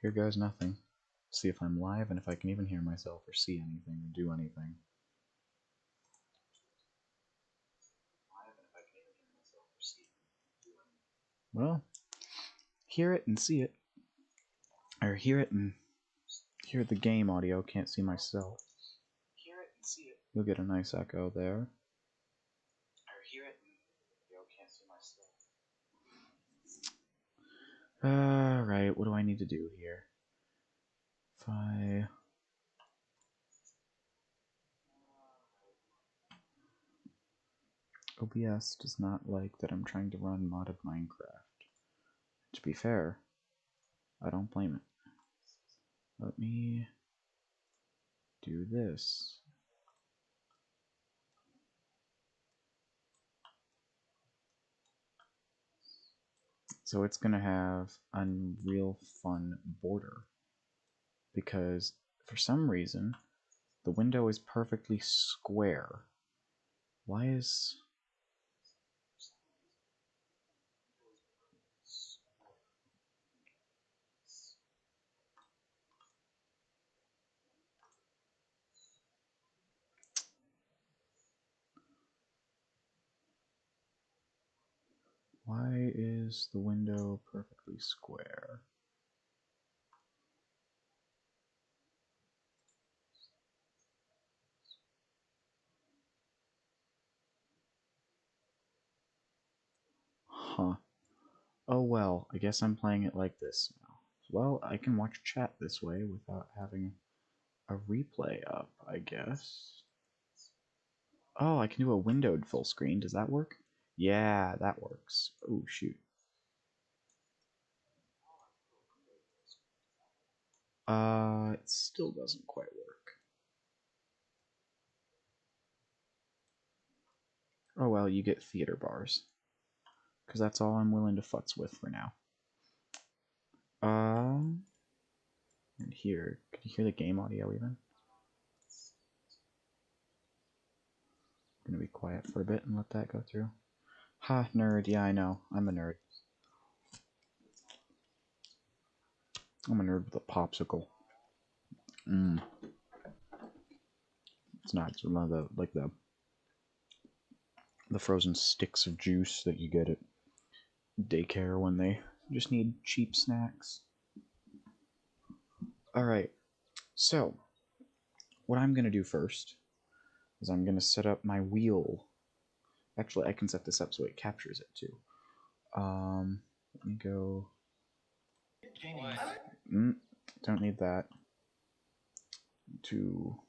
Here goes nothing. See if I'm live and if I can even hear myself or see anything or do anything. Well, hear it and see it. Or hear it and hear the game audio, can't see myself. You'll get a nice echo there. Alright, what do I need to do here? If I... OBS does not like that I'm trying to run modded Minecraft. To be fair, I don't blame it. Let me do this. So it's gonna have a real fun border because for some reason the window is perfectly square. Why is... Why is the window perfectly square? Huh. Oh well, I guess I'm playing it like this now. Well, I can watch chat this way without having a replay up, I guess. Oh, I can do a windowed full screen. Does that work? Yeah, that works. Oh, shoot. It still doesn't quite work. Oh well, you get theater bars. Because that's all I'm willing to futz with for now. And here, can you hear the game audio even? I'm gonna be quiet for a bit and let that go through. Ha, nerd, yeah, I know. I'm a nerd. I'm a nerd with a popsicle. It's not, it's one of the, like the frozen sticks of juice that you get at daycare when they just need cheap snacks. Alright, so what I'm gonna do first is I'm gonna set up my wheel. Actually, I can set this up so it captures it too. Let me go. Don't need that. To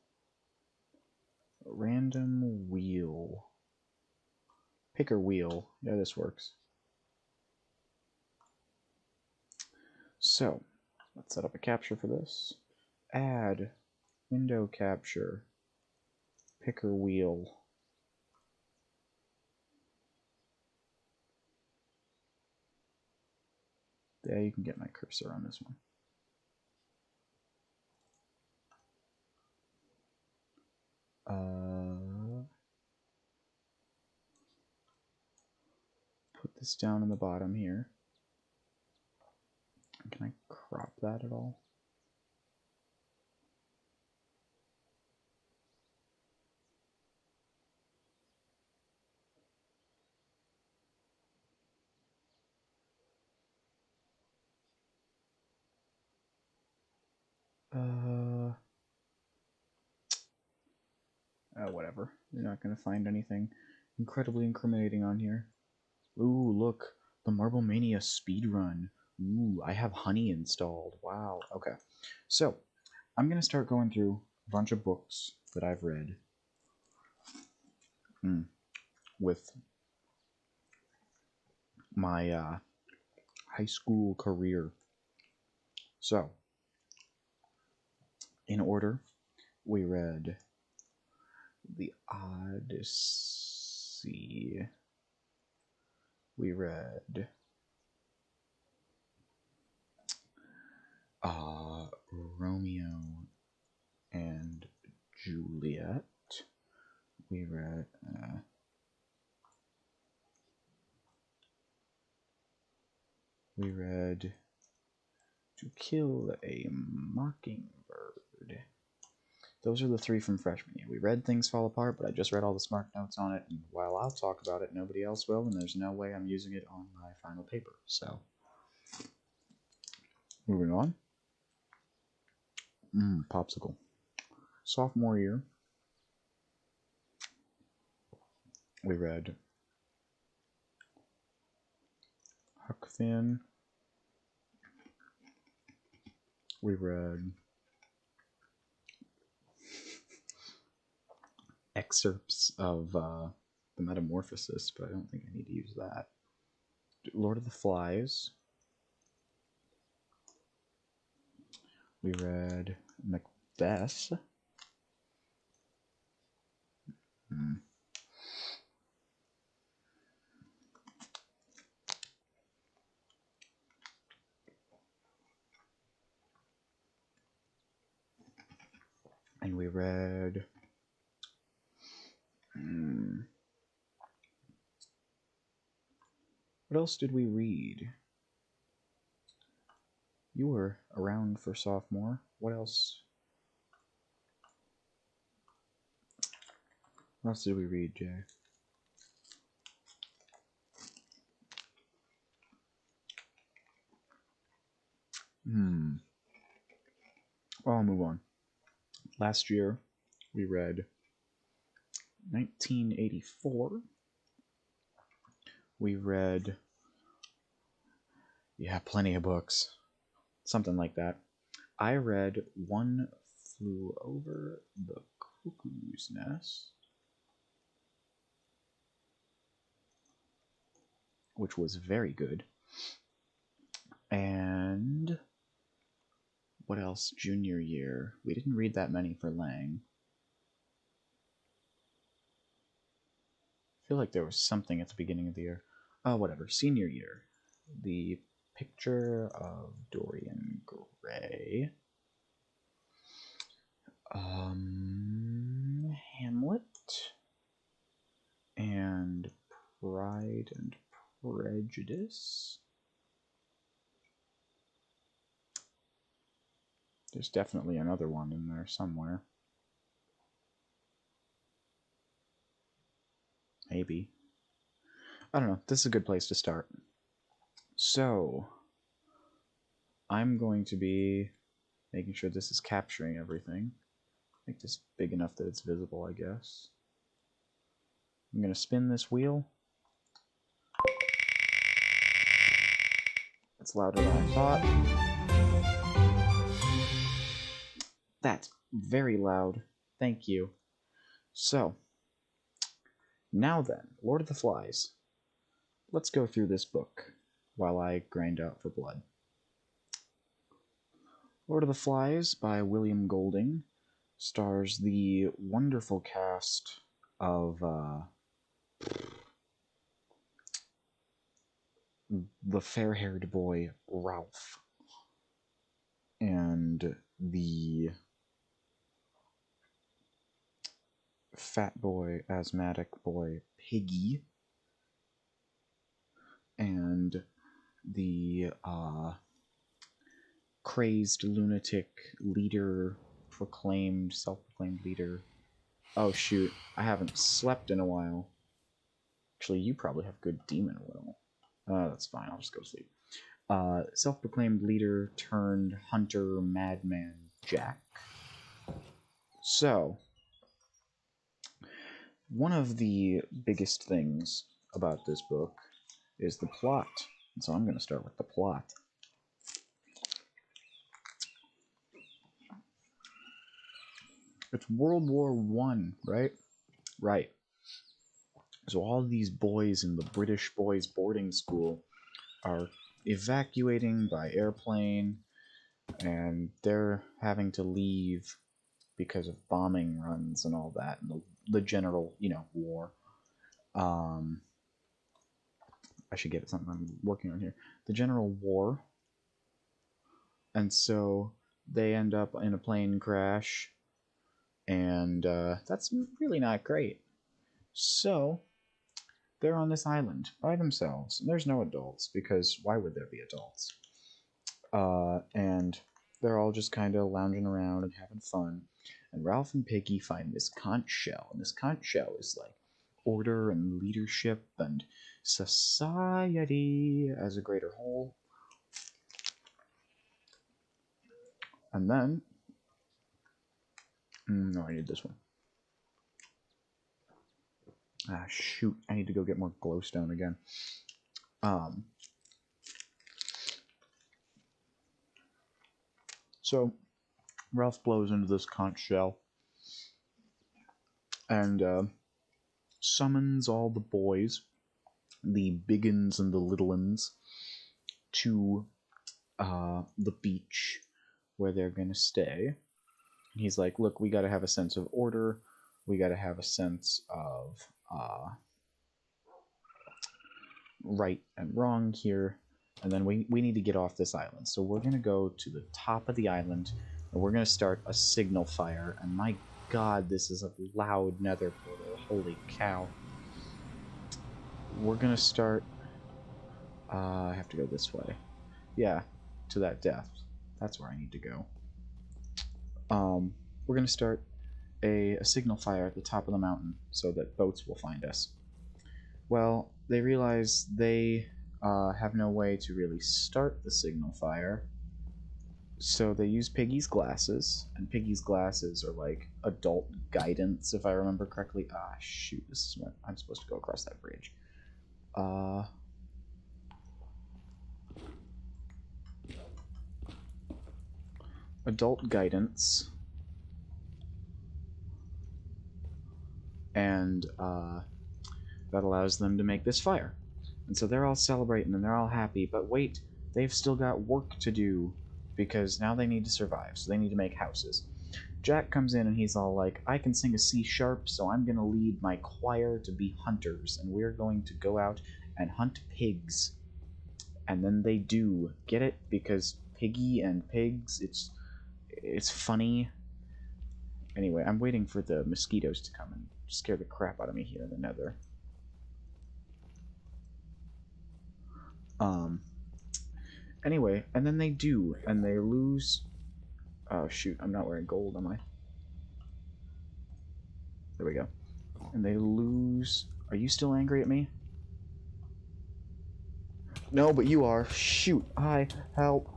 a random wheel. Picker wheel. Yeah, this works. So, let's set up a capture for this. Add window capture. Picker wheel. There, you can get my cursor on this one. Put this down in the bottom here. Can I crop that at all? Whatever. You're not going to find anything incredibly incriminating on here. Ooh, look. The Marble Mania speedrun. Ooh, I have Honey installed. Wow. Okay. So, I'm going to start going through a bunch of books that I've read with my high school career. So, in order, we read The Odyssey. We read Romeo and Juliet. We read We read To Kill a Mockingbird. Those are the 3 from freshman year. We read Things Fall Apart, but I just read all the smart notes on it, and while I'll talk about it, nobody else will, and there's no way I'm using it on my final paper. So, moving on. Popsicle. Sophomore year, we read Huck Finn. We read excerpts of the Metamorphosis, but I don't think I need to use that. Lord of the Flies. We read Macbeth. And we read what else did we read? You were around for sophomore. What else? What else did we read, Jay? Well, I'll move on. Last year, we read 1984. We read, plenty of books. Something like that. I read One Flew Over the Cuckoo's Nest, which was very good. And what else? Junior year. We didn't read that many for Lang. I feel like there was something at the beginning of the year. Oh, whatever. Senior year. The Picture of Dorian Gray. Hamlet. And Pride and Prejudice. There's definitely another one in there somewhere. Maybe. I don't know. This is a good place to start. So, I'm going to be making sure this is capturing everything. Make this big enough that it's visible, I guess. I'm going to spin this wheel. It's louder than I thought. That's very loud. Thank you. So, now then, Lord of the Flies. Let's go through this book while I grind out for blood. Lord of the Flies by William Golding stars the wonderful cast of the fair-haired boy Ralph and the fat boy, asthmatic boy Piggy, and the crazed lunatic leader, self-proclaimed leader. Oh shoot, I haven't slept in a while. Actually, you probably have good demon will. That's fine, I'll just go to sleep. Self-proclaimed leader turned hunter madman Jack. So, one of the biggest things about this book is the plot. And so I'm going to start with the plot. It's World War I, right? Right. So all these boys in the British boys' boarding school are evacuating by airplane, and they're having to leave because of bombing runs and all that, and the general, war. I should get something I'm working on here. The general war. And so they end up in a plane crash, and that's really not great. So they're on this island by themselves. And there's no adults, because why would there be adults? And they're all just kind of lounging around and having fun. And Ralph and Piggy find this conch shell, and this conch shell is like order and leadership and society as a greater whole. And then, no, I need this one. Ah, shoot, I need to go get more glowstone again. So Ralph blows into this conch shell and summons all the boys, the big uns and the little uns, to the beach where they're gonna stay. And he's like, look, we gotta have a sense of order, we gotta have a sense of right and wrong here, and then we need to get off this island. So we're gonna go to the top of the island, and we're gonna start a signal fire. And my god, this is a loud nether portal. Holy cow. We're gonna start... I have to go this way. Yeah, to that depth. That's where I need to go. We're gonna start a signal fire at the top of the mountain so that boats will find us. Well, they realize they have no way to really start the signal fire, so they use Piggy's glasses, and Piggy's glasses are like adult guidance, if I remember correctly. Ah, shoot, this is what I'm supposed to go across that bridge. Adult guidance, and that allows them to make this fire. And so they're all celebrating and they're all happy, but wait, they've still got work to do, because now they need to survive, so they need to make houses. Jack comes in and he's all like, I can sing a C sharp, so I'm going to lead my choir to be hunters, and we're going to go out and hunt pigs. And then they do. Get it? Because Piggy and pigs, it's funny. Anyway, I'm waiting for the mosquitoes to come and scare the crap out of me here in the nether. Anyway, and then they do, and they lose... Oh, shoot, I'm not wearing gold, am I? There we go. And they lose... Are you still angry at me? No, but you are. Shoot. Hi. Help.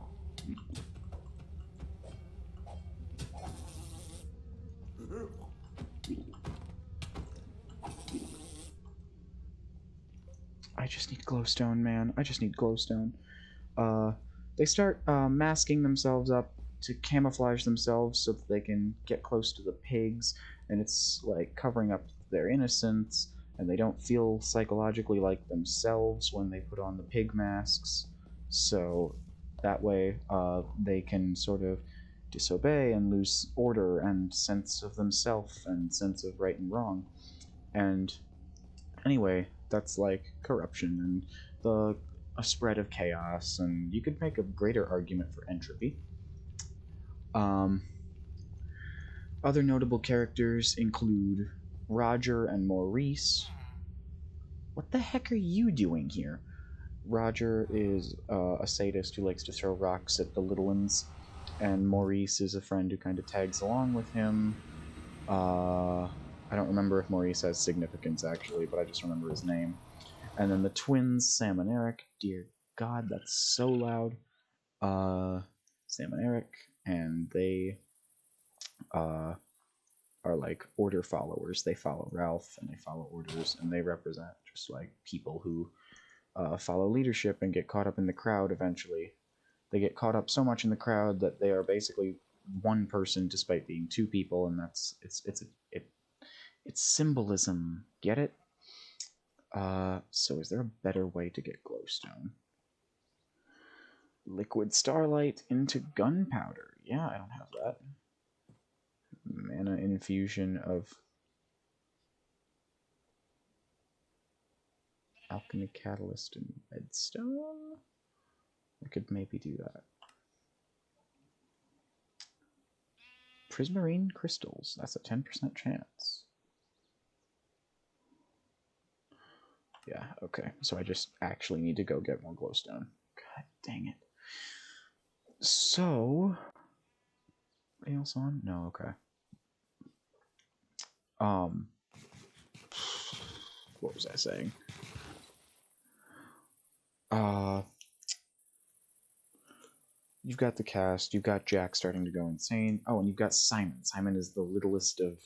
I just need glowstone, man. I just need glowstone. They start masking themselves up to camouflage themselves so that they can get close to the pigs, and it's like covering up their innocence, and they don't feel psychologically like themselves when they put on the pig masks, so that way they can sort of disobey and lose order and sense of themselves and sense of right and wrong. And anyway, that's like corruption and a spread of chaos, and you could make a greater argument for entropy. Other notable characters include Roger and Maurice. What the heck are you doing here? Roger is a sadist who likes to throw rocks at the little ones, and Maurice is a friend who kind of tags along with him. I don't remember if Maurice has significance, actually, but I just remember his name. And then the twins, Sam and Eric. Dear God, that's so loud. Sam and Eric, and they are like order followers. They follow Ralph, and they follow orders, and they represent just like people who follow leadership and get caught up in the crowd eventually. They get caught up so much in the crowd that they are basically one person despite being two people, and that's it's symbolism. Get it? So is there a better way to get glowstone? Liquid starlight into gunpowder. Yeah, I don't have that. Mana infusion of alchemy catalyst and redstone. I could maybe do that. Prismarine crystals. That's a 10% chance. Yeah, okay. So I just actually need to go get more glowstone. God dang it. So, anything else on? No, okay. Um, what was I saying? You've got the cast, you've got Jack starting to go insane. Oh, and you've got Simon. Simon is the littlest of.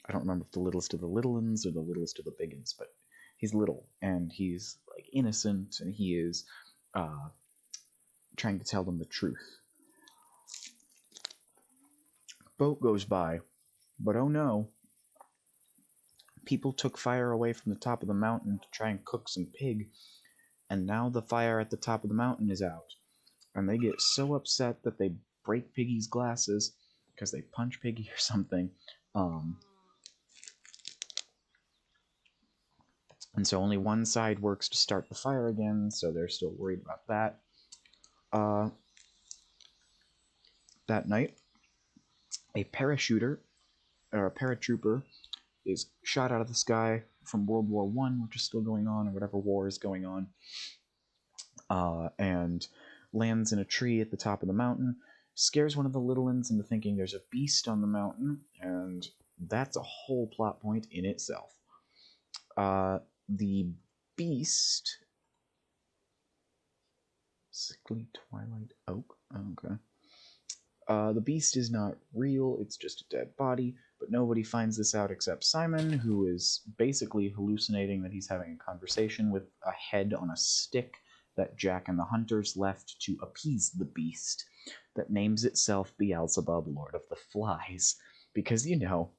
I don't remember if the littlest of the little ones or the littlest of the big ones, but he's little and he's like innocent and he is trying to tell them the truth. Boat goes by, but oh no, people took fire away from the top of the mountain to try and cook some pig, and now the fire at the top of the mountain is out. And they get so upset that they break Piggy's glasses because they punch Piggy or something. And so only one side works to start the fire again, so they're still worried about that. That night, a parachuter, or a paratrooper, is shot out of the sky from World War I, which is still going on, or whatever war is going on, and lands in a tree at the top of the mountain, scares one of the little ones into thinking there's a beast on the mountain, and that's a whole plot point in itself. The beast... Sickly Twilight Oak? Okay. The beast is not real, it's just a dead body, but nobody finds this out except Simon, who is basically hallucinating that he's having a conversation with a head on a stick that Jack and the hunters left to appease the beast, that names itself Beelzebub, Lord of the Flies, because, you know,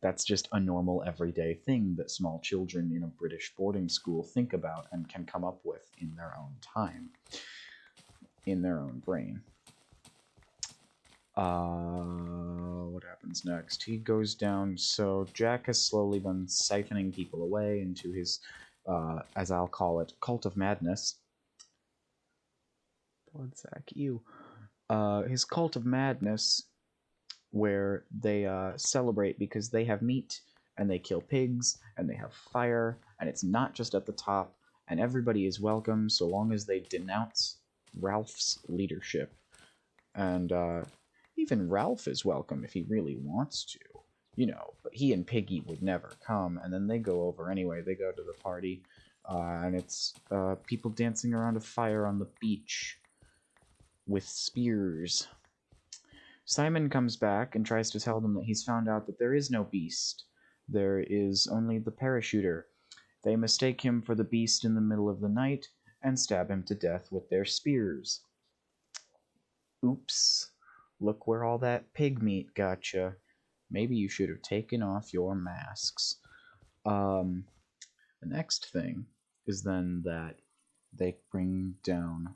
that's just a normal everyday thing that small children in a British boarding school think about and can come up with in their own time, in their own brain. What happens next? He goes down, so Jack has slowly been siphoning people away into his, as I'll call it, cult of madness. Bloodsack, ew. His cult of madness, where they celebrate because they have meat, and they kill pigs, and they have fire, and it's not just at the top, and everybody is welcome so long as they denounce Ralph's leadership. And, even Ralph is welcome if he really wants to, you know, but he and Piggy would never come, and then they go over anyway. They go to the party, and it's people dancing around a fire on the beach with spears. Simon comes back and tries to tell them that he's found out that there is no beast. There is only the parachuter. They mistake him for the beast in the middle of the night and stab him to death with their spears. Oops. Look where all that pig meat got you. Maybe you should have taken off your masks. The next thing is then that they bring down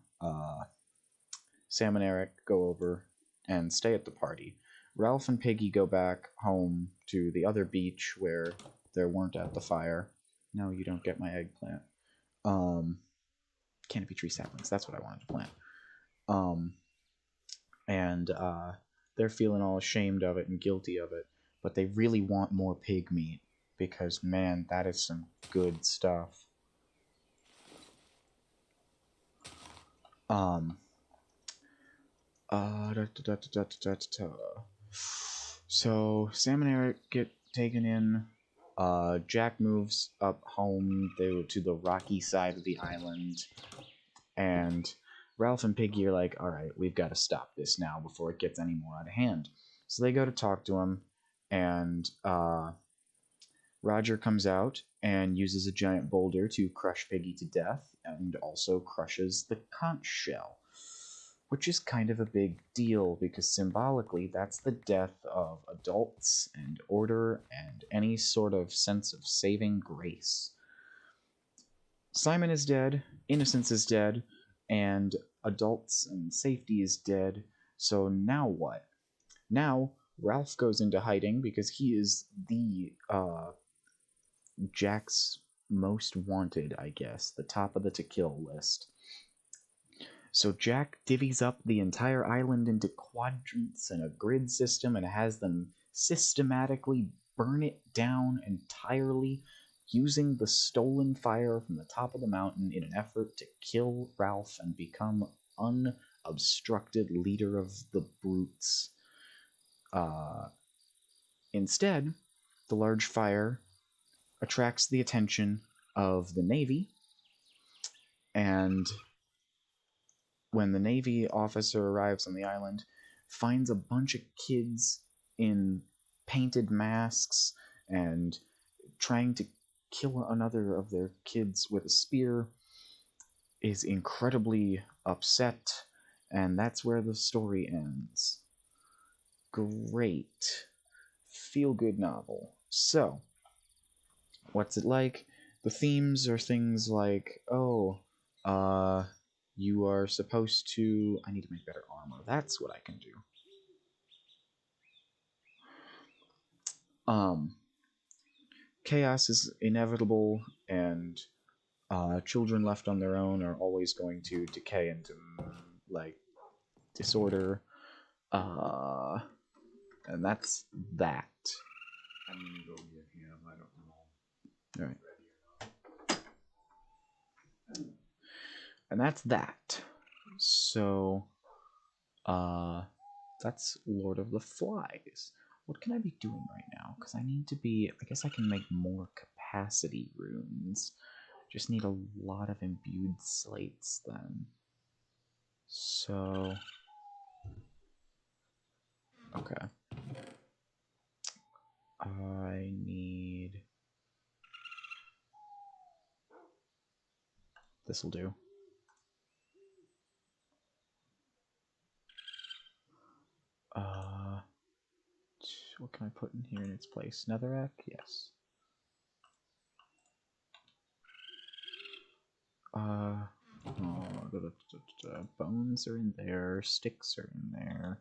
Sam and Eric go over and stay at the party. Ralph and Piggy go back home to the other beach where they weren't at the fire. No, you don't get my eggplant. Canopy tree saplings, that's what I wanted to plant. And they're feeling all ashamed of it and guilty of it, but they really want more pig meat because, man, that is some good stuff. So Sam and Eric get taken in. Jack moves up home to the rocky side of the island, and Ralph and Piggy are like, alright, we've got to stop this now before it gets any more out of hand. So they go to talk to him, and Roger comes out and uses a giant boulder to crush Piggy to death, and also crushes the conch shell, which is kind of a big deal because symbolically that's the death of adults and order and any sort of sense of saving grace. Simon is dead, innocence is dead, and adults and safety is dead, so now what? Now, Ralph goes into hiding because he is the, Jack's most wanted, I guess, the top of the to kill list. So Jack divvies up the entire island into quadrants and a grid system and has them systematically burn it down entirely using the stolen fire from the top of the mountain in an effort to kill Ralph and become unobstructed leader of the brutes. Instead, the large fire attracts the attention of the Navy, and when the Navy officer arrives on the island, finds a bunch of kids in painted masks and trying to kill another of their kids with a spear, is incredibly upset, and that's where the story ends. Great. Feel-good novel. So, what's it like? The themes are things like, you are supposed to... I need to make better armor. That's what I can do. Chaos is inevitable, and children left on their own are always going to decay into, like, disorder. And that's that. I'm gonna go get him. I don't know. Alright. And that's that. So, that's Lord of the Flies. What can I be doing right now? Because I need to be... I guess I can make more capacity runes. Just need a lot of imbued slates then. So... okay. I need... this'll do. What can I put in here in its place? Netherrack? Yes. Bones are in there. Sticks are in there.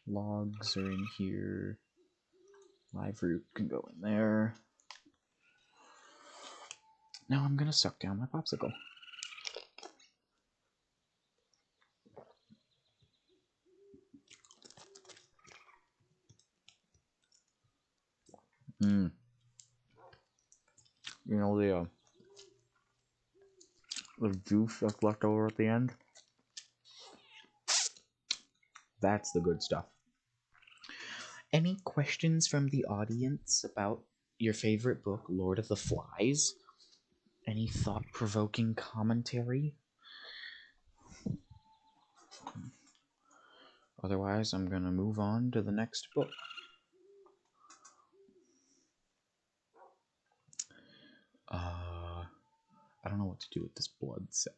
Logs are in here. Live root can go in there. Now I'm gonna suck down my popsicle. You know the juice that's left over at the end? That's the good stuff. Any questions from the audience about your favorite book, Lord of the Flies? Any thought-provoking commentary? Otherwise, I'm gonna move on to the next book. I don't know what to do with this blood sack.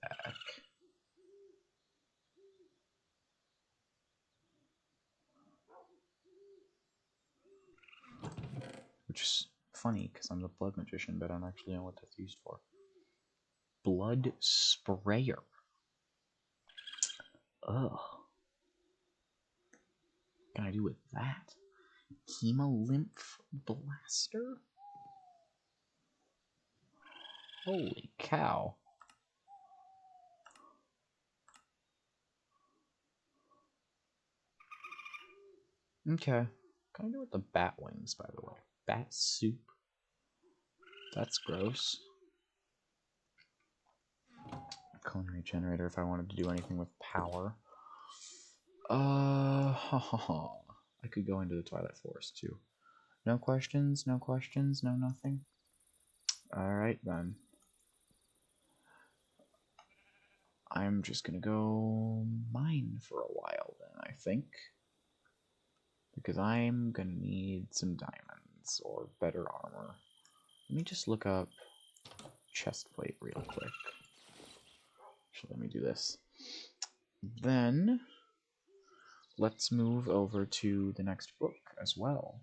Which is funny, because I'm the blood magician, but I don't actually know what that's used for. Blood sprayer. Ugh. What can I do with that? Hemolymph blaster? Holy cow. Okay. What can I do with the bat wings, by the way? Bat soup? That's gross. Culinary generator if I wanted to do anything with power. I could go into the Twilight Forest too. No questions, no questions, no nothing. Alright then. I'm just gonna go mine for a while then, I think. Because I'm gonna need some diamonds or better armor. Let me just look up chest plate real quick. Actually, let me do this. Then, let's move over to the next book as well.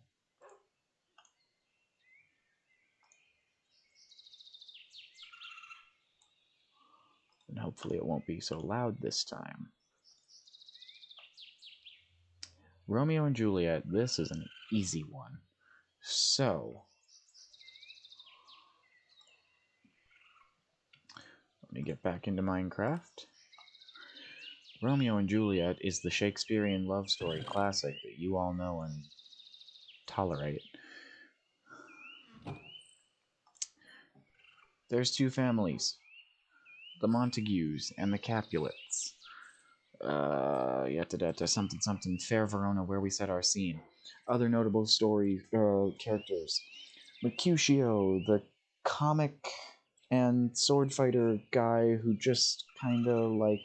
And hopefully it won't be so loud this time. Romeo and Juliet, this is an easy one. So, let me get back into Minecraft. Romeo and Juliet is the Shakespearean love story classic that you all know and tolerate. There's two families, the Montagues and the Capulets. Something something, Fair Verona, where we set our scene. Other notable story characters: Mercutio, the comic and sword fighter guy who just kind of like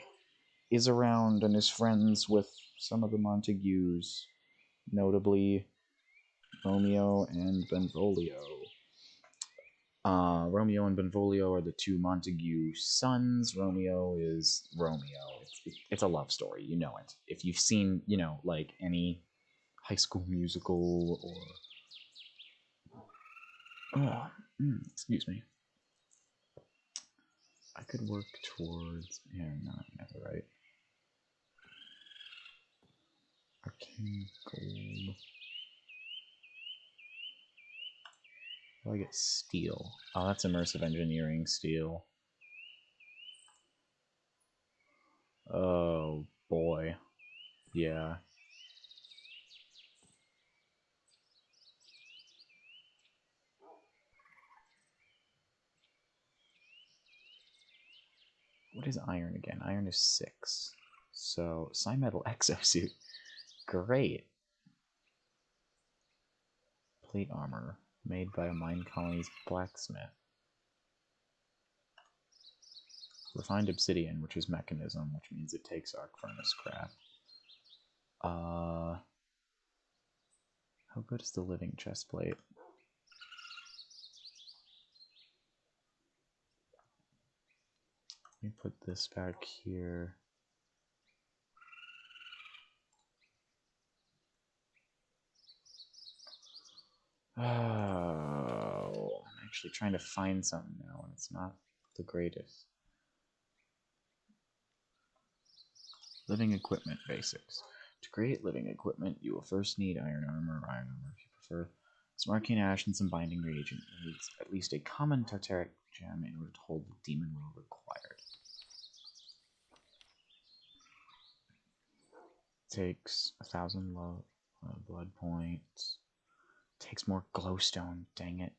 is around and is friends with some of the Montagues, notably Romeo and Benvolio. Romeo and Benvolio are the two Montague sons. Romeo is Romeo. It's a love story, you know it. If you've seen, like any High School Musical or excuse me. I could work towards never right. Arcane gold. How do I get steel? Oh, that's immersive engineering steel. Oh boy. Yeah. What is iron again? Iron is 6. So, Psymetal exosuit. Great. Plate armor made by a mine colony's blacksmith. Refined obsidian, which is mechanism, which means it takes arc furnace crap. How good is the living chest plate? Let me put this back here. Oh, I'm actually trying to find something now, and it's not the greatest. Living equipment basics. To create living equipment, you will first need iron armor if you prefer, some arcane ash, and some binding reagent. You need at least a common tartaric gem in order to hold the demon will required. Takes 1,000 blood points. Takes more glowstone, dang it.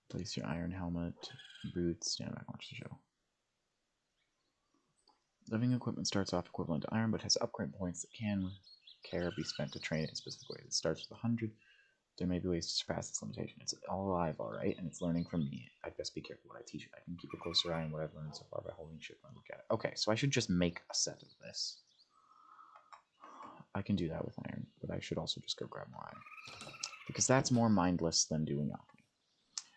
Place your iron helmet, boots, stand back and watch the show. Living equipment starts off equivalent to iron, but has upgrade points that can be spent to train it in specific ways. It starts with 100. There may be ways to surpass this limitation. It's all alive, alright, and it's learning from me. I'd best be careful what I teach it. I can keep a closer eye on what I've learned so far by holding shit when I look at it. Okay, so I should just make a set of this. I can do that with iron, but I should also just go grab more iron. Because that's more mindless than doing alchemy.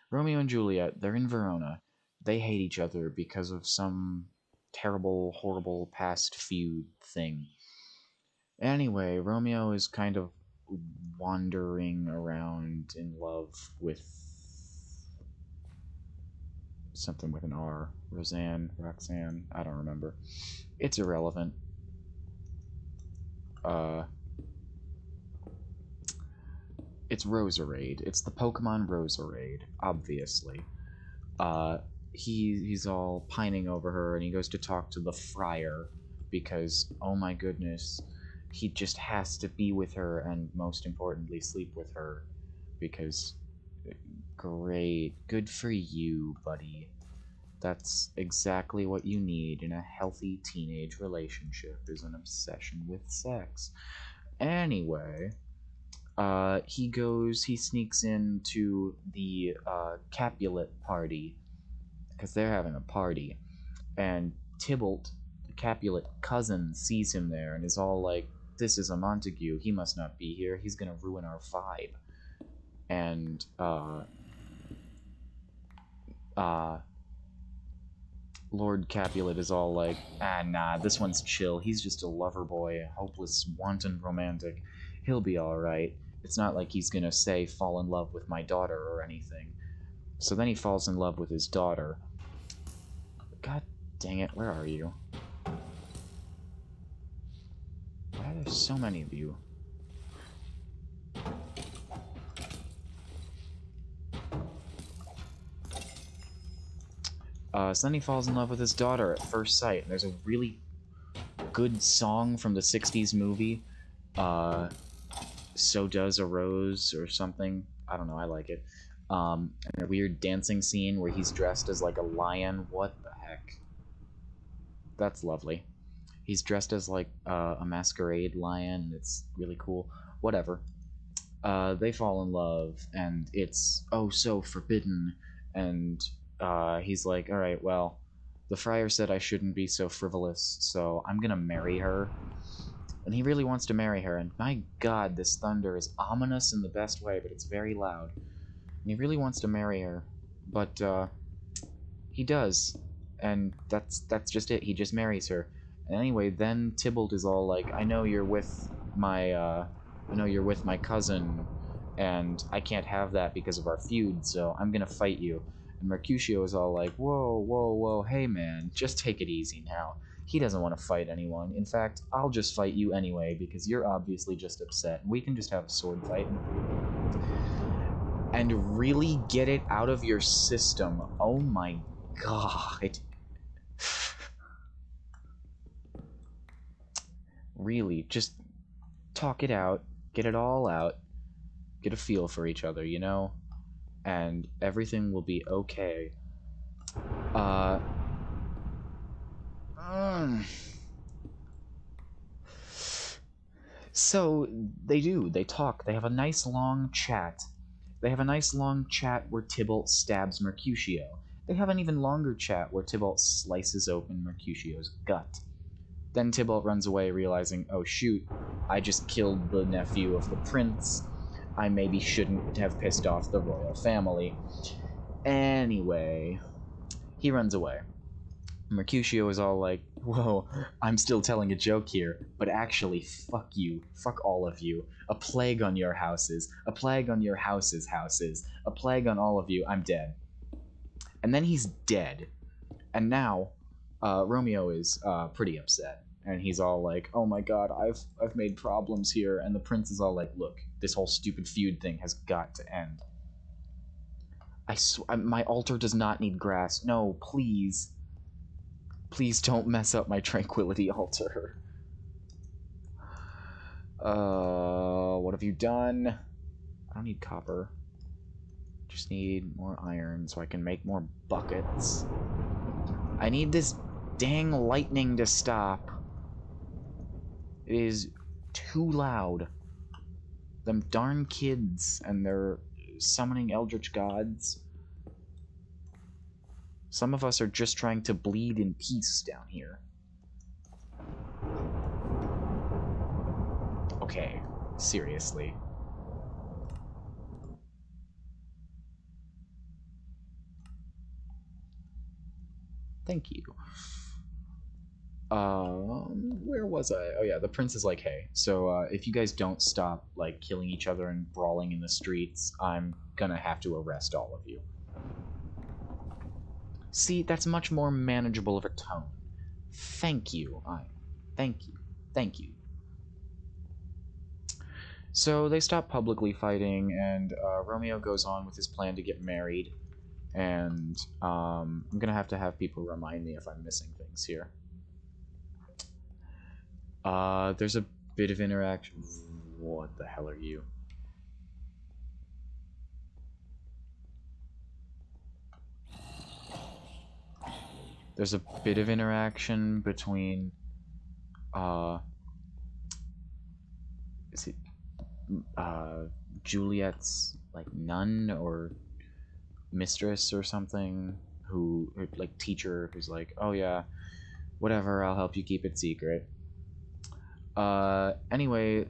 Romeo and Juliet, they're in Verona. They hate each other because of some terrible, horrible past feud thing. Anyway, Romeo is kind of wandering around in love with something with an R. Roxanne, I don't remember. It's irrelevant. It's Roserade. It's the Pokemon Roserade, obviously. He's all pining over her, and he goes to talk to the friar because, oh my goodness, he just has to be with her and, most importantly, sleep with her because, great, good for you, buddy. That's exactly what you need in a healthy teenage relationship, is an obsession with sex. Anyway, he sneaks into the Capulet party because they're having a party, and Tybalt, the Capulet cousin, sees him there and is all like, "This is a Montague. He must not be here. He's gonna ruin our vibe." And Lord Capulet is all like, nah, this one's chill. He's just a lover boy, a hopeless, wanton romantic. He'll be alright. It's not like he's gonna say, fall in love with my daughter or anything. So then he falls in love with his daughter. God dang it, where are you? Why are there so many of you? So then he falls in love with his daughter at first sight, and there's a really good song from the 60s movie So Does a Rose or something. I don't know, I like it. And a weird dancing scene where he's dressed as like a lion. What the heck? That's lovely. He's dressed as like a masquerade lion. It's really cool. Whatever. They fall in love, and it's oh so forbidden. And he's like, all right, well, the friar said I shouldn't be so frivolous, so I'm gonna marry her. And he really wants to marry her. And my God, this thunder is ominous in the best way, but it's very loud. And he really wants to marry her, but he does, and that's just it. He just marries her. And anyway, then Tybalt is all like, I know you're with my cousin, and I can't have that because of our feud, so I'm gonna fight you. And Mercutio is all like, whoa, whoa, whoa, hey man, just take it easy now. He doesn't want to fight anyone. In fact, I'll just fight you anyway because you're obviously just upset. We can just have a sword fight and really get it out of your system. Oh my God. Really, just talk it out, get it all out, get a feel for each other, you know? And everything will be okay. Uh. mm. So, they talk, they have a nice long chat. They have a nice long chat where Tybalt stabs Mercutio. They have an even longer chat where Tybalt slices open Mercutio's gut. Then Tybalt runs away, realizing, oh shoot, I just killed the nephew of the prince. I maybe shouldn't have pissed off the royal family. Anyway, he runs away. Mercutio is all like, whoa, I'm still telling a joke here, but actually, fuck you. Fuck all of you. A plague on your houses. A plague on your houses' houses. A plague on all of you. I'm dead. And then he's dead. And now, Romeo is pretty upset. And he's all like, oh my God, I've made problems here. And the prince is all like, look, this whole stupid feud thing has got to end. My altar does not need grass. No, please. Please don't mess up my tranquility altar. What have you done? I don't need copper. Just need more iron so I can make more buckets. I need this dang lightning to stop. It is too loud. Them darn kids and their summoning eldritch gods. Some of us are just trying to bleed in peace down here. Okay, seriously. Thank you. Where was I? Oh yeah, the prince is like, hey, so if you guys don't stop like killing each other and brawling in the streets, I'm gonna have to arrest all of you. See, that's much more manageable of a tone. Thank you. Thank you. Thank you. So they stop publicly fighting, and Romeo goes on with his plan to get married. And I'm gonna have to have people remind me if I'm missing things here. There's a bit of interaction. What the hell are you? There's a bit of interaction between, is it, Juliet's, like, nun or mistress or something, who, like, teacher, who's like, oh yeah, whatever, I'll help you keep it secret. Anyway,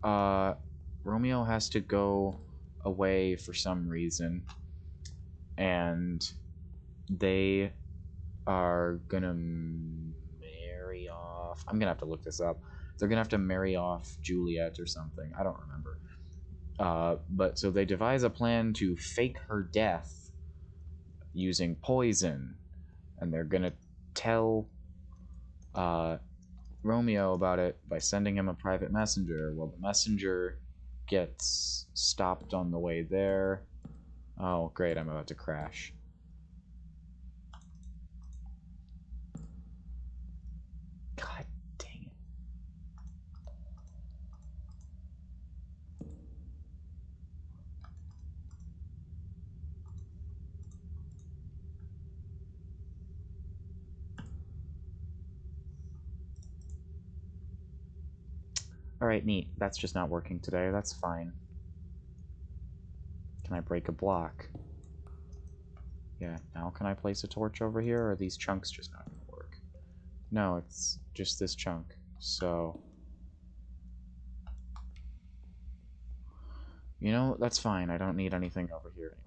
Romeo has to go away for some reason, and they are gonna marry off. I'm gonna have to look this up. They're gonna have to marry off Juliet or something. I don't remember. But so they devise a plan to fake her death using poison, and they're gonna tell Romeo about it by sending him a private messenger. Well, the messenger gets stopped on the way there. Oh, great, I'm about to crash. God dang it. Alright, neat. That's just not working today. That's fine. Can I break a block? Yeah, now can I place a torch over here, or are these chunks just not gonna work? No, it's just this chunk. So... You know, that's fine. I don't need anything over here anyway.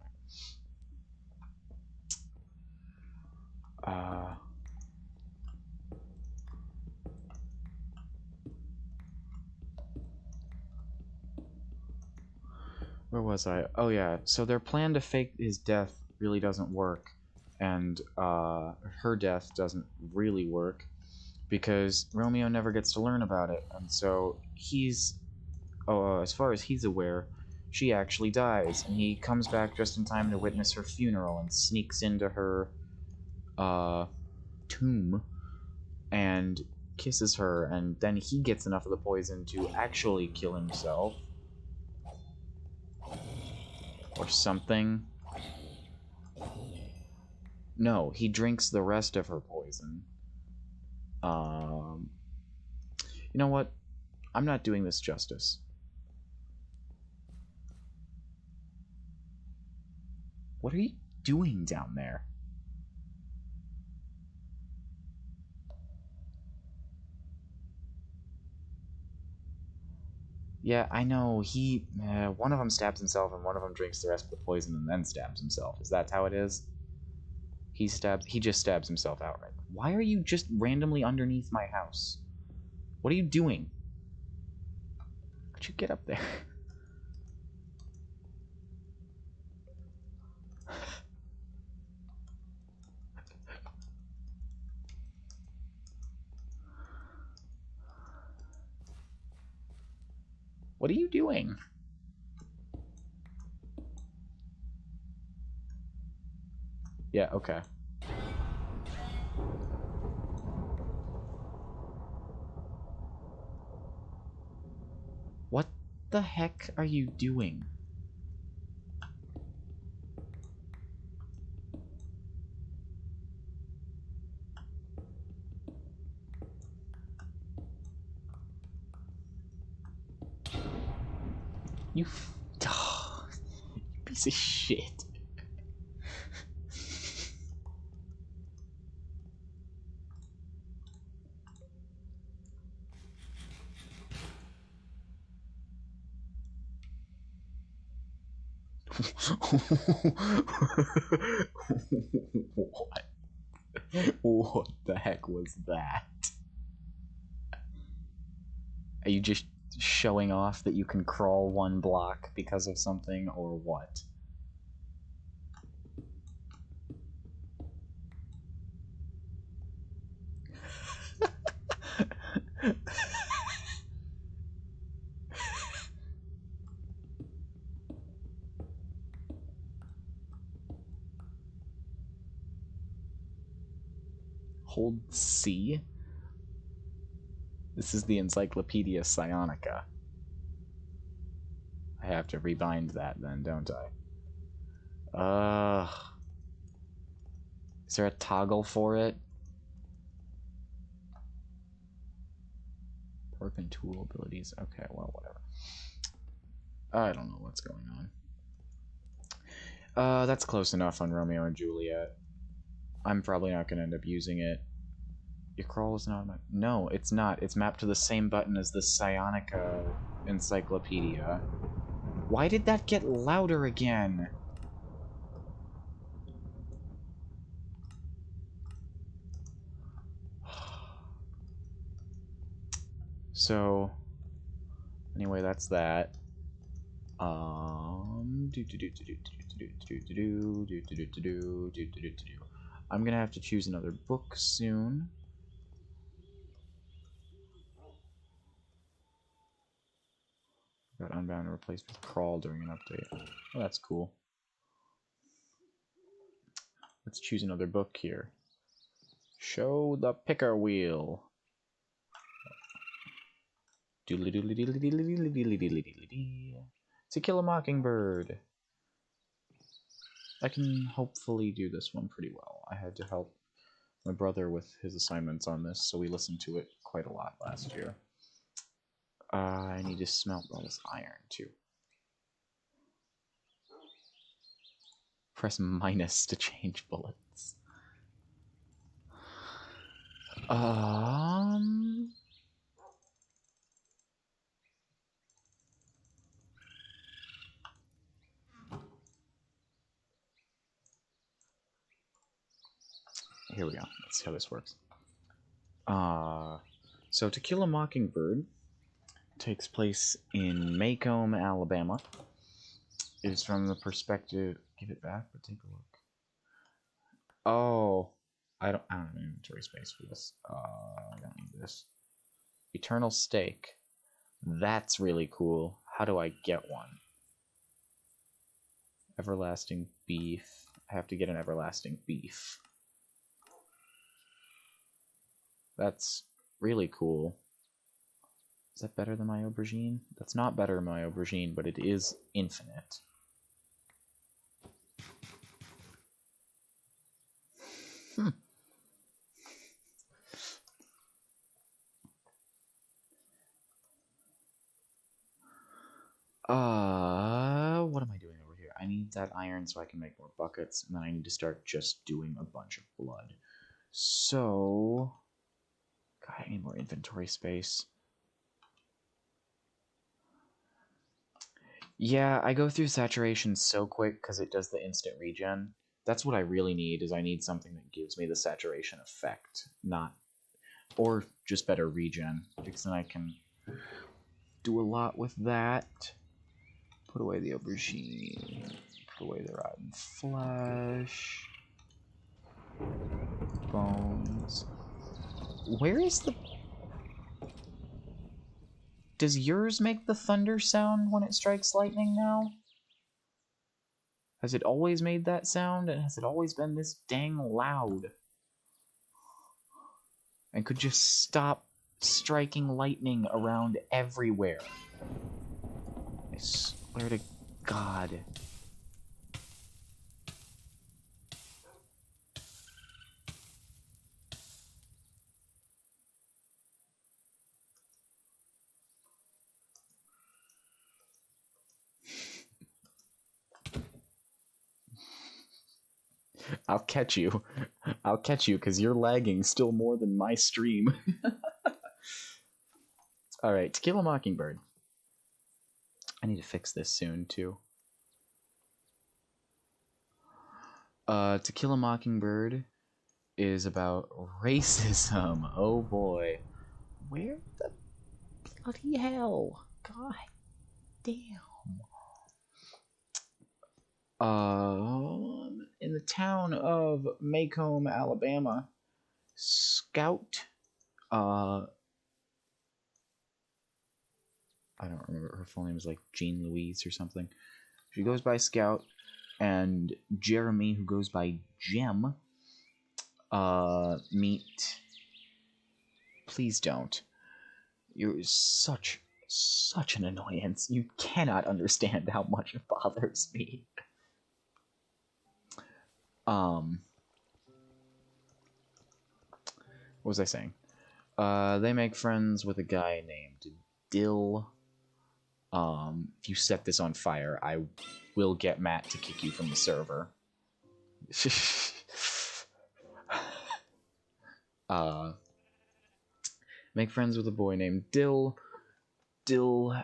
Where was I? Oh yeah, so their plan to fake his death really doesn't work, and her death doesn't really work, because Romeo never gets to learn about it, and so he's, as far as he's aware, she actually dies, and he comes back just in time to witness her funeral and sneaks into her tomb and kisses her, and then he gets enough of the poison to actually kill himself. Or something. No, he drinks the rest of her poison. Um, you know what? I'm not doing this justice. What are you doing down there? Yeah, I know. One of them stabs himself, and one of them drinks the rest of the poison and then stabs himself. Is that how it is? He just stabs himself outright. Why are you just randomly underneath my house? What are you doing? Could you get up there? What are you doing? Yeah, okay. What the heck are you doing? You piece of shit. What? What the heck was that? Are you just showing off that you can crawl one block because of something, or what? Hold C? This is the Encyclopedia Psionica. I have to rebind that then, don't I? Is there a toggle for it? Work and tool abilities. Okay, well, whatever. I don't know what's going on. That's close enough on Romeo and Juliet. I'm probably not going to end up using it. Your crawl is not... No, it's not. It's mapped to the same button as the Psionica Encyclopedia. Why did that get louder again? So... Anyway, that's that. I'm gonna have to choose another book soon. Got Unbound and replaced with Crawl during an update. Oh, that's cool. Let's choose another book here. Show the picker wheel. To Kill a Mockingbird. I can hopefully do this one pretty well. I had to help my brother with his assignments on this, so we listened to it quite a lot last year. I need to smelt all this iron too. Press minus to change bullets. Here we go. Let's see how this works. So To Kill a Mockingbird takes place in Maycomb, Alabama. It is from the perspective. Give it back, but take a look. Oh, I don't have inventory space for this. I don't need this. Eternal Steak. That's really cool. How do I get one? Everlasting Beef. I have to get an Everlasting Beef. That's really cool. Is that better than my aubergine? That's not better than my aubergine, but it is infinite. What am I doing over here? I need that iron so I can make more buckets, and then I need to start just doing a bunch of blood. So, God, I need more inventory space. Yeah, I go through saturation so quick because it does the instant regen. That's what I really need, is I need something that gives me the saturation effect, not, or just better regen, because then I can do a lot with that. Put away the aubergine, put away the rotten flesh, bones. Where is the... Does yours make the thunder sound when it strikes lightning now? Has it always made that sound, and has it always been this dang loud? And could just stop striking lightning around everywhere. I swear to God. I'll catch you. I'll catch you because you're lagging still more than my stream. Alright, To Kill a Mockingbird. I need to fix this soon, too. To Kill a Mockingbird is about racism. Oh boy. Where the bloody hell? God damn. In the town of Maycomb, Alabama, Scout, I don't remember, her full name is like Jean Louise or something. She goes by Scout, and Jeremy, who goes by Jem, meet... Please don't. You're such an annoyance. You cannot understand how much it bothers me. What was I saying? They make friends with a guy named Dill. If you set this on fire, I will get Matt to kick you from the server. Make friends with a boy named Dill. Dill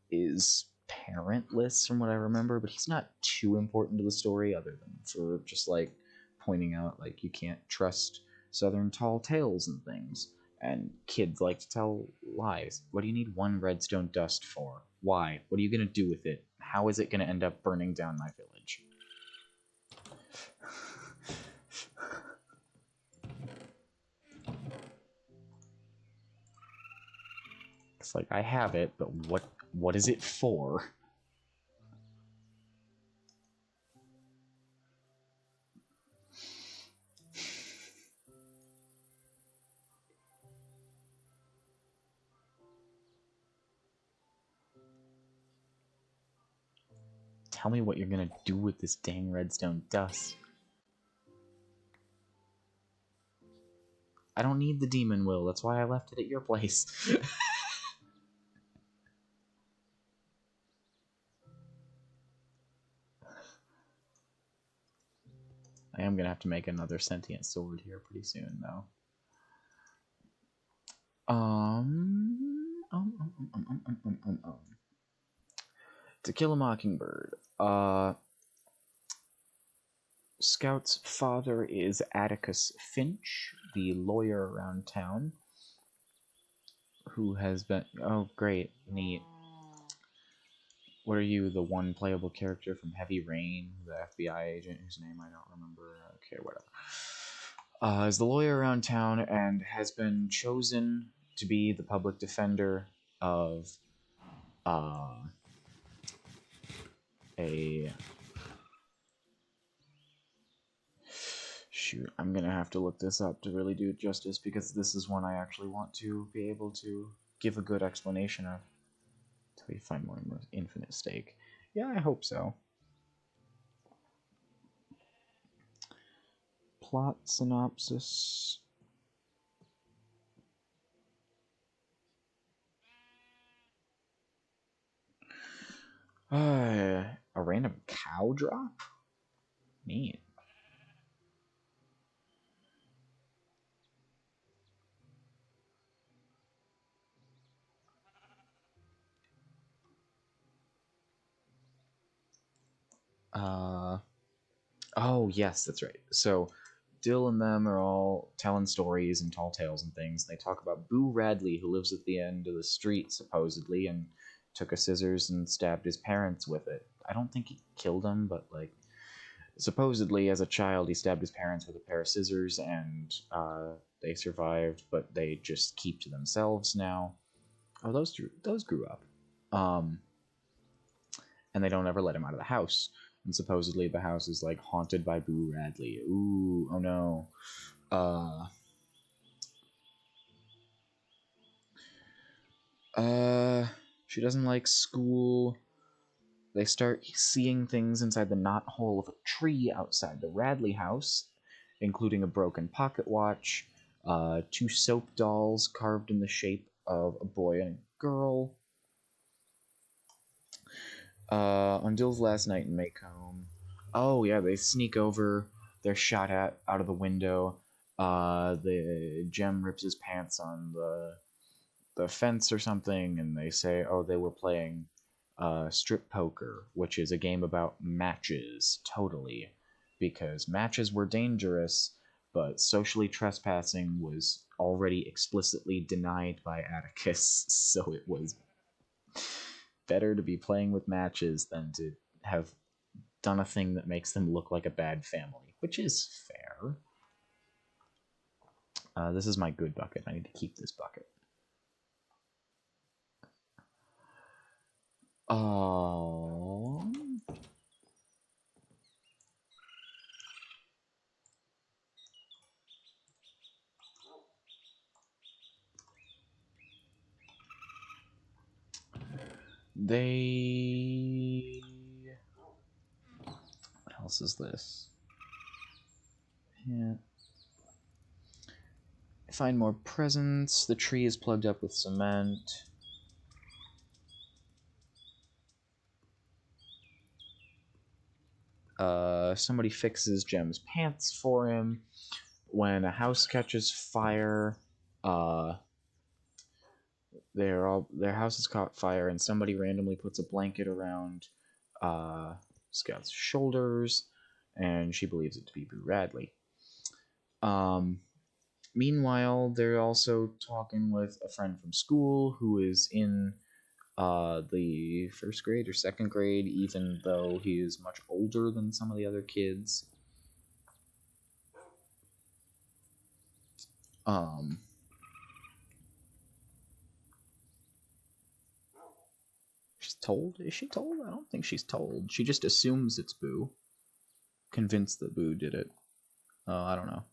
is parentless from what I remember, but he's not too important to the story other than for just like pointing out like you can't trust southern tall tales and things, and kids like to tell lies. What do you need one redstone dust for? Why? What are you gonna do with it? How is it gonna end up burning down my village? It's like, I have it, but what is it for? Tell me what you're gonna do with this dang redstone dust. I don't need the demon will, that's why I left it at your place. I am gonna have to make another sentient sword here pretty soon, though. To Kill a Mockingbird. Scout's father is Atticus Finch, the lawyer around town, who has been. Oh, great, neat. What are you, the one playable character from Heavy Rain, the FBI agent whose name I don't remember? Okay, whatever. Is the lawyer around town and has been chosen to be the public defender of a. Shoot, I'm gonna have to look this up to really do it justice because this is one I actually want to be able to give a good explanation of. Until we find more and more infinite stake. Yeah, I hope so. Plot synopsis. A random cow drop? Neat. Oh, yes, that's right. So, Dill and them are all telling stories and tall tales and things. They talk about Boo Radley, who lives at the end of the street, supposedly, and took a scissors and stabbed his parents with it. I don't think he killed them, but, like, supposedly, as a child, he stabbed his parents with a pair of scissors, and they survived, but they just keep to themselves now. Oh, those grew up. And they don't ever let him out of the house. And supposedly the house is like haunted by Boo Radley. Ooh, oh no. She doesn't like school. They start seeing things inside the knothole of a tree outside the Radley house, including a broken pocket watch, 2 soap dolls carved in the shape of a boy and a girl. On Dill's last night in Maycomb. Oh yeah, they sneak over. They're shot at out of the window. The Jem rips his pants on the fence or something, and they say, oh, they were playing strip poker, which is a game about matches, totally, because matches were dangerous, but socially trespassing was already explicitly denied by Atticus, so it was better to be playing with matches than to have done a thing that makes them look like a bad family, which is fair. This is my good bucket. I need to keep this bucket. Oh. They. What else is this? Yeah. Find more presents. The tree is plugged up with cement. Somebody fixes Jem's pants for him. When a house catches fire, their house has caught fire, and somebody randomly puts a blanket around Scout's shoulders, and she believes it to be Boo Radley. Meanwhile, they're also talking with a friend from school who is in the first grade or second grade, even though he is much older than some of the other kids. She's told? Is she told? I don't think she's told. She just assumes it's Boo. Convinced that Boo did it. I don't know.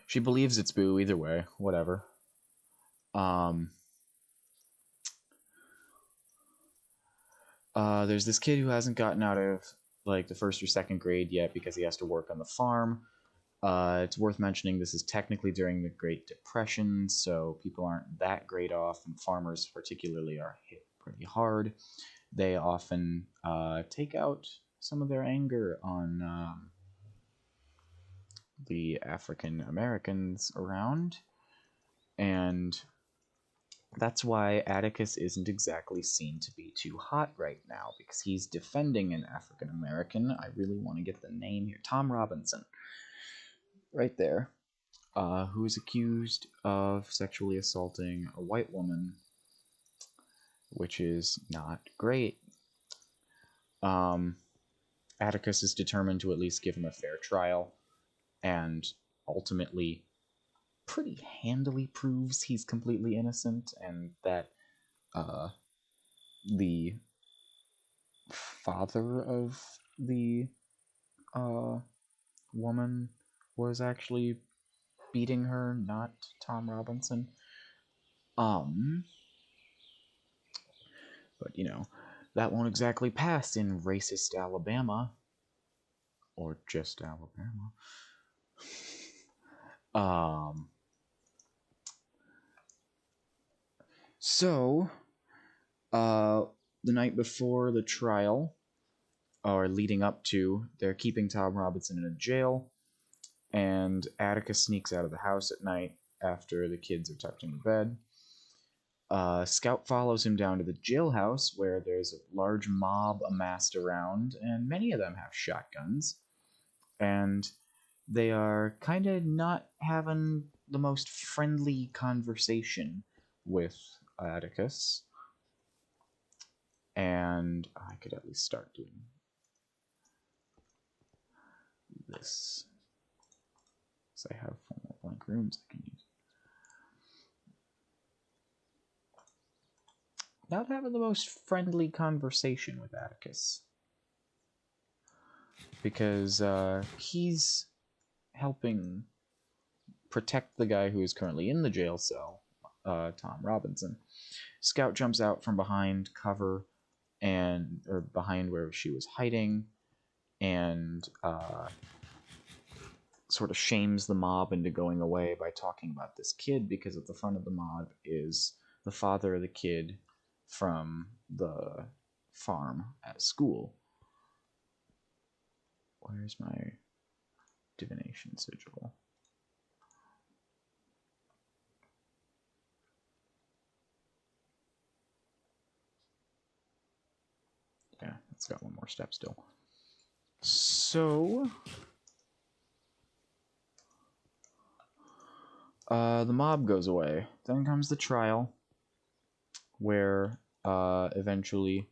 She believes it's Boo either way. Whatever. There's this kid who hasn't gotten out of like the first or second grade yet because he has to work on the farm. It's worth mentioning this is technically during the Great Depression, so people aren't that great off, and farmers particularly are hit pretty hard. They often take out some of their anger on the African Americans around, and that's why Atticus isn't exactly seen to be too hot right now, because he's defending an African American. I really want to get the name here. Tom Robinson. Right there. Who is accused of sexually assaulting a white woman, which is not great. Atticus is determined to at least give him a fair trial, and ultimately pretty handily proves he's completely innocent, and that the father of the woman was actually beating her, not Tom Robinson. But you know, that won't exactly pass in racist Alabama. Or just Alabama. So, the night before the trial, or leading up to, they're keeping Tom Robinson in a jail, and Atticus sneaks out of the house at night after the kids are tucked into bed. Scout follows him down to the jailhouse, where there's a large mob amassed around, and many of them have shotguns. And they are kind of not having the most friendly conversation with Atticus. And I could at least start doing this. So I have 4 more blank rooms I can use. Not having the most friendly conversation with Atticus. Because he's helping protect the guy who is currently in the jail cell, Tom Robinson. Scout jumps out from behind cover, or behind where she was hiding, and sort of shames the mob into going away by talking about this kid, because at the front of the mob is the father of the kid from the farm at school. Where's my divination sigil? Yeah, it's got 1 more step still. So, the mob goes away. Then comes the trial, where eventually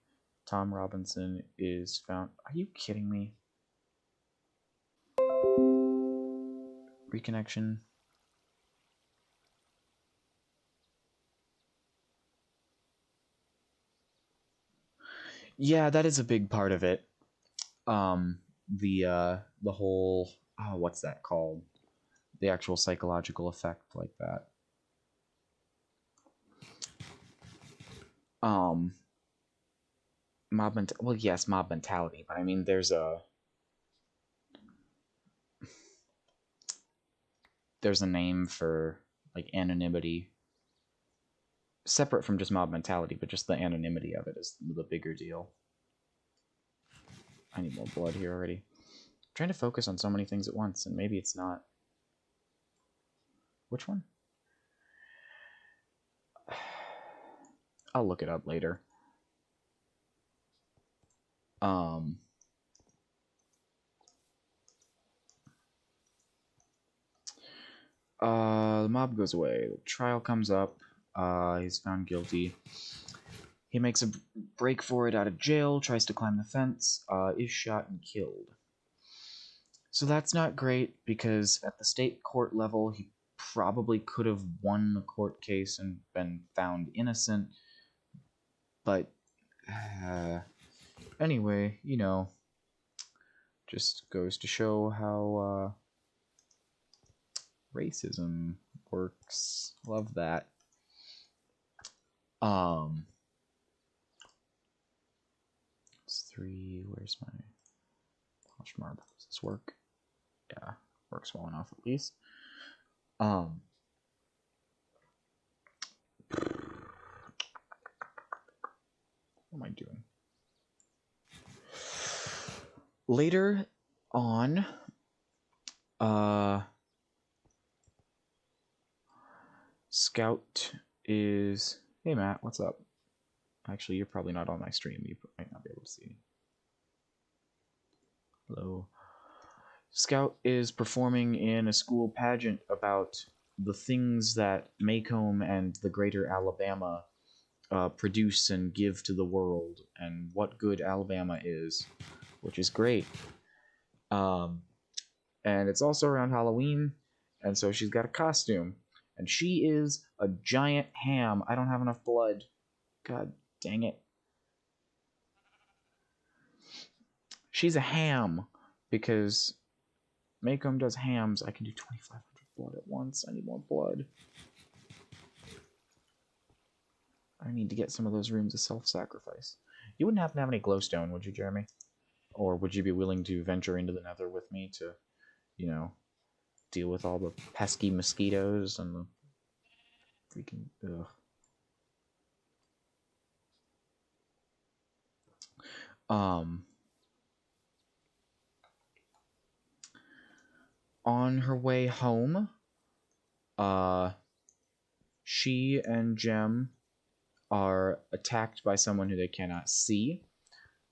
Tom Robinson is found. Are you kidding me? Reconnection. Yeah, that is a big part of it. The whole, what's that called? The actual psychological effect like that. Well, yes, mob mentality, but I mean, there's a name for, like, anonymity, separate from just mob mentality, but just the anonymity of it is the bigger deal. I need more blood here already. I'm trying to focus on so many things at once, and maybe it's not. Which one? I'll look it up later. The mob goes away. The trial comes up. He's found guilty. He makes a break for it out of jail, tries to climb the fence, is shot and killed. So that's not great, because at the state court level, he probably could have won the court case and been found innocent. But anyway, you know, just goes to show how racism works. Love that. It's 3. Where's my polished marble? Does this work? Yeah, works well enough at least. What am I doing? Later on, Scout is... Hey, Matt, what's up? Actually, you're probably not on my stream. You might not be able to see. Hello. Scout is performing in a school pageant about the things that Maycomb and the greater Alabama produce and give to the world, and what good Alabama is, which is great. And it's also around Halloween, and so she's got a costume, and she is a giant ham. I don't have enough blood. God dang it. She's a ham, because Maycomb does hams. I can do 2,500 blood at once. I need more blood. I need to get some of those runes of self-sacrifice. You wouldn't happen to have any glowstone, would you, Jeremy? Or would you be willing to venture into the nether with me to, you know, deal with all the pesky mosquitoes and the freaking... Ugh. On her way home, she and Jem are attacked by someone who they cannot see.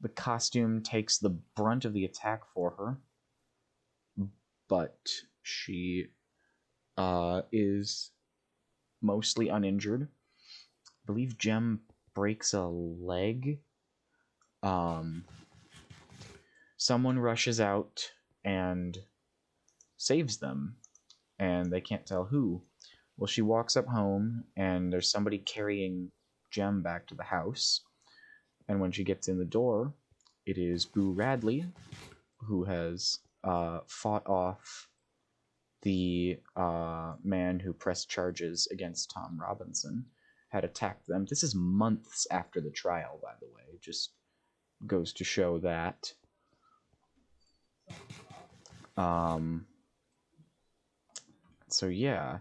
The costume takes the brunt of the attack for her, but she is mostly uninjured. I believe Jem breaks a leg. Someone rushes out and saves them, and they can't tell who. Well, she walks up home, and there's somebody carrying Jem back to the house. And when she gets in the door, it is Boo Radley, who has fought off the man who pressed charges against Tom Robinson, had attacked them. This is months after the trial, by the way. Just goes to show that. So yeah,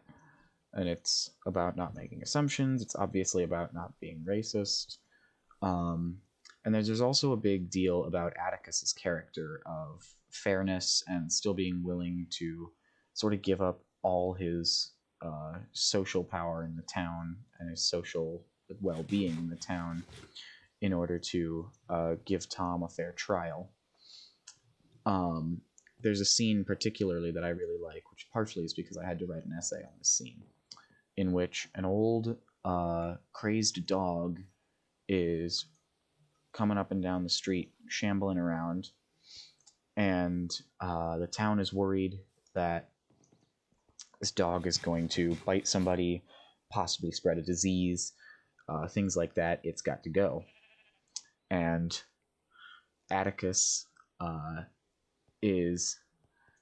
and it's about not making assumptions. It's obviously about not being racist. And there's also a big deal about Atticus's character of fairness and still being willing to sort of give up all his social power in the town and his social well-being in the town in order to give Tom a fair trial. There's a scene particularly that I really like, which partially is because I had to write an essay on this scene, in which an old crazed dog is coming up and down the street, shambling around, and the town is worried that this dog is going to bite somebody, possibly spread a disease, things like that. It's got to go. And Atticus is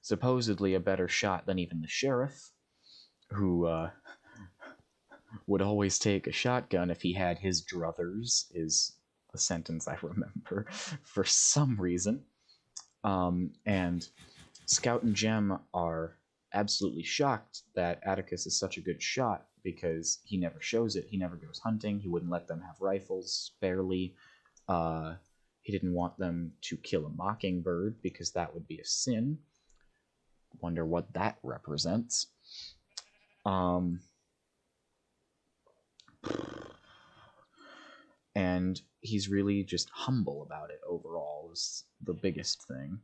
supposedly a better shot than even the sheriff, who would always take a shotgun if he had his druthers, is a sentence I remember for some reason. And Scout and Jem are absolutely shocked that Atticus is such a good shot, because he never shows it. He never goes hunting. He wouldn't let them have rifles, barely. He didn't want them to kill a mockingbird, because that would be a sin. Wonder what that represents. And he's really just humble about it overall, is the biggest thing.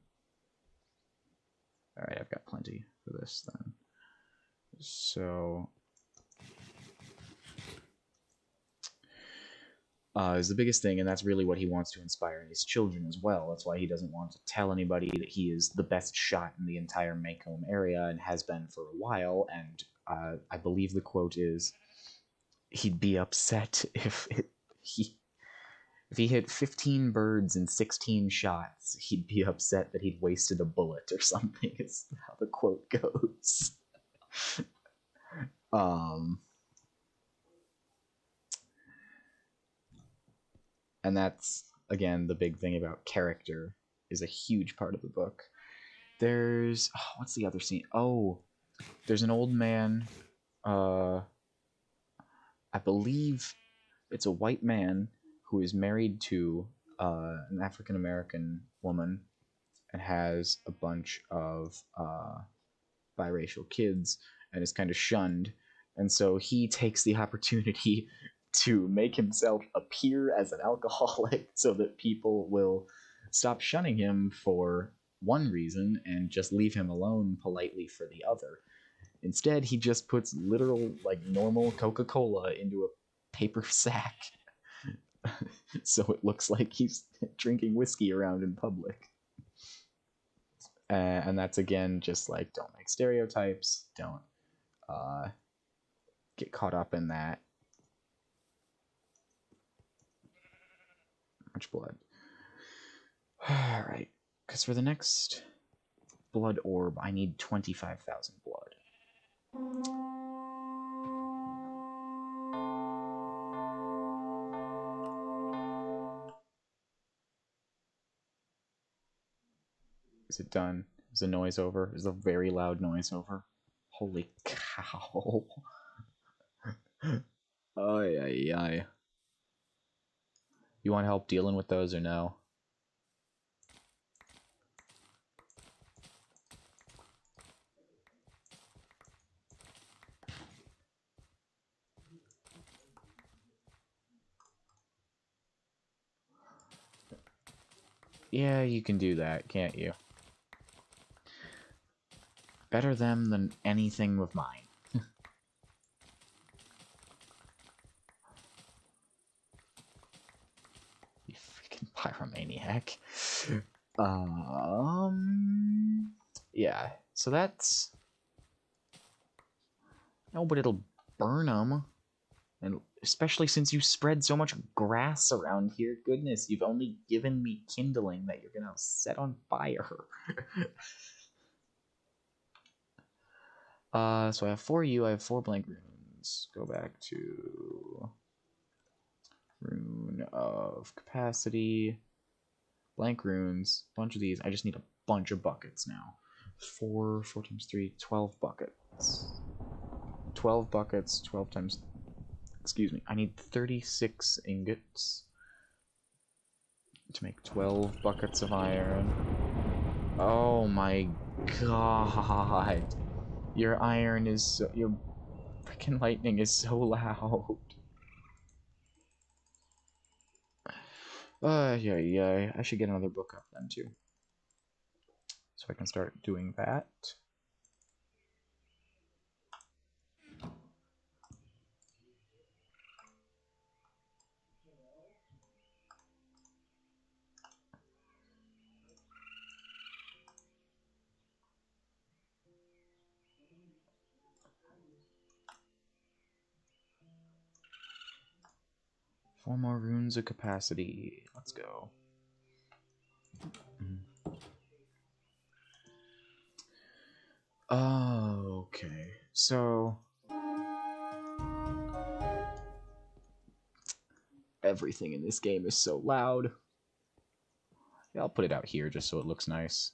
Alright, I've got plenty for this then. So is the biggest thing, and that's really what he wants to inspire in his children as well. That's why he doesn't want to tell anybody that he is the best shot in the entire Maycomb area, and has been for a while. And I believe the quote is, he'd be upset if he hit 15 birds in 16 shots, he'd be upset that he'd wasted a bullet or something, is how the quote goes. And that's, again, the big thing about character, is a huge part of the book. There's... what's the other scene? Oh, there's an old man, I believe it's a white man who is married to an African-American woman, and has a bunch of biracial kids and is kind of shunned. And so he takes the opportunity to make himself appear as an alcoholic so that people will stop shunning him for one reason and just leave him alone politely for the other. Instead, he just puts literal, like, normal Coca-Cola into a paper sack so it looks like he's drinking whiskey around in public. And that's again just like, don't make stereotypes, don't get caught up in that. Much blood. Alright, because for the next blood orb, I need 25,000 blood. Is it done? Is the noise over? Is the very loud noise over? Holy cow. Ay, ay, ay. You want help dealing with those or no? Yeah, you can do that, can't you? Better them than anything with mine. You freaking pyromaniac. Yeah, so that's... No, but it'll burn them. And especially since you spread so much grass around here. Goodness, you've only given me kindling that you're gonna set on fire. So I have 4 U, I have 4 blank runes. Go back to rune of capacity. Blank runes, bunch of these. I just need a bunch of buckets now. 4 times 3, 12 buckets. 12 buckets, 12 times... Excuse me, I need 36 ingots to make 12 buckets of iron. Oh my god. Your iron is so... Your freaking lightning is so loud. Yeah. I should get another book up then too. So I can start doing that. Four more runes of capacity. Let's go. Okay, so everything in this game is so loud. Yeah, I'll put it out here just so it looks nice.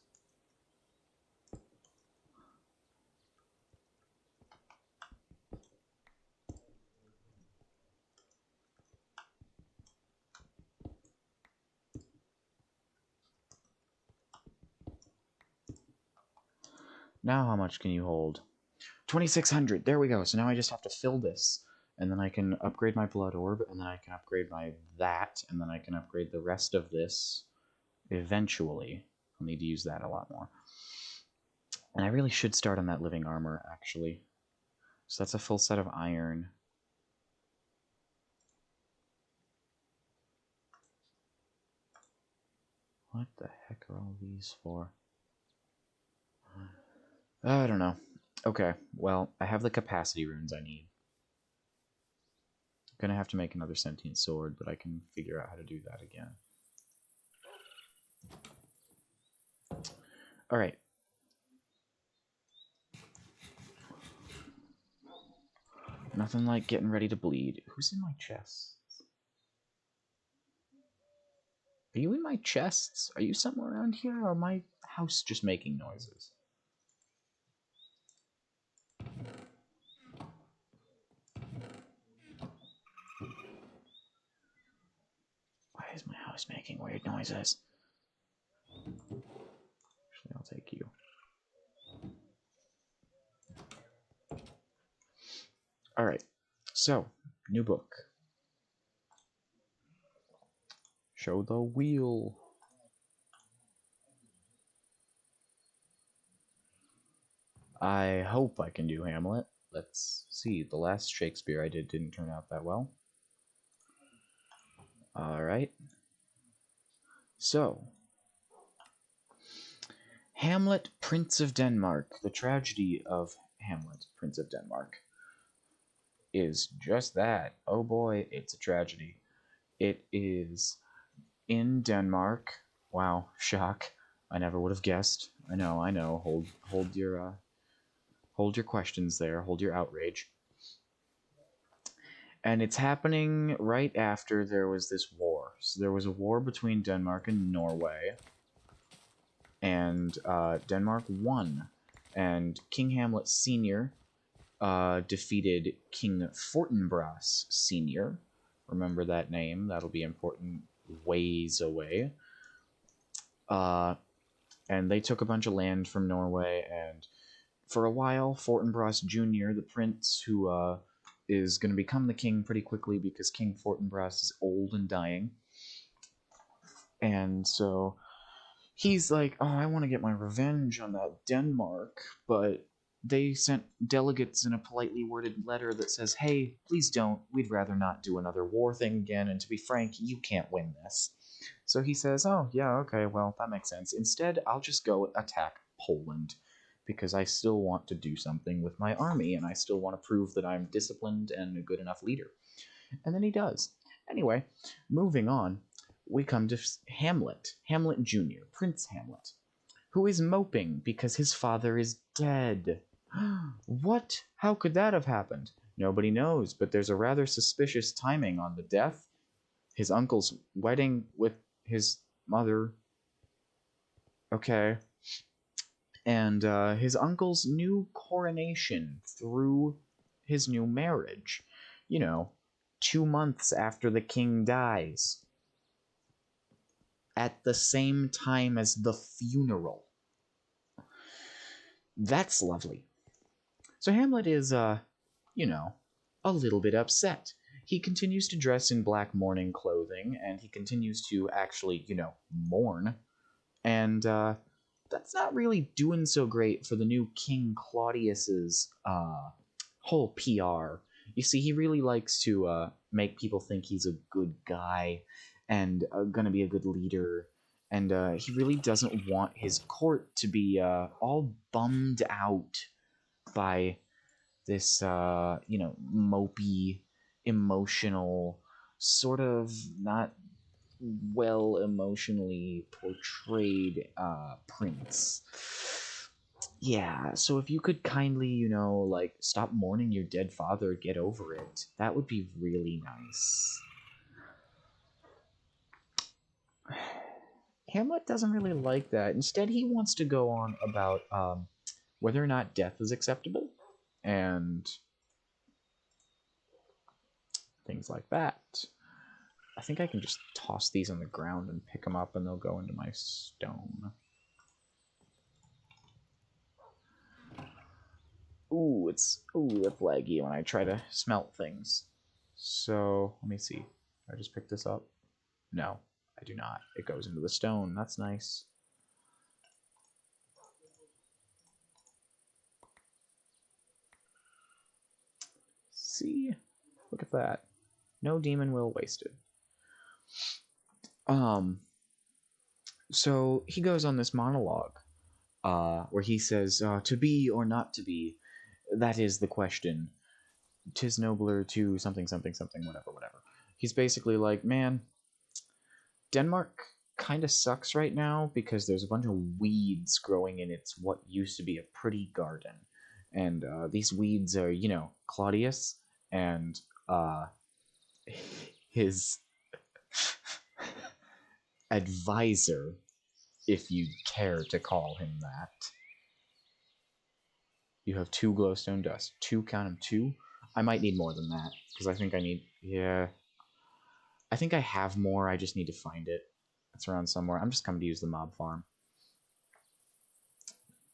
Now how much can you hold? 2,600. There we go. So now I just have to fill this. And then I can upgrade my blood orb. And then I can upgrade my that. And then I can upgrade the rest of this eventually. I'll need to use that a lot more. And I really should start on that living armor, actually. So that's a full set of iron. What the heck are all these for? I don't know. Okay, well, I have the capacity runes I need. I'm gonna have to make another sentient sword, but I can figure out how to do that again. Alright. Nothing like getting ready to bleed. Who's in my chests? Are you in my chests? Are you somewhere around here, or my house just making noises? Why is my house making weird noises? I'll take you. Alright, so, new book. Show the wheel. I hope I can do Hamlet. Let's see. The last Shakespeare I did didn't turn out that well. Alright. So, Hamlet, Prince of Denmark. The tragedy of Hamlet, Prince of Denmark, is just that. Oh boy, it's a tragedy. It is in Denmark. Wow, shock. I never would have guessed. I know. Hold your questions there. Hold your outrage. And it's happening right after there was this war. So there was a war between Denmark and Norway, and Denmark won. And King Hamlet Sr. Defeated King Fortinbras Sr. Remember that name. That'll be important ways away. And they took a bunch of land from Norway, and for a while, Fortinbras Jr., the prince who is going to become the king pretty quickly because King Fortinbras is old and dying. And so he's like, oh, I want to get my revenge on that Denmark, but they sent delegates in a politely worded letter that says, hey, please don't. We'd rather not do another war thing again, and to be frank, you can't win this. So he says, oh, yeah, okay, well, that makes sense. Instead, I'll just go attack Poland, because I still want to do something with my army, and I still want to prove that I'm disciplined and a good enough leader. And then he does. Anyway, moving on, we come to Hamlet, Hamlet Jr., Prince Hamlet, who is moping because his father is dead. What? How could that have happened? Nobody knows, but there's a rather suspicious timing on the death. His uncle's wedding with his mother. Okay. And his uncle's new coronation through his new marriage. 2 months after the king dies. At the same time as the funeral. That's lovely. So Hamlet is, a little bit upset. He continues to dress in black mourning clothing, and he continues to actually, mourn. And, that's not really doing so great for the new King Claudius's whole PR. You see, he really likes to make people think he's a good guy and gonna be a good leader, and he really doesn't want his court to be all bummed out by this, mopey, emotional, sort of not well emotionally portrayed prince. Yeah, so if you could kindly, stop mourning your dead father, get over it, that would be really nice. Hamlet doesn't really like that. Instead, he wants to go on about whether or not death is acceptable and things like that. I think I can just toss these on the ground and pick them up and they'll go into my stone. That's laggy when I try to smelt things. So, let me see. I just pick this up? No, I do not. It goes into the stone. That's nice. See? Look at that. No demon will wasted. So he goes on this monologue, where he says, to be or not to be, that is the question. 'Tis nobler to something, something, something, whatever. He's basically like, man, Denmark kind of sucks right now because there's a bunch of weeds growing in its what used to be a pretty garden. And these weeds are, Claudius and his advisor, if you care to call him that. You have 2 glowstone dust. 2, count them, 2. I might need more than that, because I think I need, I think I have more, I just need to find it. It's around somewhere. I'm just coming to use the mob farm.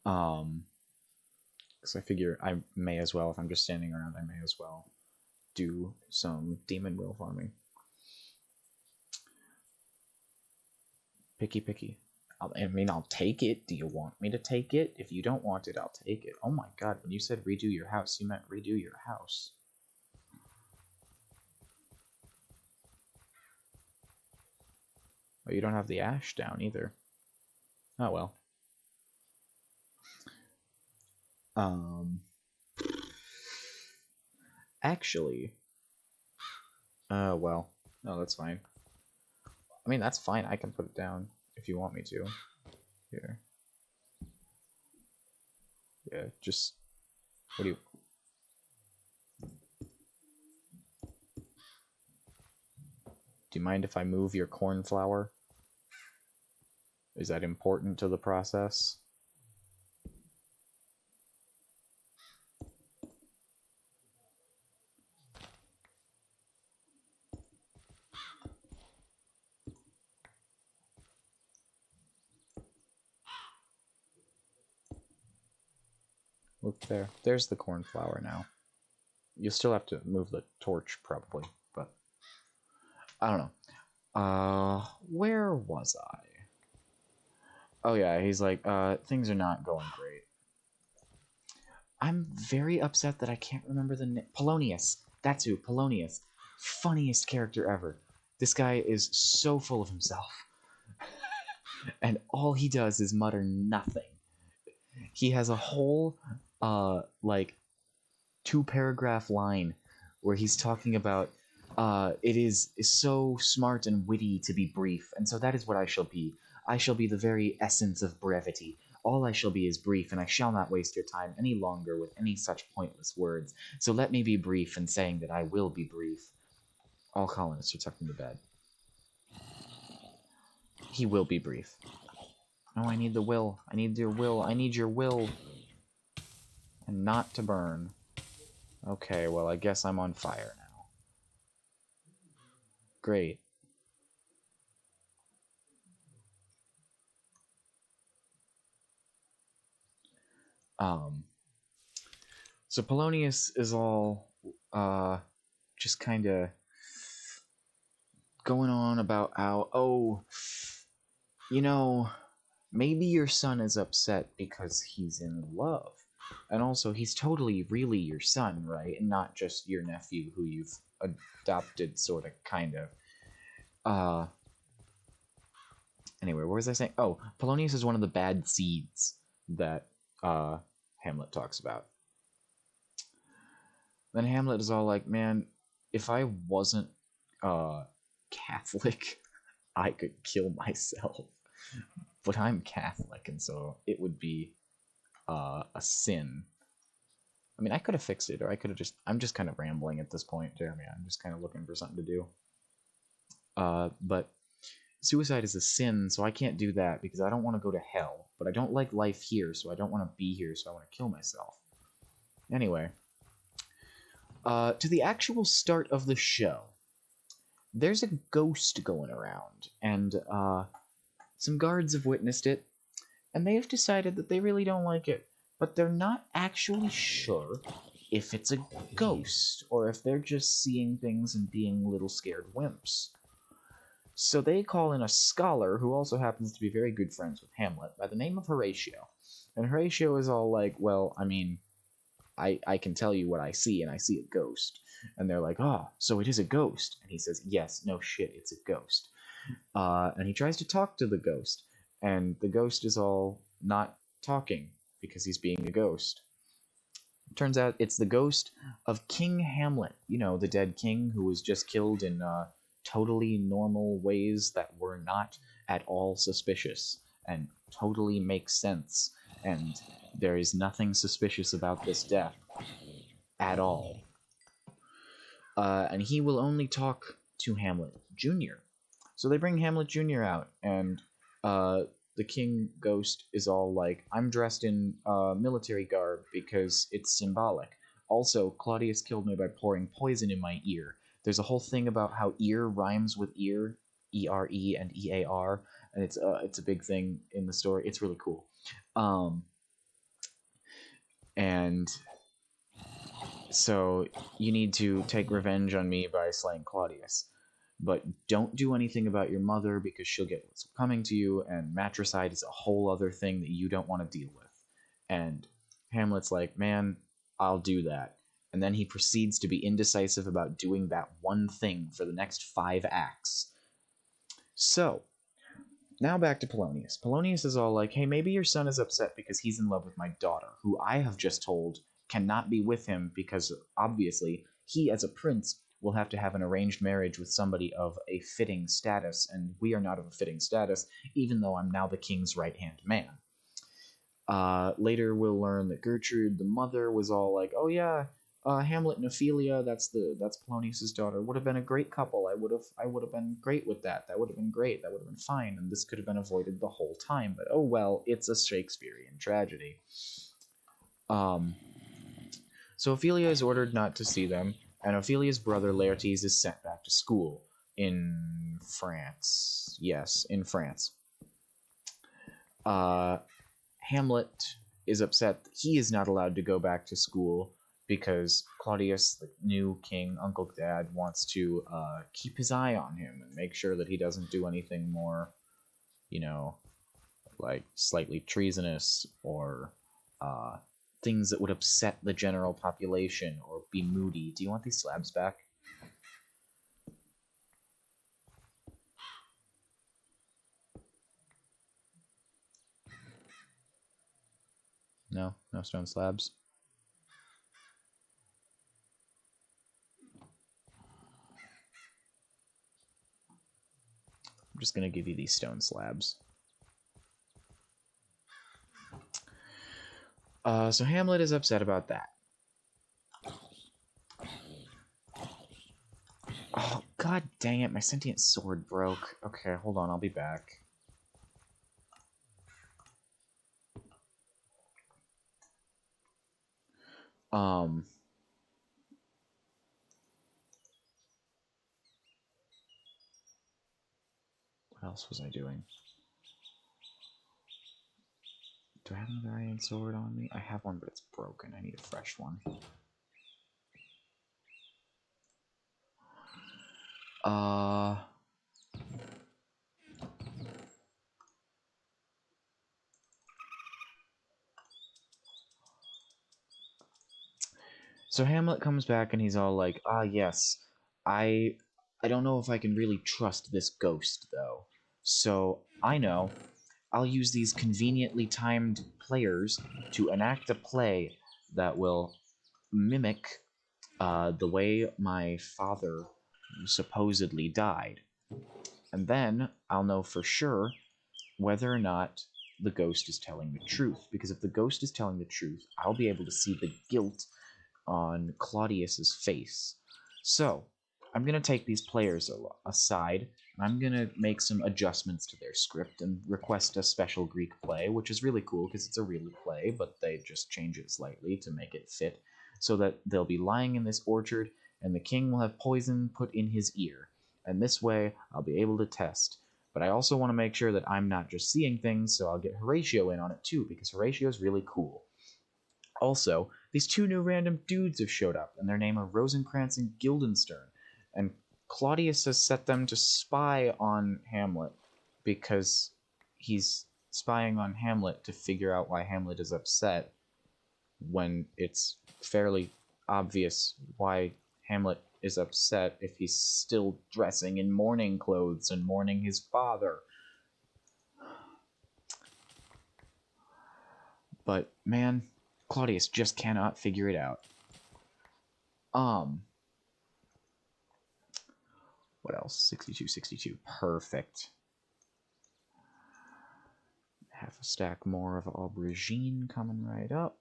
Because I figure I may as well, if I'm just standing around, I may as well do some demon will farming. Picky, picky. I mean, I'll take it. Do you want me to take it? If you don't want it, I'll take it. Oh my god, when you said redo your house, you meant redo your house. Oh, you don't have the ash down either. Oh well. Actually, well, no, that's fine. I mean, that's fine. I can put it down if you want me to. Here. Yeah, just, what do you... Do you mind if I move your cornflower? Is that important to the process? Look there. There's the cornflower now. You'll still have to move the torch, probably, but... I don't know. Where was I? Oh yeah, he's like, things are not going great. I'm very upset that I can't remember the name. Polonius. That's who, Polonius. Funniest character ever. This guy is so full of himself. And all he does is mutter nothing. He has a whole, like, 2-paragraph line where he's talking about, it is so smart and witty to be brief, and so that is what I shall be. I shall be the very essence of brevity. All I shall be is brief, and I shall not waste your time any longer with any such pointless words. So let me be brief in saying that I will be brief. All colonists are tucked into bed. He will be brief. No, I need the will. I need your will. I need your will. And not to burn. Okay, well, I guess I'm on fire now. Great. So Polonius is all, just kind of going on about how, oh, you know, maybe your son is upset because he's in love. And also, he's totally really your son, right? And not just your nephew who you've adopted, sort of, kind of. Anyway, what was I saying? Oh, Polonius is one of the bad seeds that Hamlet talks about. Then Hamlet is all like, man, if I wasn't Catholic, I could kill myself. But I'm Catholic, and so it would be a sin. I mean, I could have fixed it, or I could have just... I'm just kind of rambling at this point, Jeremy. I'm just kind of looking for something to do. But suicide is a sin, so I can't do that because I don't want to go to hell. But I don't like life here, so I don't want to be here, so I want to kill myself. Anyway, to the actual start of the show. There's a ghost going around, and some guards have witnessed it, and they have decided that they really don't like it, but they're not actually sure if it's a ghost, or if they're just seeing things and being little scared wimps. So they call in a scholar who also happens to be very good friends with Hamlet by the name of Horatio. And Horatio is all like, well, I mean, I can tell you what I see, and I see a ghost. And they're like, oh, so it is a ghost. And he says, yes, no shit, it's a ghost. And he tries to talk to the ghost, and the ghost is all not talking because he's being a ghost. Turns out it's the ghost of King Hamlet, you know, the dead king who was just killed in totally normal ways that were not at all suspicious and totally make sense. And there is nothing suspicious about this death at all. And he will only talk to Hamlet Jr. So they bring Hamlet Jr. out, and the king ghost is all like, I'm dressed in military garb because it's symbolic. Also, Claudius killed me by pouring poison in my ear. There's a whole thing about how ear rhymes with ear, E-R-E and E-A-R, and it's a big thing in the story. It's really cool. And so you need to take revenge on me by slaying Claudius. But don't do anything about your mother because she'll get what's coming to you, and matricide is a whole other thing that you don't want to deal with. And Hamlet's like, man, I'll do that. And then he proceeds to be indecisive about doing that one thing for the next 5 acts. So, now back to Polonius. Polonius is all like, hey, maybe your son is upset because he's in love with my daughter, who I have just told cannot be with him because, obviously, he as a prince will have to have an arranged marriage with somebody of a fitting status, and we are not of a fitting status, even though I'm now the king's right-hand man. Later, we'll learn that Gertrude, the mother, was all like, "Oh yeah, Hamlet and Ophelia, that's Polonius's daughter. Would have been a great couple. I would have been great with that. That would have been great. That would have been fine, and this could have been avoided the whole time. But oh well, it's a Shakespearean tragedy." So Ophelia is ordered not to see them, and Ophelia's brother Laertes is sent back to school in France. Yes, in France. Hamlet is upset that he is not allowed to go back to school because Claudius, the new king, Uncle Dad, wants to keep his eye on him and make sure that he doesn't do anything more, like slightly treasonous or things that would upset the general population or be moody. Do you want these slabs back? No? No stone slabs? I'm just going to give you these stone slabs. So Hamlet is upset about that. Oh, god dang it, my sentient sword broke. Okay, hold on, I'll be back. What else was I doing? Do I have another iron sword on me? I have one, but it's broken. I need a fresh one. So Hamlet comes back and he's all like, "Ah, yes, I don't know if I can really trust this ghost though. So I know I'll use these conveniently timed players to enact a play that will mimic the way my father supposedly died. And then I'll know for sure whether or not the ghost is telling the truth. Because if the ghost is telling the truth, I'll be able to see the guilt on Claudius's face. So, I'm going to take these players aside, and I'm going to make some adjustments to their script and request a special Greek play, which is really cool because it's a real play, but they just change it slightly to make it fit, so that they'll be lying in this orchard, and the king will have poison put in his ear. And this way, I'll be able to test. But I also want to make sure that I'm not just seeing things, so I'll get Horatio in on it too, because Horatio's really cool. Also, these 2 new random dudes have showed up, and their name are Rosencrantz and Guildenstern. And Claudius has set them to spy on Hamlet because he's spying on Hamlet to figure out why Hamlet is upset when it's fairly obvious why Hamlet is upset if he's still dressing in mourning clothes and mourning his father. But, man, Claudius just cannot figure it out. What else? 62. Perfect. Half a stack more of aubergine coming right up.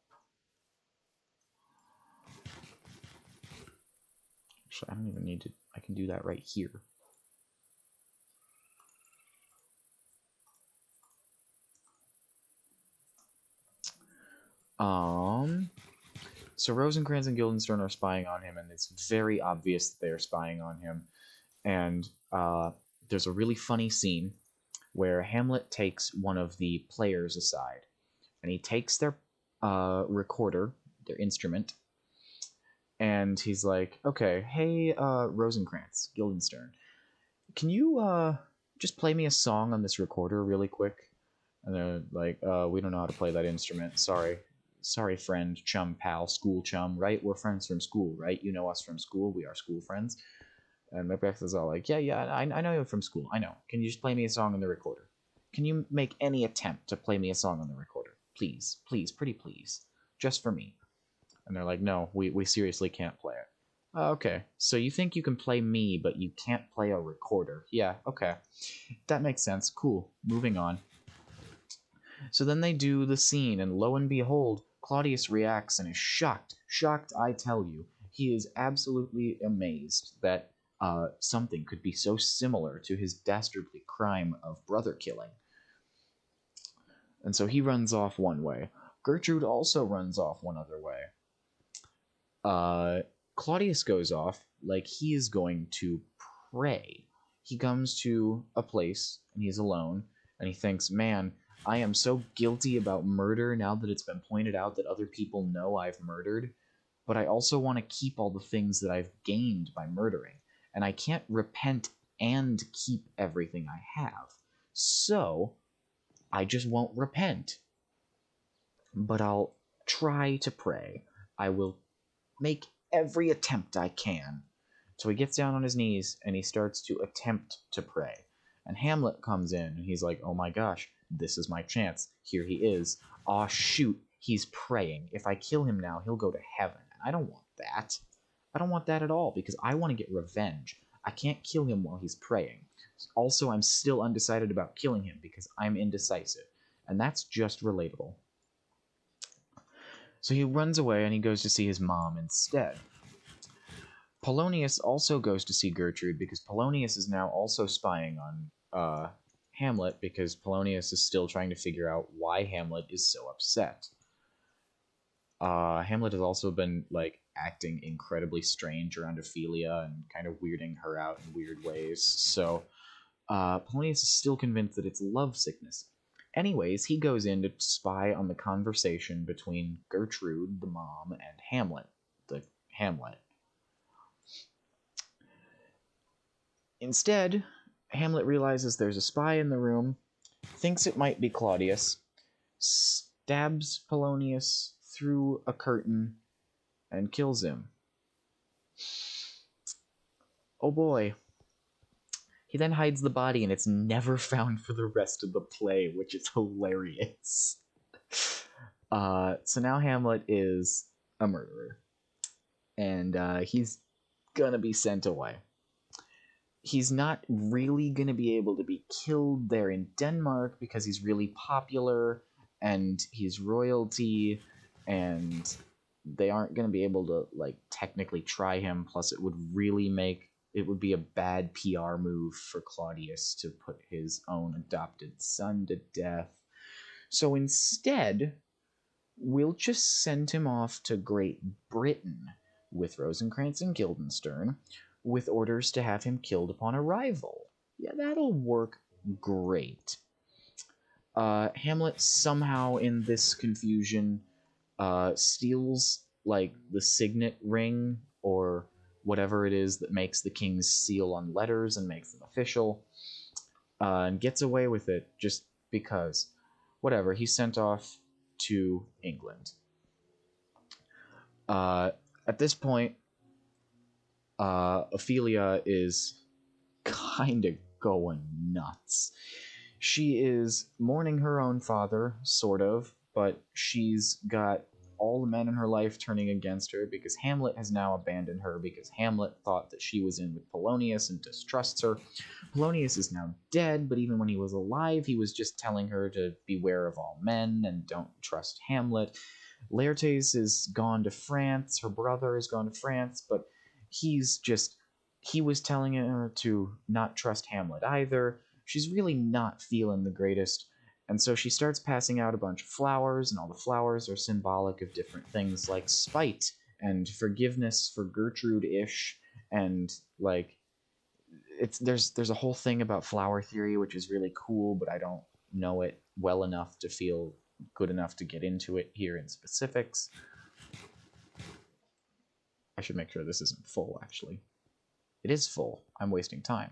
Actually, I don't even need to. I can do that right here. So Rosencrantz and Guildenstern are spying on him, and it's very obvious that they are spying on him. And there's a really funny scene where Hamlet takes one of the players aside, and he takes their recorder their instrument. And he's like, okay, hey, Rosencrantz, Guildenstern, can you just play me a song on this recorder really quick? And they're like, we don't know how to play that instrument. Sorry, friend, chum, pal, school chum, right? We're friends from school, right? You know us from school. We are school friends. And Macbeth is all like, yeah, I know you from school. I know. Can you just play me a song on the recorder? Can you make any attempt to play me a song on the recorder? Please, pretty please. Just for me. And they're like, no, we seriously can't play it. Okay, so you think you can play me, but you can't play a recorder. Yeah, okay. That makes sense. Cool. Moving on. So then they do the scene, and lo and behold, Claudius reacts and is shocked. Shocked, I tell you. He is absolutely amazed that something could be so similar to his dastardly crime of brother killing. And so he runs off one way. Gertrude also runs off one other way. Claudius goes off like he is going to pray. He comes to a place and he's alone and he thinks, man, I am so guilty about murder now that it's been pointed out that other people know I've murdered, but I also want to keep all the things that I've gained by murdering, and I can't repent and keep everything I have. So I just won't repent. But I'll try to pray. I will make every attempt I can. So he gets down on his knees and he starts to attempt to pray. And Hamlet comes in and he's like, oh my gosh, this is my chance. Here he is. Aw, shoot, he's praying. If I kill him now, he'll go to heaven. And I don't want that. I don't want that at all because I want to get revenge. I can't kill him while he's praying. Also, I'm still undecided about killing him because I'm indecisive. And that's just relatable. So he runs away and he goes to see his mom instead. Polonius also goes to see Gertrude because Polonius is now also spying on Hamlet because Polonius is still trying to figure out why Hamlet is so upset. Hamlet has also been like acting incredibly strange around Ophelia and kind of weirding her out in weird ways. So Polonius is still convinced that it's love sickness. Anyways, he goes in to spy on the conversation between Gertrude, the mom, and Hamlet, the Hamlet. Instead, Hamlet realizes there's a spy in the room, thinks it might be Claudius, stabs Polonius through a curtain, and kills him. Oh boy. He then hides the body and it's never found for the rest of the play, which is hilarious. So now Hamlet is a murderer. And he's gonna be sent away. He's not really gonna be able to be killed there in Denmark because he's really popular and he's royalty and they aren't gonna be able to like technically try him. Plus it would be a bad PR move for Claudius to put his own adopted son to death. So instead, we'll just send him off to Great Britain with Rosencrantz and Guildenstern with orders to have him killed upon arrival. Yeah, that'll work great. Hamlet somehow in this confusion steals like the signet ring or whatever it is that makes the king's seal on letters and makes them official, and gets away with it just because. Whatever, he's sent off to England. At this point, Ophelia is kind of going nuts. She is mourning her own father, sort of, but she's got all the men in her life turning against her because Hamlet has now abandoned her because Hamlet thought that she was in with Polonius and distrusts her. Polonius is now dead, but even when he was alive, he was just telling her to beware of all men and don't trust Hamlet. Laertes is gone to France, her brother has gone to France, but he was telling her to not trust Hamlet either. She's really not feeling the greatest. And so she starts passing out a bunch of flowers, and all the flowers are symbolic of different things like spite and forgiveness for Gertrude-ish, and like there's a whole thing about flower theory which is really cool, but I don't know it well enough to feel good enough to get into it here in specifics. I should make sure this isn't full, actually. It is full. I'm wasting time.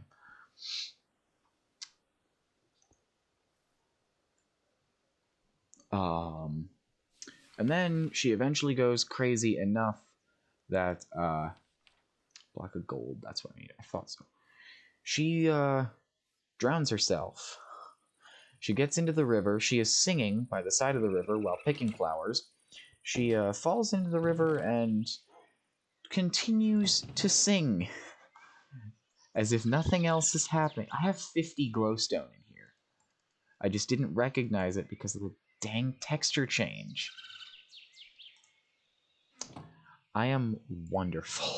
And then she eventually goes crazy enough that, block of gold, that's what I need. I thought so. She, drowns herself. She gets into the river. She is singing by the side of the river while picking flowers. She, falls into the river and continues to sing as if nothing else is happening. I have 50 glowstone in here. I just didn't recognize it because of the dang texture change. I am wonderful.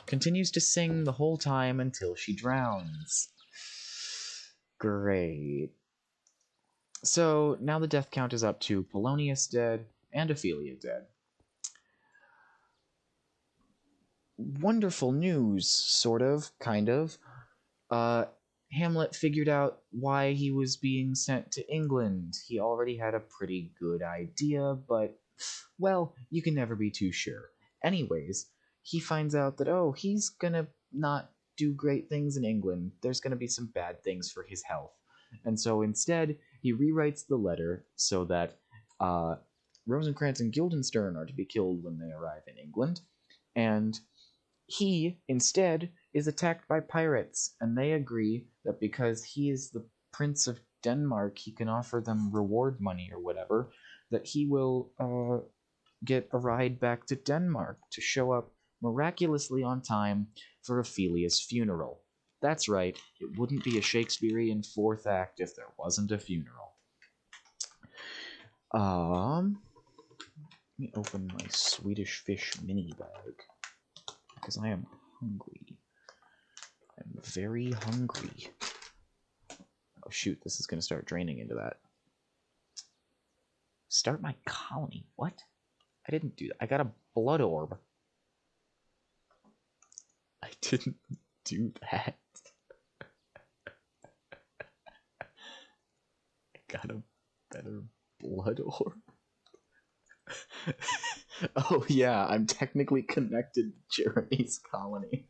Continues to sing the whole time until she drowns. Great. So now the death count is up to Polonius dead and Ophelia dead. Wonderful news, sort of, kind of. Hamlet figured out why he was being sent to England. He already had a pretty good idea, but, well, you can never be too sure. Anyways, he finds out that, oh, he's gonna not do great things in England. There's gonna be some bad things for his health. And so instead, he rewrites the letter so that Rosencrantz and Guildenstern are to be killed when they arrive in England. And he, instead, is attacked by pirates, and they agree that because he is the Prince of Denmark, he can offer them reward money or whatever, that he will get a ride back to Denmark to show up miraculously on time for Ophelia's funeral. That's right, it wouldn't be a Shakespearean fourth act if there wasn't a funeral. Let me open my Swedish Fish mini bag, because I am hungry. I'm very hungry. Oh shoot, this is going to start draining into that. Start my colony? What? I didn't do that. I got a blood orb. I didn't do that. I got a better blood orb. Oh yeah, I'm technically connected to Jeremy's colony.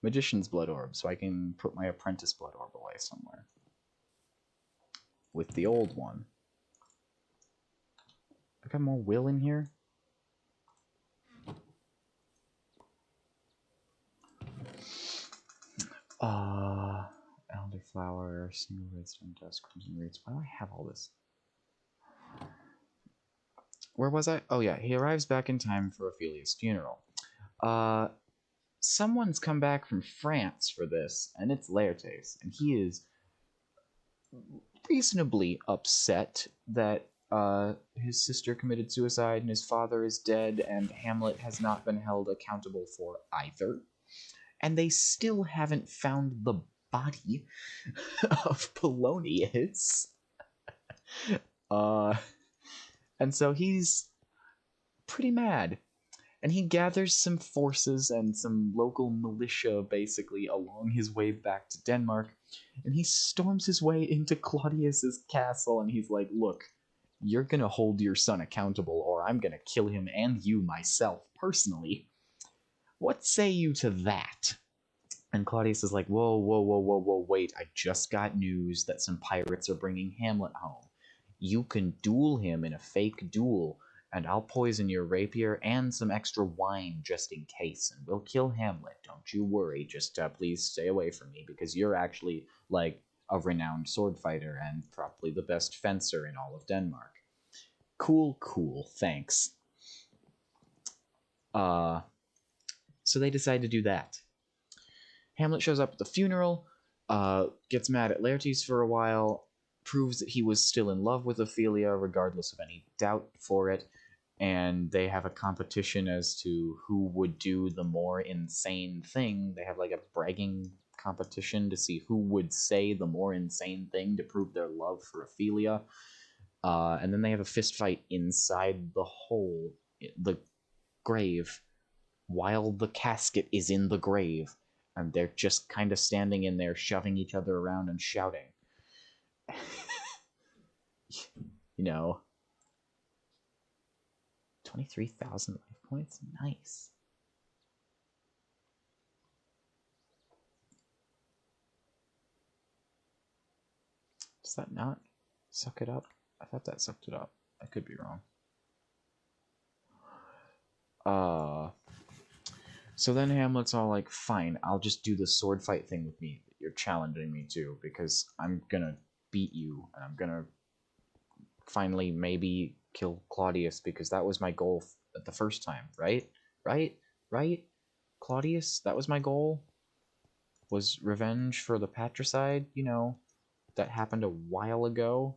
Magician's blood orb, so I can put my apprentice blood orb away somewhere. With the old one. I got more will in here? Elderflower, single redstone dust, crimson roots. Why do I have all this? Where was I? Oh yeah, he arrives back in time for Ophelia's funeral. Someone's come back from France for this, and it's Laertes, and he is reasonably upset that his sister committed suicide and his father is dead, and Hamlet has not been held accountable for either. And they still haven't found the body of Polonius. And so he's pretty mad. And he gathers some forces and some local militia, basically, along his way back to Denmark. And he storms his way into Claudius's castle, and he's like, look, you're gonna hold your son accountable, or I'm gonna kill him and you myself, personally. What say you to that? And Claudius is like, whoa, whoa, whoa, whoa, whoa, wait, I just got news that some pirates are bringing Hamlet home. You can duel him in a fake duel, and I'll poison your rapier and some extra wine just in case, and we'll kill Hamlet. Don't you worry, just please stay away from me, because you're actually, like, a renowned sword fighter and probably the best fencer in all of Denmark. Cool, cool, thanks. So they decide to do that. Hamlet shows up at the funeral, gets mad at Laertes for a while, proves that he was still in love with Ophelia regardless of any doubt for it, and they have a competition as to who would do the more insane thing. They have like a bragging competition to see who would say the more insane thing to prove their love for Ophelia. And then they have a fist fight inside the hole, the grave, while the casket is in the grave, and they're just kind of standing in there, shoving each other around and shouting. You know, 23,000 life points? Nice. Does that not suck it up? I thought that sucked it up. I could be wrong. So then Hamlet's all like, fine, I'll just do the sword fight thing with me that you're challenging me to, because I'm gonna beat you, and I'm gonna finally maybe kill Claudius, because that was my goal at the first time, right? Right? Claudius, that was my goal? Was revenge for the patricide, you know, that happened a while ago?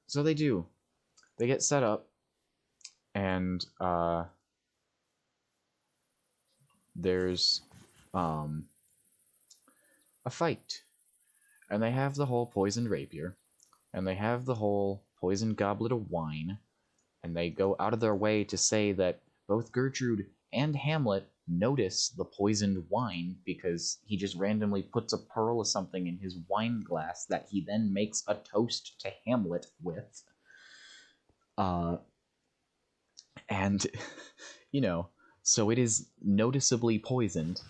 So they do. They get set up, and there's a fight, and they have the whole poisoned rapier, and they have the whole poisoned goblet of wine, and they go out of their way to say that both Gertrude and Hamlet notice the poisoned wine because he just randomly puts a pearl of something in his wine glass that he then makes a toast to Hamlet with. And, you know, so it is noticeably poisoned.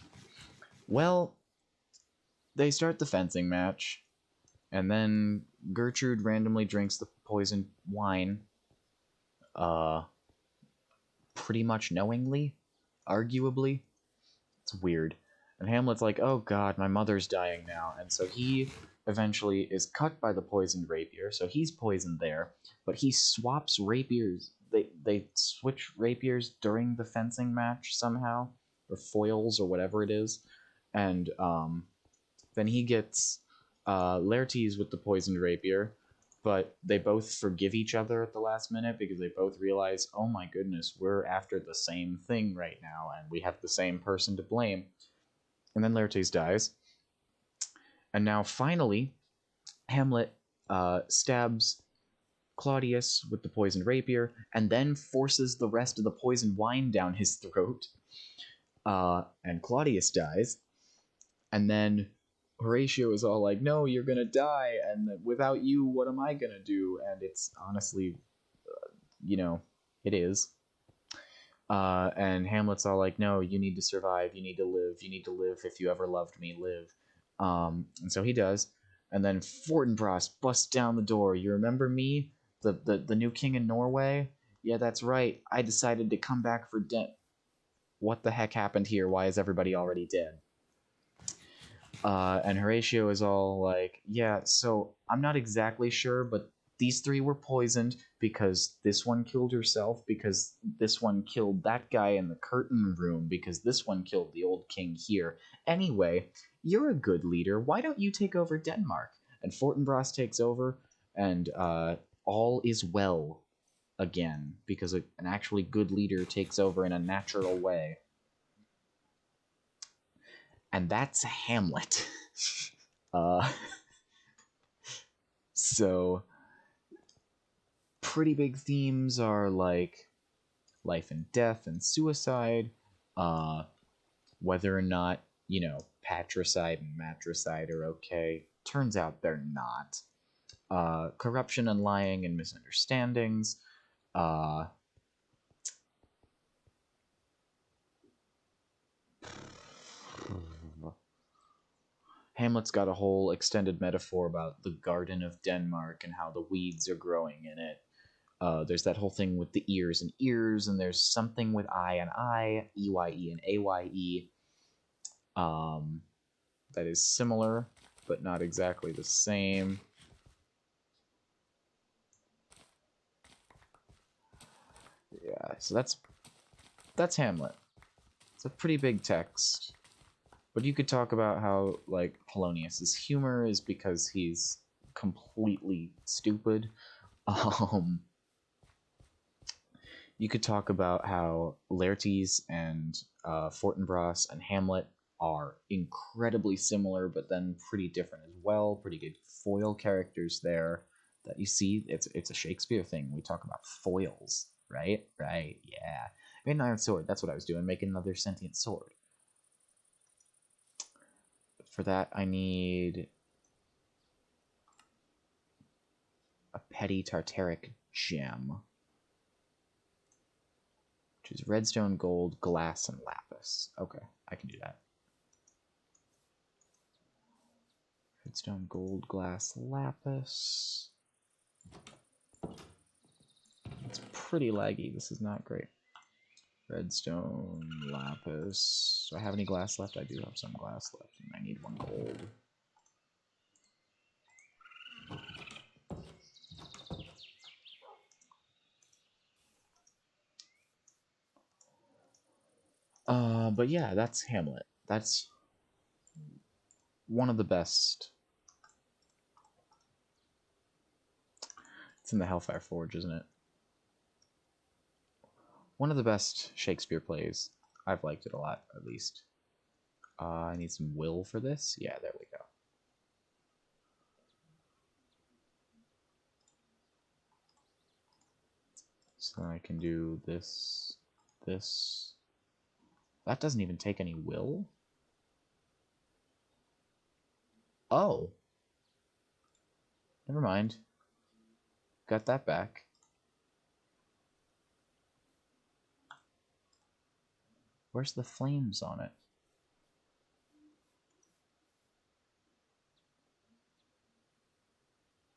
Well, they start the fencing match, and then Gertrude randomly drinks the poisoned wine, pretty much knowingly, arguably. It's weird. And Hamlet's like, oh god, my mother's dying now. And so he eventually is cut by the poisoned rapier, so he's poisoned there, but he swaps rapiers. They switch rapiers during the fencing match somehow, or foils, or whatever it is. And then he gets Laertes with the poisoned rapier, but they both forgive each other at the last minute because they both realize, oh my goodness, we're after the same thing right now, and we have the same person to blame. And then Laertes dies. And now finally, Hamlet stabs Claudius with the poisoned rapier, and then forces the rest of the poisoned wine down his throat. And Claudius dies. And then Horatio is all like, no, you're gonna die, and without you, what am I gonna do? And it's honestly, you know, it is. And Hamlet's all like, no, you need to survive, you need to live, if you ever loved me, live. And so he does. And then Fortinbras busts down the door. You remember me? The new king in Norway? Yeah, that's right. I decided to come back for what the heck happened here? Why is everybody already dead? And Horatio is all like, yeah, so I'm not exactly sure, but these three were poisoned because this one killed herself, because this one killed that guy in the curtain room, because this one killed the old king here. Anyway, you're a good leader. Why don't you take over Denmark? And Fortinbras takes over, and all is well again, because an actually good leader takes over in a natural way. And that's Hamlet. So pretty big themes are like life and death and suicide, whether or not, you know, patricide and matricide are okay. Turns out they're not. Corruption and lying and misunderstandings. Hamlet's got a whole extended metaphor about the Garden of Denmark and how the weeds are growing in it. There's that whole thing with the ears, and there's something with I and I, EYE and AYE, that is similar, but not exactly the same. Yeah, so that's Hamlet. It's a pretty big text. But you could talk about how, like, Polonius's humor is because he's completely stupid. You could talk about how Laertes and Fortinbras and Hamlet are incredibly similar, but then pretty different as well. Pretty good foil characters there that you see. It's a Shakespeare thing. We talk about foils, right? Right, yeah. I made an iron sword. That's what I was doing, making another sentient sword. For that, I need a petty tartaric gem, which is redstone, gold, glass, and lapis. Okay, I can do that. Redstone, gold, glass, lapis. It's pretty laggy. This is not great. Redstone, lapis. Do I have any glass left? I do have some glass left, and I need 1 gold. But yeah, that's Hamlet. That's one of the best. It's in the Hellfire Forge, isn't it? One of the best Shakespeare plays. I've liked it a lot, at least. I need some will for this. Yeah, there we go. So I can do this, this. That doesn't even take any will? Oh. Never mind. Got that back. Where's the flames on it?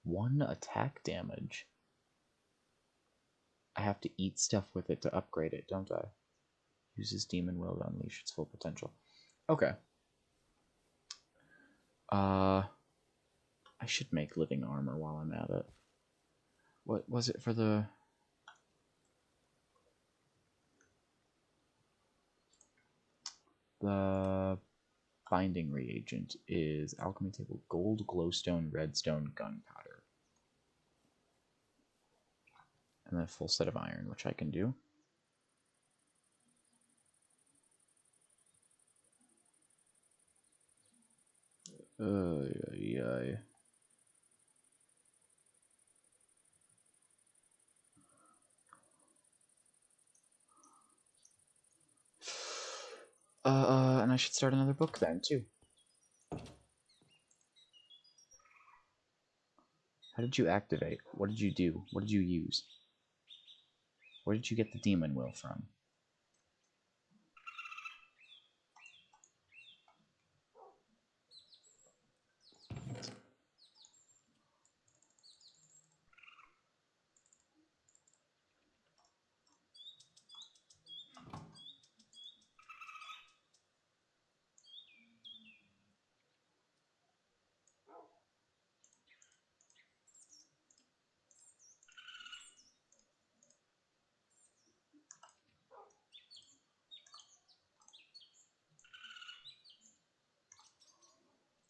One attack damage. I have to eat stuff with it to upgrade it, don't I? Uses demon will to unleash its full potential. Okay. I should make living armor while I'm at it. What was it for the... The binding reagent is alchemy table, gold, glowstone, redstone, gunpowder. And then a full set of iron, which I can do. Yeah. And I should start another book then, too. How did you activate? What did you do? What did you use? Where did you get the demon will from?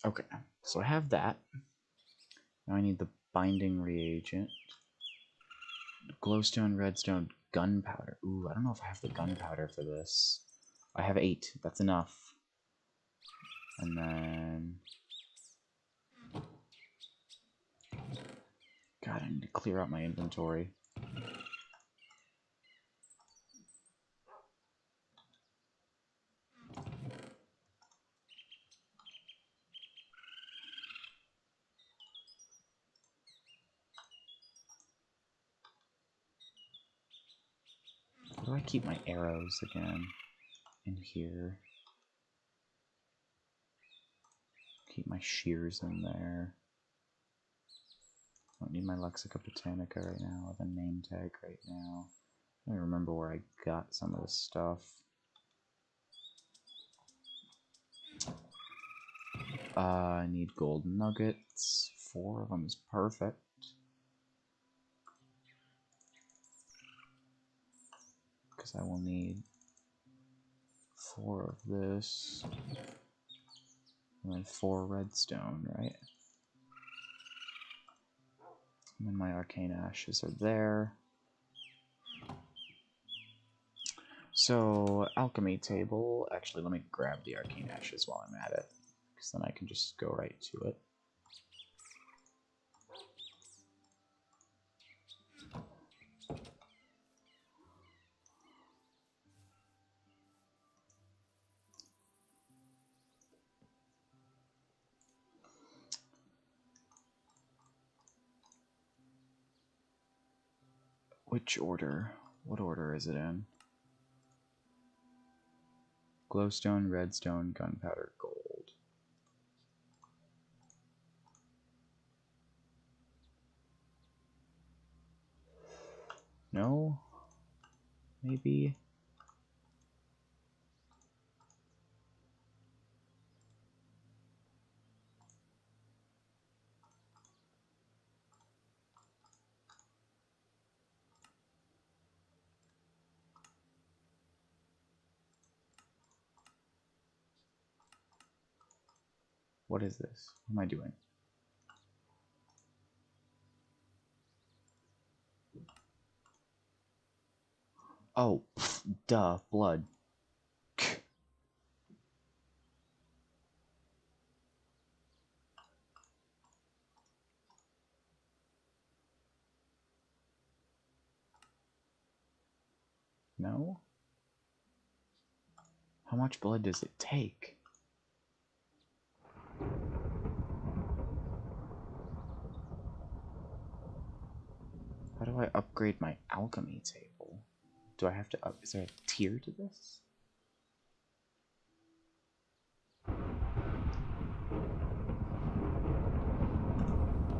Okay, so I have that. Now I need the binding reagent. Glowstone, redstone, gunpowder. Ooh, I don't know if I have the gunpowder for this. I have 8. That's enough. And then... God, I need to clear out my inventory. Where do I keep my arrows again? In here. Keep my shears in there. Don't need my Lexica Botanica right now, or the name tag right now. I don't remember where I got some of this stuff. I need gold nuggets. 4 of them is perfect. Because I will need 4 of this. And then 4 redstone, right? And then my arcane ashes are there. So, alchemy table. Actually, let me grab the arcane ashes while I'm at it, because then I can just go right to it. Which order? What order is it in? Glowstone, redstone, gunpowder, gold. No? Maybe? What is this? What am I doing? Oh, pff, duh, blood. No? How much blood does it take? How do I upgrade my alchemy table? Do I have to up? Is there a tier to this?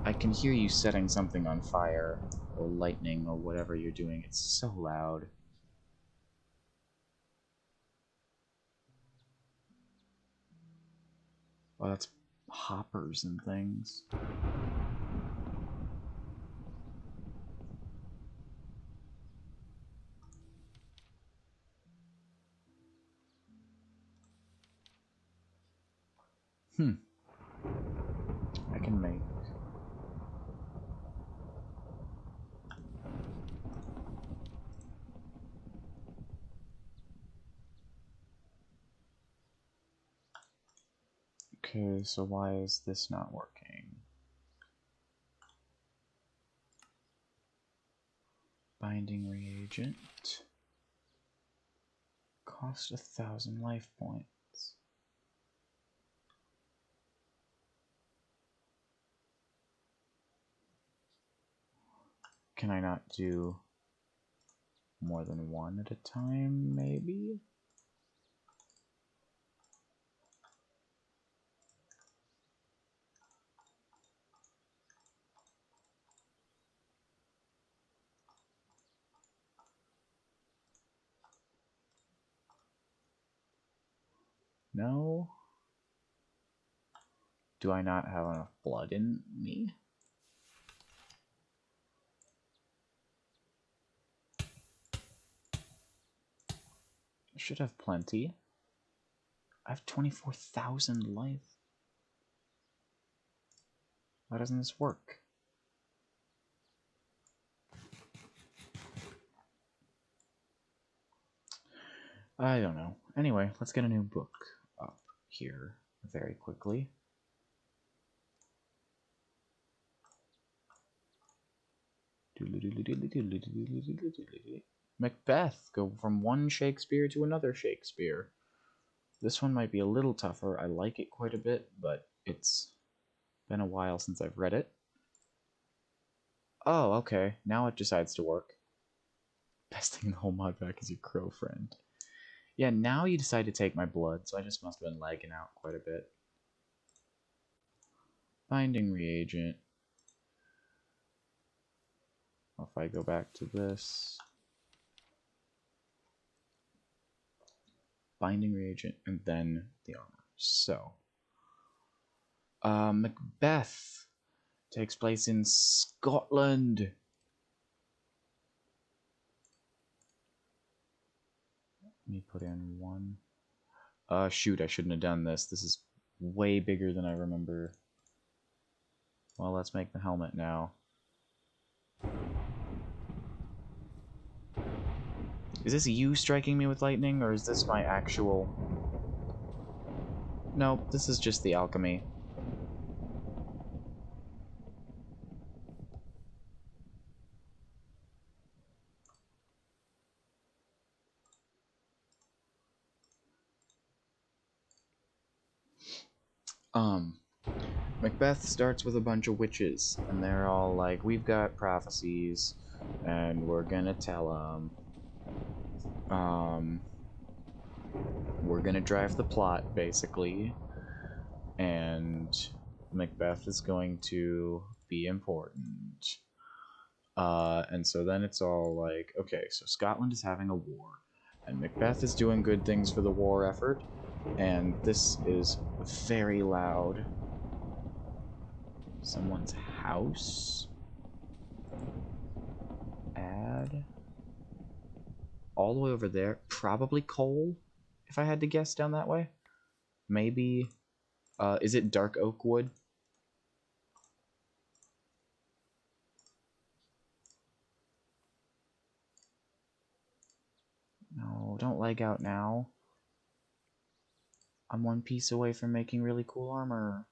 I can hear you setting something on fire, or lightning, or whatever you're doing. It's so loud. Oh, that's hoppers and things. I can make... Okay, so why is this not working? Binding reagent. Cost 1,000 life points. Can I not do more than one at a time, maybe? No? Do I not have enough blood in me? I should have plenty. I have 24,000 life. Why doesn't this work? I don't know. Anyway, let's get a new book up here very quickly. Macbeth. Go from one Shakespeare to another Shakespeare. This one might be a little tougher. I like it quite a bit, but it's been a while since I've read it. Oh, okay. Now it decides to work. Best thing in the whole mod pack is your crow friend. Yeah, now you decide to take my blood, so I just must have been lagging out quite a bit. Binding reagent. If I go back to this. Binding reagent, and then the armor. So. Macbeth takes place in Scotland. Let me put in one. Shoot, I shouldn't have done this. This is way bigger than I remember. Well, let's make the helmet now. Is this you striking me with lightning, or is this my actual... Nope, this is just the alchemy. Macbeth starts with a bunch of witches, and they're all like, we've got prophecies, and we're gonna tell them. We're gonna drive the plot, basically, and Macbeth is going to be important. And so then it's all like, okay, so Scotland is having a war, and Macbeth is doing good things for the war effort, and this is very loud. Someone's house? Add? All the way over there? Probably coal, if I had to guess down that way. Maybe, is it dark oak wood? No, don't leg out now. I'm one piece away from making really cool armor.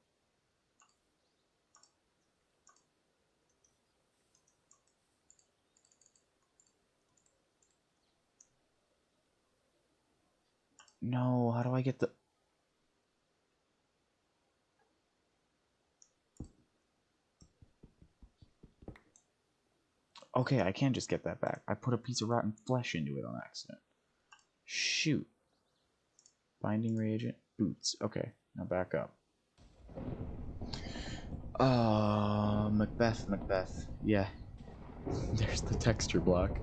No, how do I get the... Okay, I can't just get that back. I put a piece of rotten flesh into it on accident. Shoot. Binding reagent. Boots. Okay, now back up. Macbeth. Yeah. There's the texture block.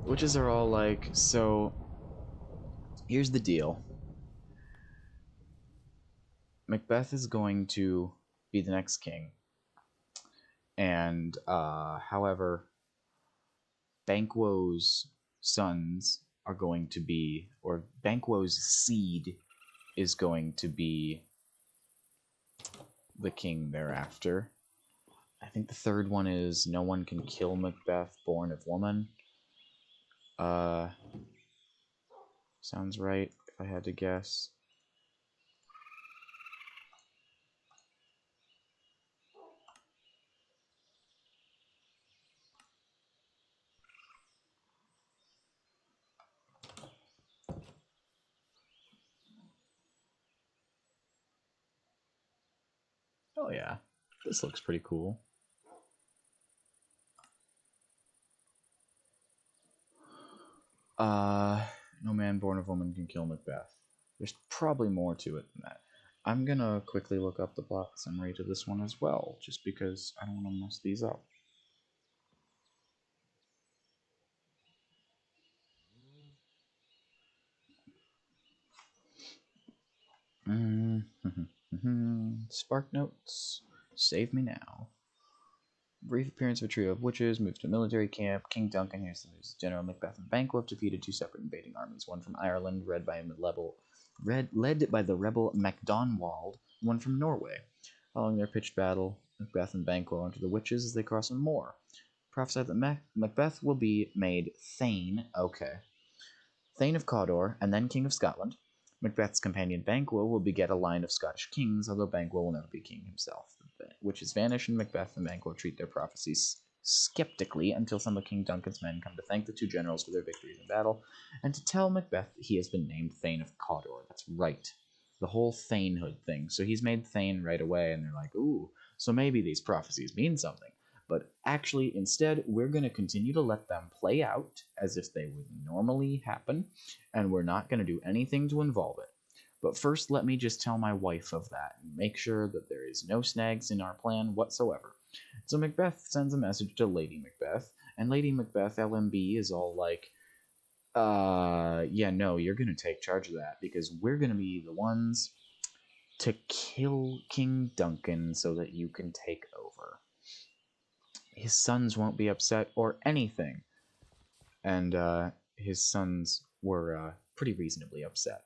Witches are all like, so... Here's the deal. Macbeth is going to be the next king. And, however, Banquo's sons are going to be, or Banquo's seed is going to be the king thereafter. I think the third one is no one can kill Macbeth born of woman. Sounds right, if I had to guess. Oh yeah, this looks pretty cool. No man born of woman can kill Macbeth. There's probably more to it than that. I'm gonna quickly look up the plot summary to this one as well, just because I don't want to mess these up. Spark notes. Save me now. Brief appearance of a trio of witches moves to a military camp. King Duncan hears the news. General Macbeth and Banquo have defeated two separate invading armies, one from Ireland, led by the rebel MacDonwald, one from Norway. Following their pitched battle, Macbeth and Banquo enter the witches as they cross a moor. Prophesied that Macbeth will be made Thane, Thane of Cawdor, and then King of Scotland. Macbeth's companion Banquo will beget a line of Scottish kings, although Banquo will never be king himself. The witches vanish, and Macbeth and Banquo treat their prophecies skeptically until some of King Duncan's men come to thank the two generals for their victories in battle, and to tell Macbeth that he has been named Thane of Cawdor. That's right. The whole Thanehood thing. So he's made Thane right away, and they're like, ooh, so maybe these prophecies mean something. But actually, instead, we're going to continue to let them play out as if they would normally happen, and we're not going to do anything to involve it. But first, let me just tell my wife of that and make sure that there is no snags in our plan whatsoever. So Macbeth sends a message to Lady Macbeth, and Lady Macbeth, LMB, is all like, yeah, no, you're going to take charge of that, because we're going to be the ones to kill King Duncan so that you can take over. His sons won't be upset or anything. And his sons were pretty reasonably upset.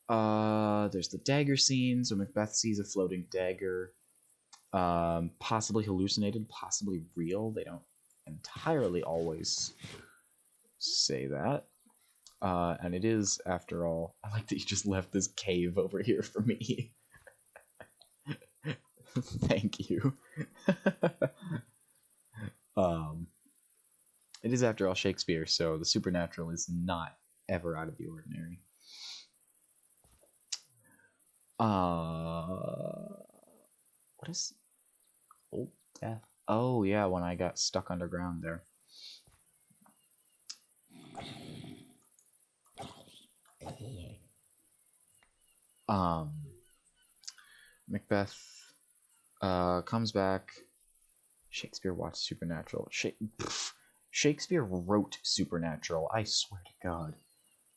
There's the dagger scene. So Macbeth sees a floating dagger. Possibly hallucinated, possibly real. They don't entirely always say that. And it is, after all, I like that you just left this cave over here for me. Thank you. It is, after all, Shakespeare, so the supernatural is not ever out of the ordinary. What is Old Death? Oh yeah, when I got stuck underground there. Macbeth comes back. Shakespeare watched Supernatural. Shakespeare wrote Supernatural. I swear to God.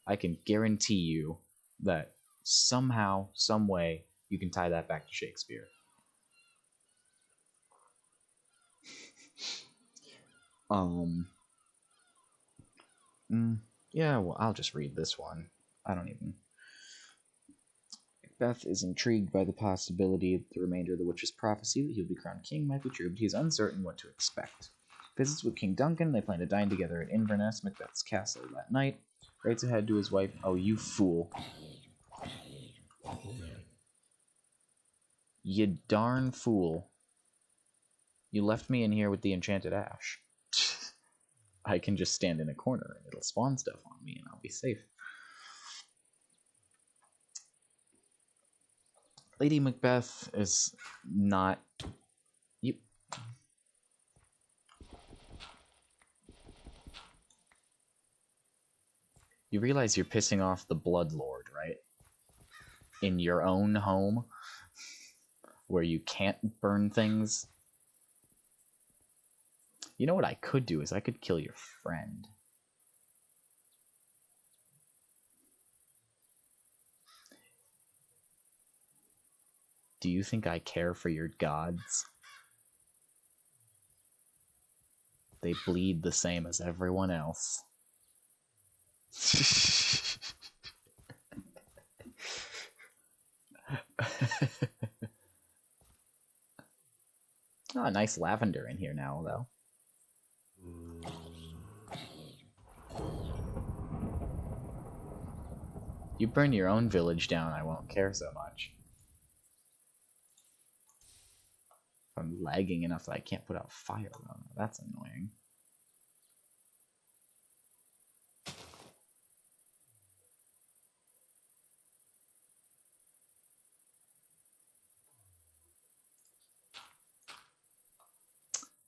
I can guarantee you that somehow, some way, you can tie that back to Shakespeare. Yeah, well, I'll just read this one. I don't even... Macbeth is intrigued by the possibility that the remainder of the witch's prophecy that he will be crowned king might be true, but he is uncertain what to expect. Visits with King Duncan, they plan to dine together at Inverness, Macbeth's castle, that night. Writes ahead to his wife, "Oh, you fool. You darn fool. You left me in here with the enchanted ash. I can just stand in a corner and it'll spawn stuff on me and I'll be safe." Lady Macbeth is not... You realize you're pissing off the Blood Lord, right? In your own home, where you can't burn things. You know what I could do is I could kill your friend. Do you think I care for your gods? They bleed the same as everyone else. Oh, nice lavender in here now, though. You burn your own village down, I won't care so much. I'm lagging enough that I can't put out fire, though. That's annoying.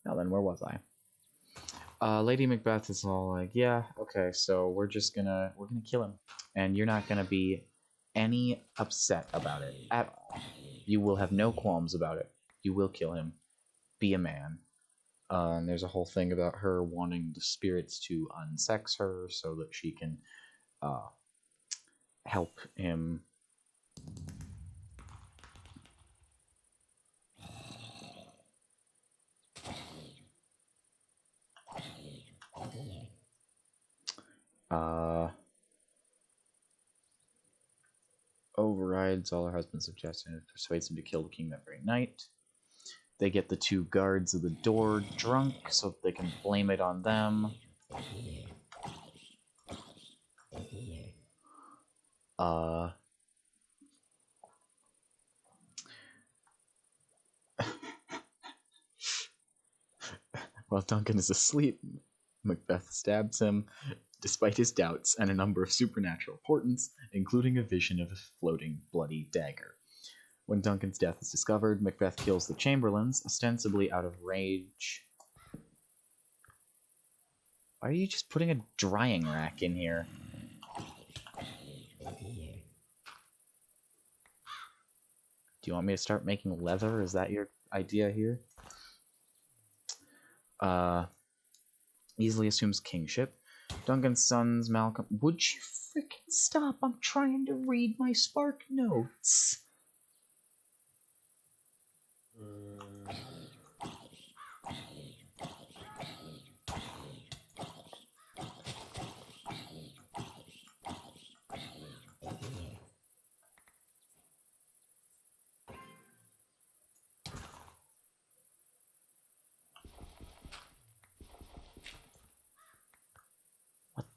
Now then, where was I? Lady Macbeth is all like, "Yeah, okay, so we're gonna kill him, and you're not gonna be any upset about it at all. You will have no qualms about it. You will kill him. Be a man." And there's a whole thing about her wanting the spirits to unsex her so that she can help him. Overrides all her husband's suggestions and persuades him to kill the king that very night. They get the two guards of the door drunk so that they can blame it on them. While Duncan is asleep, Macbeth stabs him, despite his doubts and a number of supernatural portents, including a vision of a floating bloody dagger. When Duncan's death is discovered, Macbeth kills the chamberlains, ostensibly out of rage. Why are you just putting a drying rack in here? Do you want me to start making leather? Is that your idea here? Easily assumes kingship. Duncan's sons, Malcolm... Would you frickin' stop? I'm trying to read my Spark notes.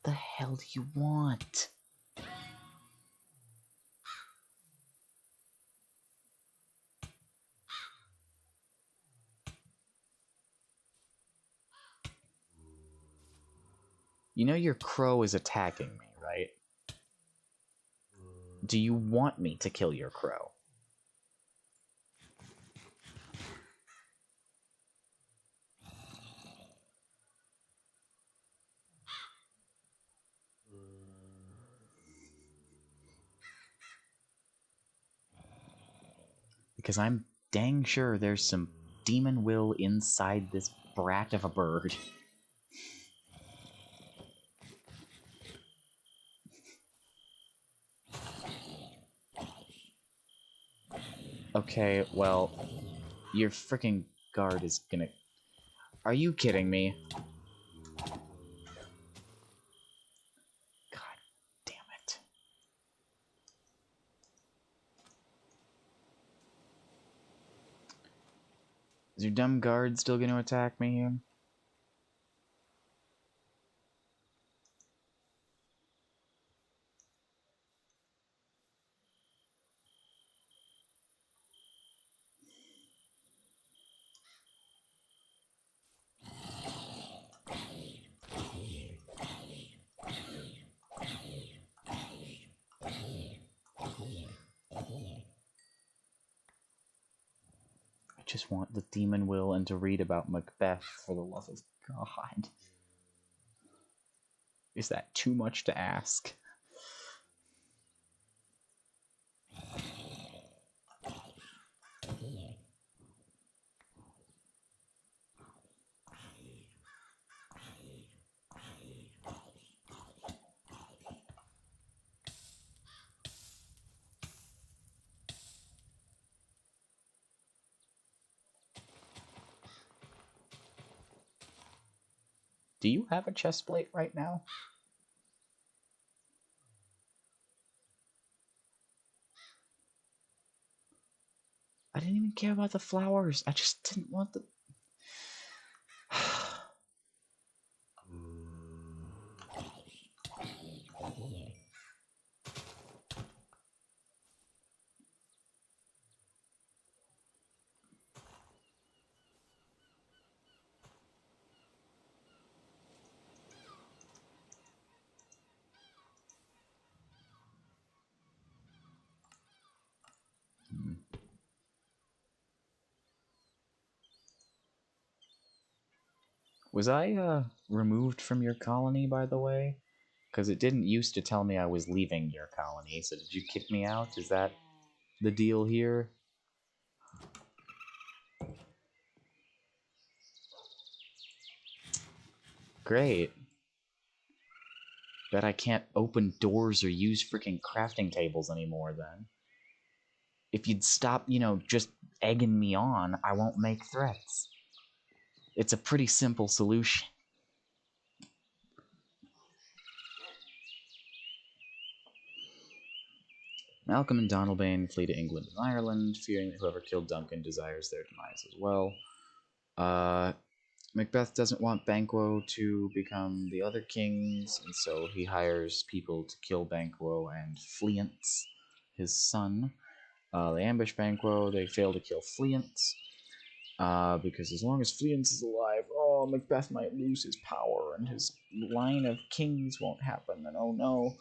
the hell do you want? You know your crow is attacking me, right? Do you want me to kill your crow? Because I'm dang sure there's some demon will inside this brat of a bird. Okay, well, your freaking guard is gonna... Are you kidding me? God damn it. Is your dumb guard still gonna attack me here? I just want the demon will and to read about Macbeth, for the love of God. Is that too much to ask? Do you have a chest plate right now? I didn't even care about the flowers. I just didn't want the... Was I, removed from your colony, by the way? Because it didn't used to tell me I was leaving your colony, so did you kick me out? Is that the deal here? Great. Bet I can't open doors or use freaking crafting tables anymore, then. If you'd stop, just egging me on, I won't make threats. It's a pretty simple solution. Malcolm and Donalbain flee to England and Ireland, fearing that whoever killed Duncan desires their demise as well. Macbeth doesn't want Banquo to become the other kings, and so he hires people to kill Banquo and Fleance, his son. They ambush Banquo, they fail to kill Fleance, because as long as Fleance is alive, Macbeth might lose his power, and his line of kings won't happen, and oh no.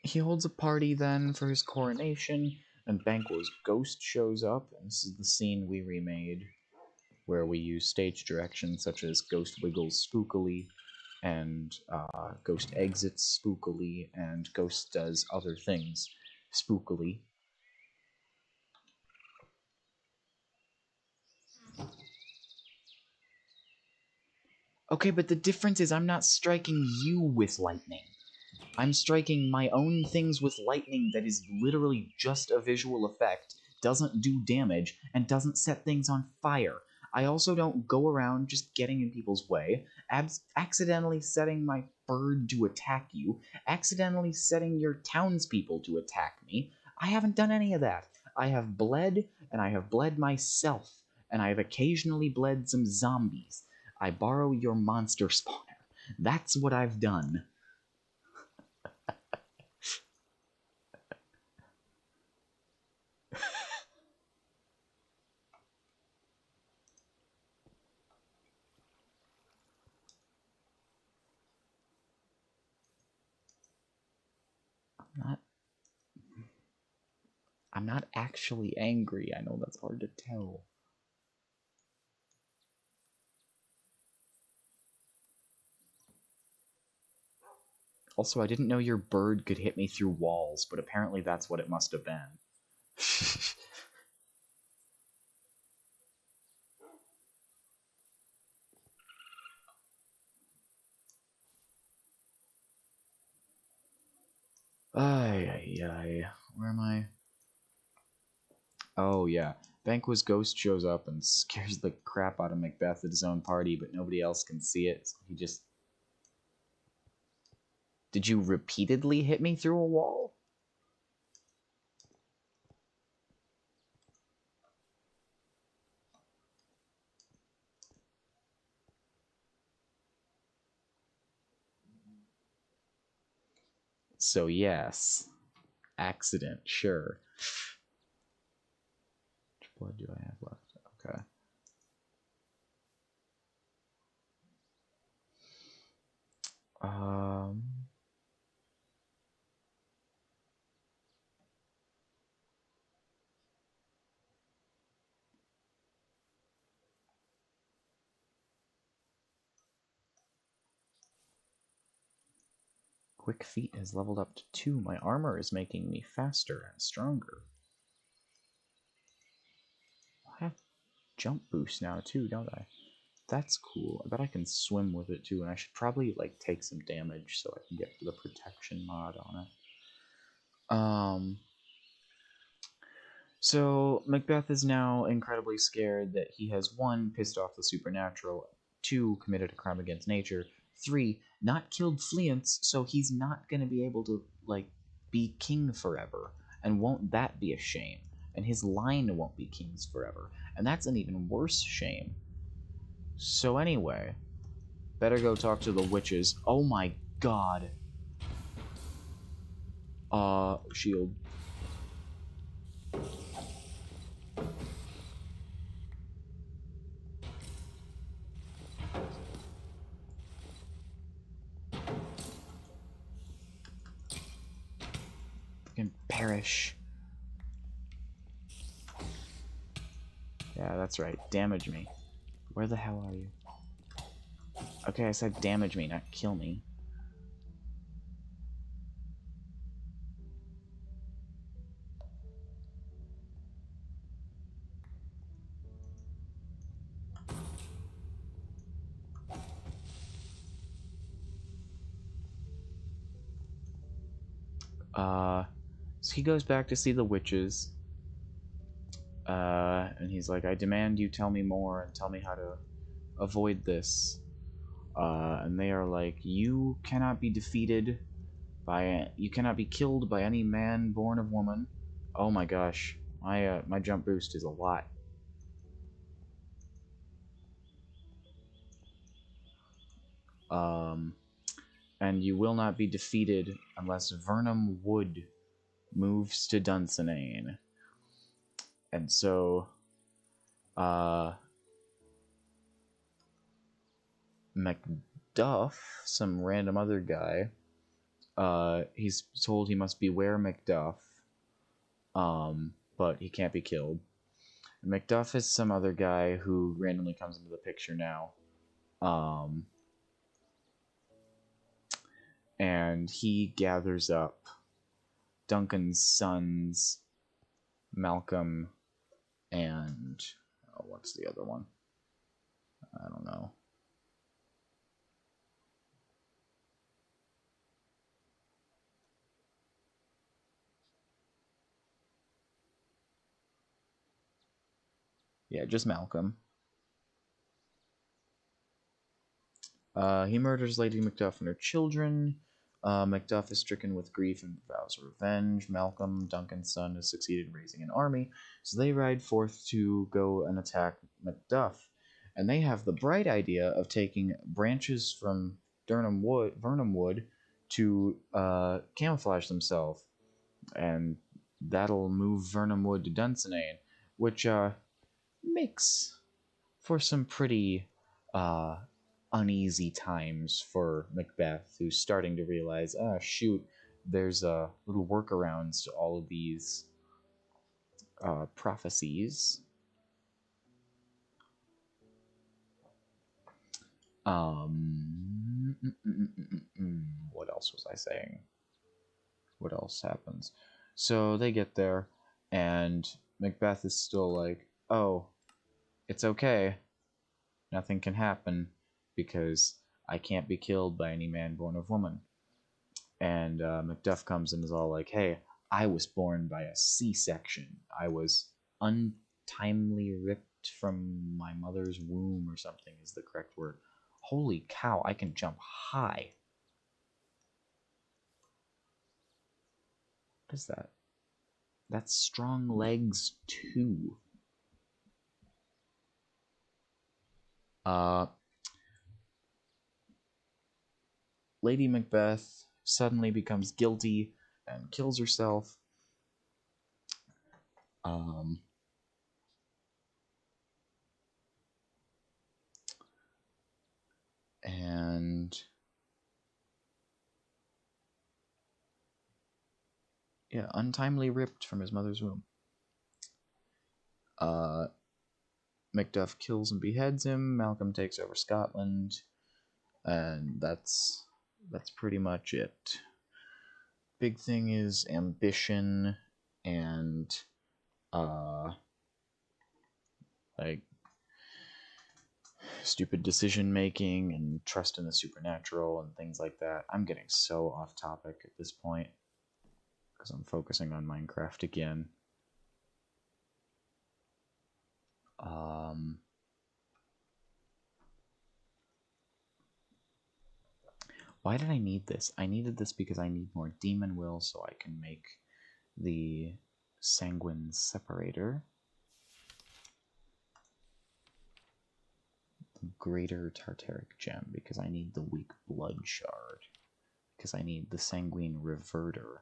He holds a party then for his coronation, and Banquo's ghost shows up, and this is the scene we remade, where we use stage direction such as Ghost wiggles spookily, and Ghost exits spookily, and Ghost does other things spookily. Okay, but the difference is I'm not striking you with lightning. I'm striking my own things with lightning that is literally just a visual effect, doesn't do damage, and doesn't set things on fire. I also don't go around just getting in people's way, accidentally setting my bird to attack you, accidentally setting your townspeople to attack me. I haven't done any of that. I have bled, and I have bled myself, and I have occasionally bled some zombies. I borrow your monster spawner. That's what I've done. I'm not actually angry. I know that's hard to tell. Also, I didn't know your bird could hit me through walls, but apparently that's what it must have been. Ay. Where am I? Oh, yeah. Banquo's ghost shows up and scares the crap out of Macbeth at his own party, but nobody else can see it, so he just... Did you repeatedly hit me through a wall? So yes. Accident, sure. Which blood do I have left? Okay. Quick Feet has leveled up to 2. My armor is making me faster and stronger. I have jump boost now too, don't I? That's cool. I bet I can swim with it too, and I should probably like take some damage so I can get the protection mod on it. So Macbeth is now incredibly scared that he has 1, pissed off the supernatural, 2, committed a crime against nature, 3, not killed Fleance, so he's not gonna be able to like be king forever. And won't that be a shame? And his line won't be kings forever. And that's an even worse shame. So anyway, better go talk to the witches. Oh my god. Shield. Fucking perish. Yeah, that's right. Damage me. Where the hell are you? Okay, I said damage me, not kill me. So he goes back to see the witches. And he's like, I demand you tell me more and tell me how to avoid this. And they are like, you cannot be defeated you cannot be killed by any man born of woman. Oh my gosh, my jump boost is a lot. And you will not be defeated unless Vernum Wood moves to Dunsinane. And so, Macduff, some random other guy, he's told he must beware Macduff, but he can't be killed. Macduff is some other guy who randomly comes into the picture now. And he gathers up Duncan's sons, Malcolm, and what's the other one? I don't know. Yeah, just Malcolm. He murders Lady Macduff and her children. Macduff is stricken with grief and vows revenge. Malcolm, Duncan's son, has succeeded in raising an army, so they ride forth to go and attack Macduff. and they have the bright idea of taking branches from Vernum Wood to camouflage themselves, and that'll move Vernum Wood to Dunsinane, which makes for some pretty uneasy times for Macbeth, who's starting to realize, shoot, there's little workarounds to all of these prophecies. What else was I saying? What else happens? So they get there, and Macbeth is still like, oh, it's okay. Nothing can happen because I can't be killed by any man born of woman. And Macduff comes and is all like, hey, I was born by a C-section. I was untimely ripped from my mother's womb, or something is the correct word. Holy cow, I can jump high. What is that? That's strong legs too. Lady Macbeth suddenly becomes guilty and kills herself. And yeah, untimely ripped from his mother's womb. Macduff kills and beheads him. Malcolm takes over Scotland, and that's pretty much it. Big thing is ambition and like stupid decision making and trust in the supernatural and things like that. I'm getting so off topic at this point because I'm focusing on Minecraft again. Why did I need this? I needed this because I need more demon will so I can make the sanguine separator. The greater tartaric gem because I need the weak blood shard. Because I need the sanguine reverter,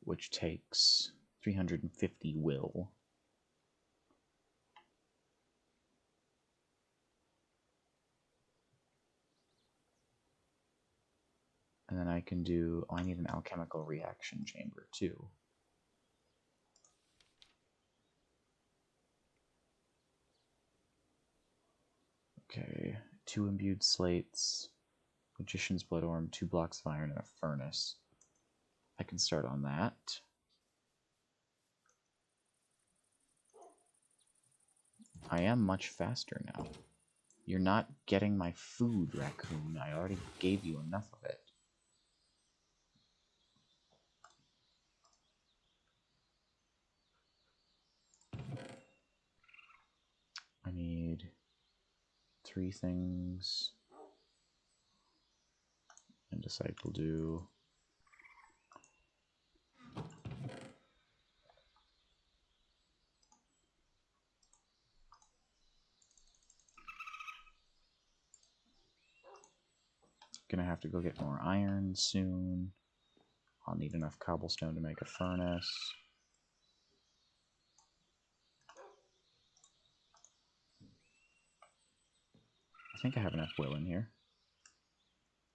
which takes 350 will. And then I can do, I need an alchemical reaction chamber too. Okay, 2 imbued slates, magician's blood orb, 2 blocks of iron, and a furnace. I can start on that. I am much faster now. You're not getting my food, raccoon. I already gave you enough of it. I need 3 things. And disciple do. Gonna have to go get more iron soon. I'll need enough cobblestone to make a furnace. I think I have enough will in here.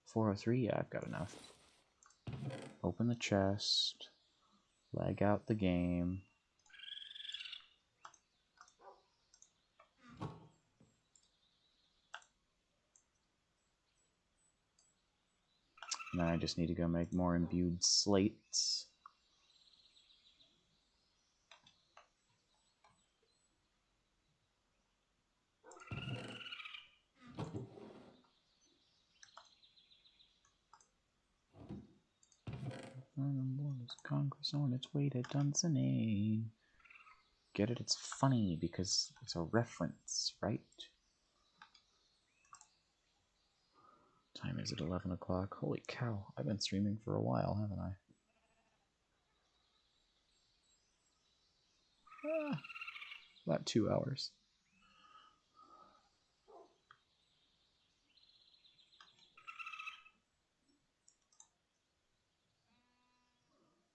403, yeah, I've got enough. Open the chest. Lag out the game. Now I just need to go make more imbued slates. Congress on its way to Dunsinane. Get it? It's funny because it's a reference, right? Time is at 11 o'clock. Holy cow, I've been streaming for a while, haven't I? Ah. About 2 hours.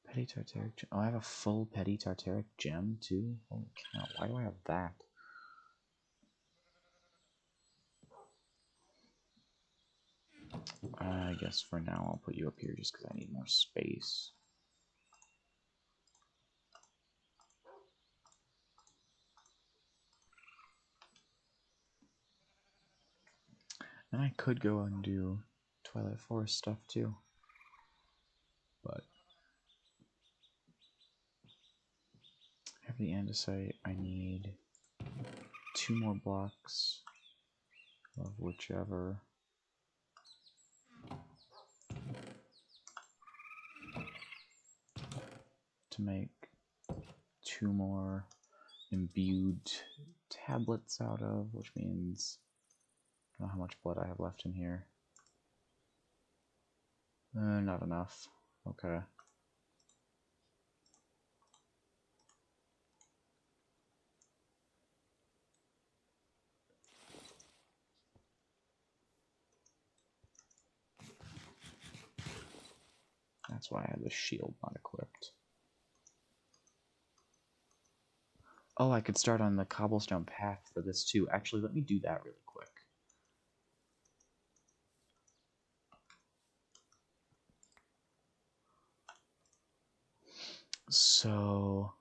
Petty Tartaric gem. Oh, I have a full Petty Tartaric gem too? Holy cow, why do I have that? I guess for now I'll put you up here just because I need more space. And I could go and do Twilight Forest stuff too. But I have the andesite. I need 2 more blocks of whichever. To make 2 more imbued tablets out of, which means I don't know how much blood I have left in here. Not enough. Okay. That's why I have the shield not equipped. Oh, I could start on the cobblestone path for this too. Actually, let me do that really quick. So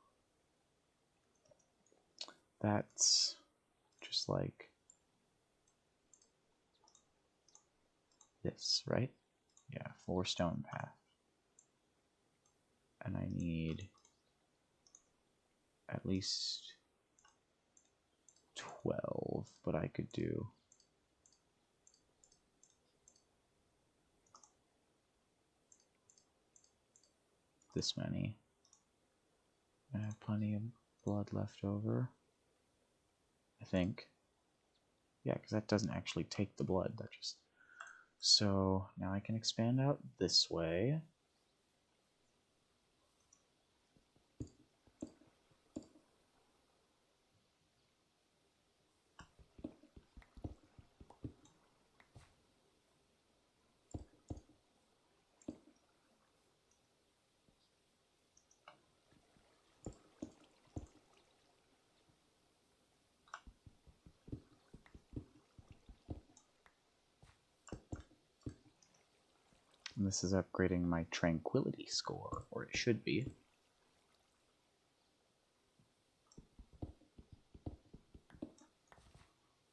that's just like this, right? Yeah, 4 stone path. And I need at least 12, but I could do this many. I have plenty of blood left over, I think. Yeah, because that doesn't actually take the blood, that just... So now I can expand out this way. And this is upgrading my tranquility score, or it should be.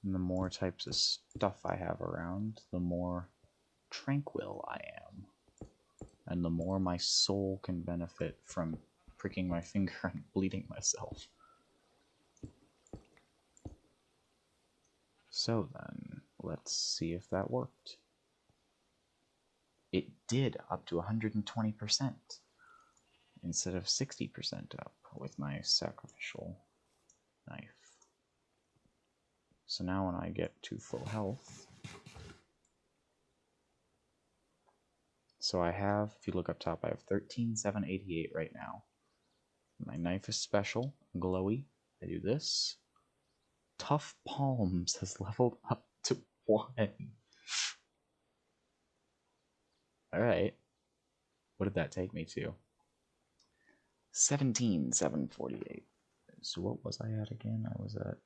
And the more types of stuff I have around, the more tranquil I am. And the more my soul can benefit from pricking my finger and bleeding myself. So then, let's see if that worked. It did, up to 120%, instead of 60% up with my sacrificial knife. So now when I get to full health, so I have, if you look up top, I have 13,788 right now. My knife is special, glowy. I do this. Tough Palms has leveled up to 1. Alright. What did that take me to? 17,748. So what was I at again? I was at...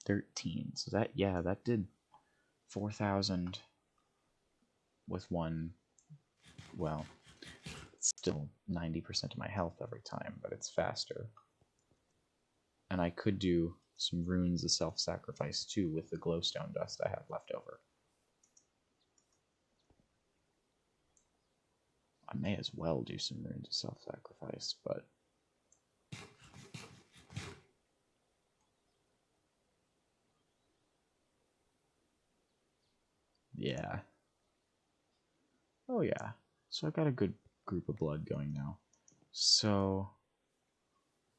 13. So that, yeah, that did 4,000 with one, well, it's still 90% of my health every time, but it's faster. And I could do some runes of self-sacrifice too with the glowstone dust I have left over. I may as well do some runes of self-sacrifice, but... yeah. Oh yeah. So I've got a good group of blood going now. So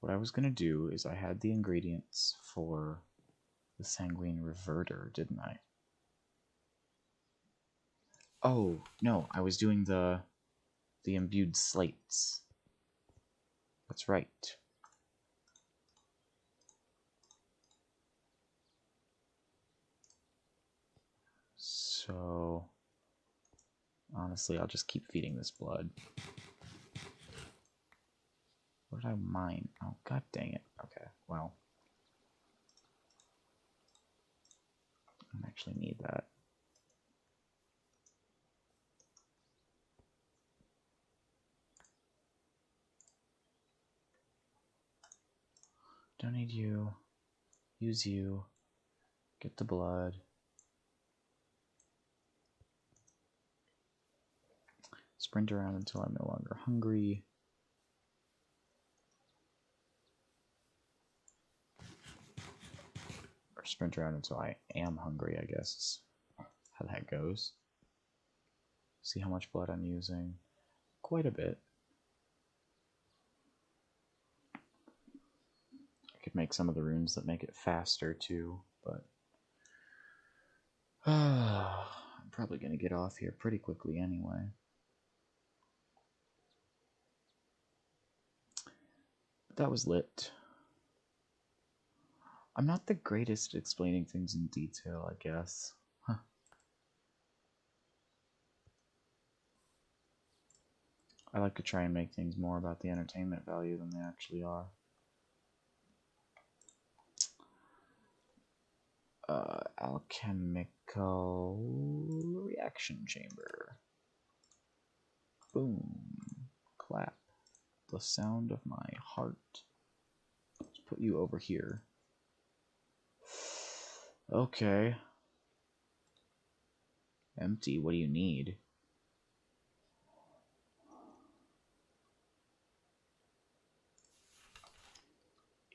what I was going to do is I had the ingredients for the Sanguine Reverter, didn't I? Oh, no, I was doing the Imbued Slates. That's right. So, honestly, I'll just keep feeding this blood. What did I mine? Oh, god dang it. Okay, well. I actually need that. Don't need you. Use you. Get the blood. Sprint around until I'm no longer hungry. Or sprint around until I am hungry, I guess is how that goes. See how much blood I'm using. Quite a bit. I could make some of the runes that make it faster too, but I'm probably going to get off here pretty quickly anyway. But that was lit. I'm not the greatest at explaining things in detail, I guess. Huh. I like to try and make things more about the entertainment value than they actually are. Alchemical reaction chamber. Boom. Clap. The sound of my heart. Let's put you over here. Okay. Empty. What do you need?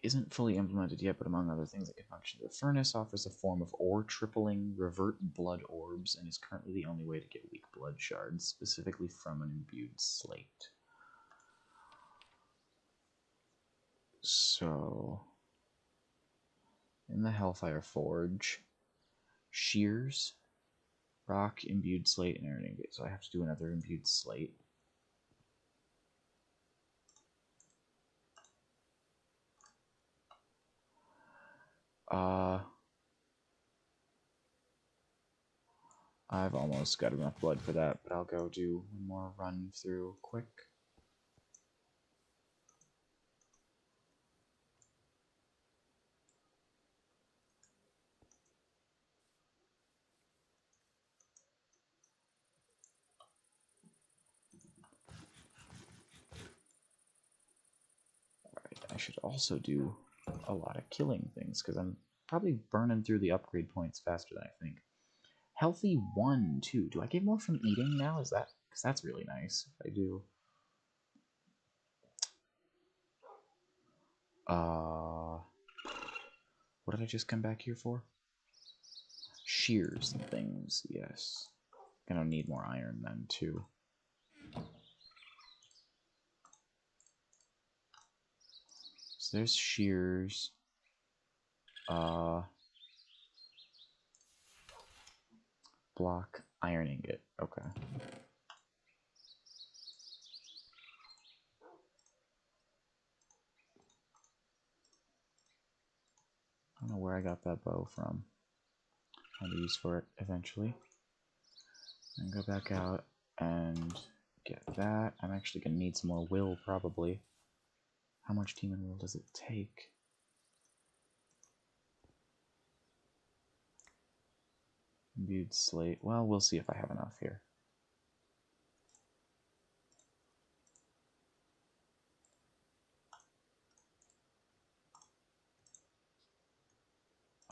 Isn't fully implemented yet, but among other things it can function. The furnace offers a form of ore tripling revert blood orbs and is currently the only way to get weak blood shards, specifically from an imbued slate. So, in the Hellfire Forge, shears, rock, imbued slate, and iron ingot. So I have to do another imbued slate. I've almost got enough blood for that, but I'll go do one more run through quick. Alright, I should also do a lot of killing things, because I'm probably burning through the upgrade points faster than I think. Healthy 1, too. Do I get more from eating now? Is that... because that's really nice if I do. What did I just come back here for? Shears and things, yes. Gonna need more iron then, too. So there's shears. Block, iron ingot. Okay. I don't know where I got that bow from. I'll have use for it eventually. And go back out and get that. I'm actually gonna need some more will probably. How much demon will does it take? Imbued slate. Well, we'll see if I have enough here.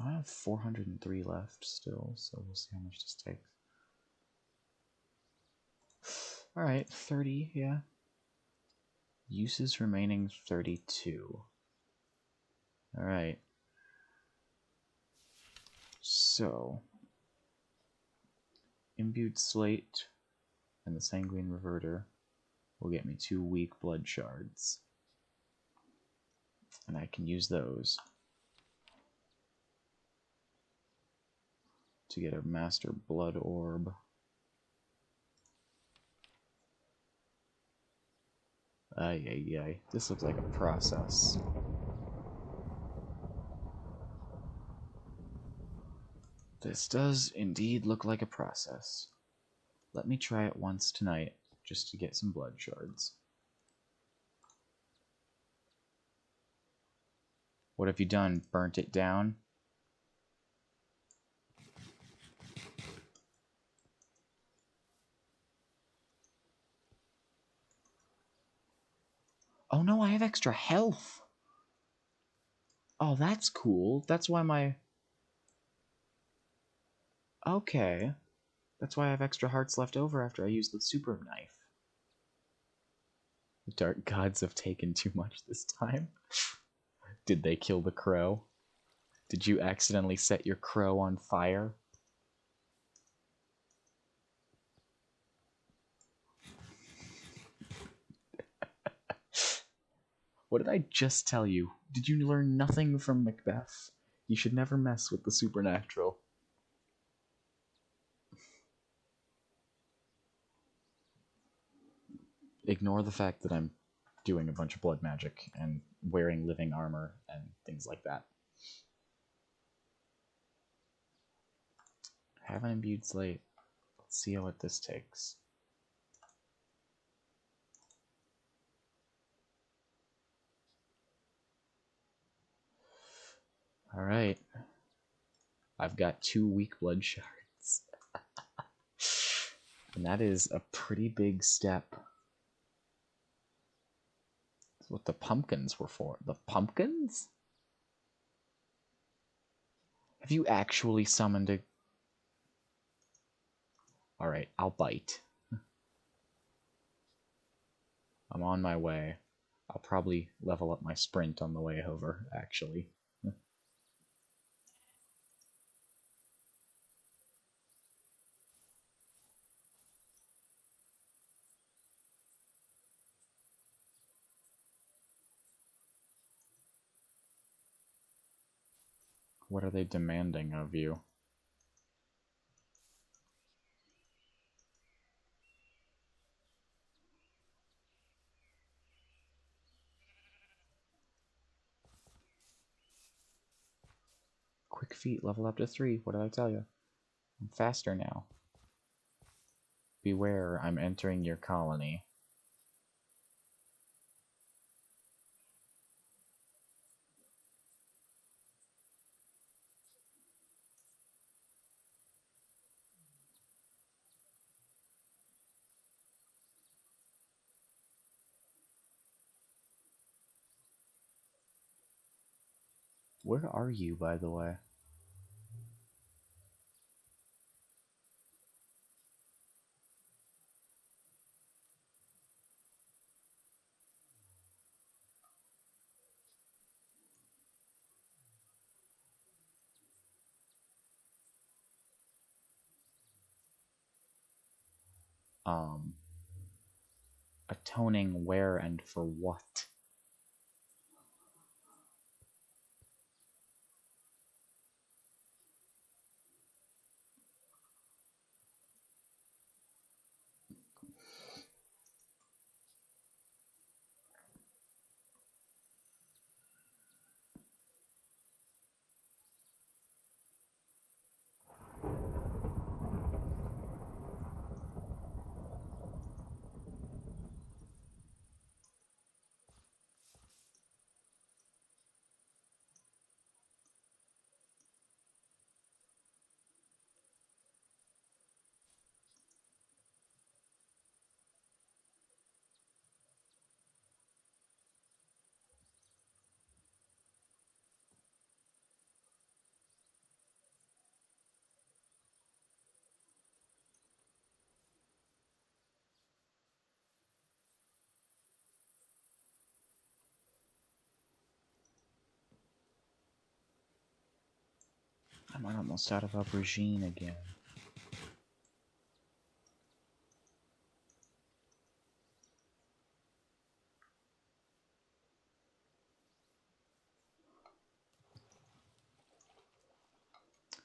I have 403 left still, so we'll see how much this takes. Alright, 30, yeah. Uses remaining 32. Alright. So, Imbued Slate and the Sanguine Reverter will get me 2 weak blood shards. And I can use those. to get a Master Blood Orb. Ay, ay, ay. This looks like a process. This does indeed look like a process. Let me try it once tonight, just to get some blood shards. What have you done? Burnt it down? Oh no, I have extra health! Oh, that's cool. That's why my... Okay. That's why I have extra hearts left over after I use the super knife. The dark gods have taken too much this time. Did they kill the crow? Did you accidentally set your crow on fire? What did I just tell you? Did you learn nothing from Macbeth? You should never mess with the supernatural. Ignore the fact that I'm doing a bunch of blood magic and wearing living armor and things like that. Have an imbued slate. Let's see what this takes. Alright. I've got 2 weak blood shards. And that is a pretty big step. That's what the pumpkins were for. The pumpkins? Have you actually summoned a... Alright, I'll bite. I'm on my way. I'll probably level up my sprint on the way over, actually. What are they demanding of you? Quick feet, level up to 3. What did I tell you? I'm faster now. Beware, I'm entering your colony. Where are you, by the way? Atoning where and for what? I'm almost out of aubergine again.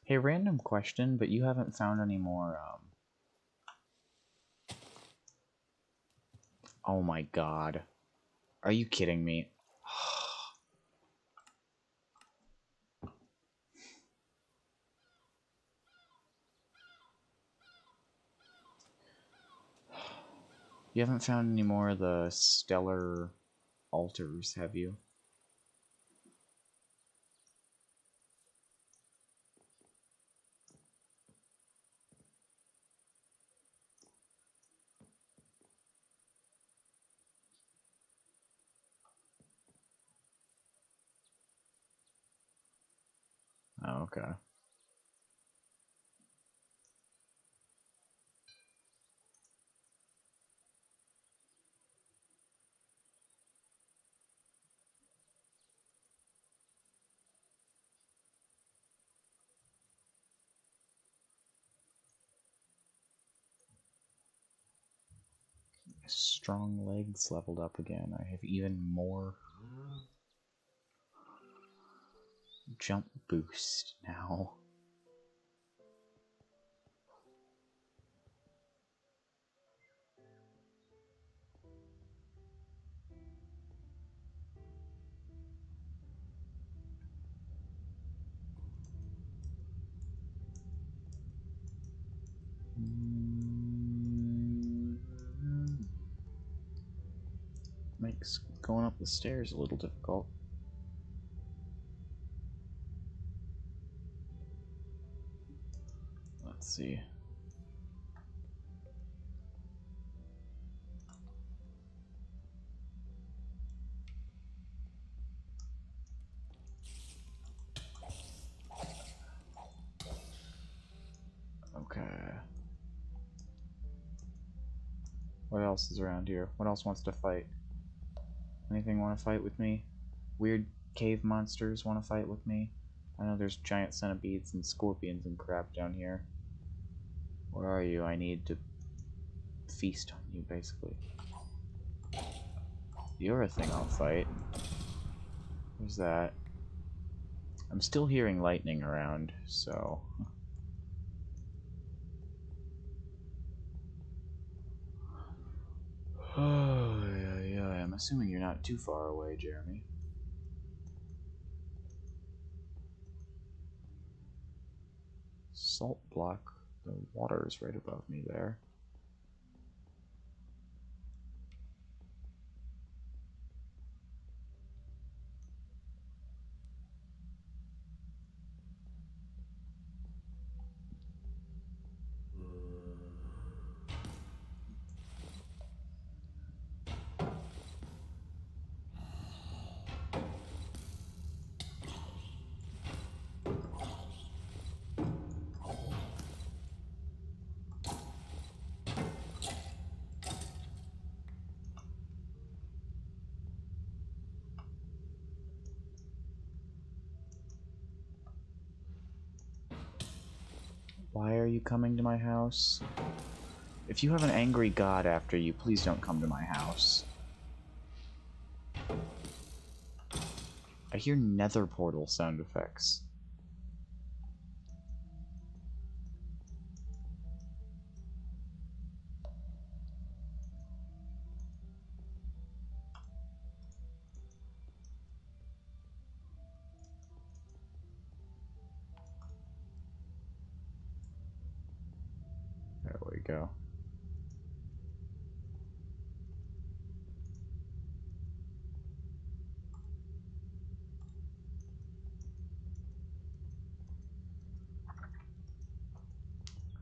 Hey, random question, but you haven't found any more, Oh my god. Are you kidding me? You haven't found any more of the stellar altars, have you? Oh, okay. Strong legs leveled up again. I have even more jump boost now. Makes going up the stairs a little difficult. Let's see. Okay. What else is around here? What else wants to fight? Anything want to fight with me? Weird cave monsters want to fight with me? I know there's giant centipedes and scorpions and crap down here. Where are you? I need to feast on you, basically. You're a thing I'll fight. Who's that? I'm still hearing lightning around, so... Oh, yeah, I'm assuming you're not too far away, Jeremy. Salt block. The water's right above me there. Why are you coming to my house? If you have an angry god after you, please don't come to my house. I hear nether portal sound effects. There we go.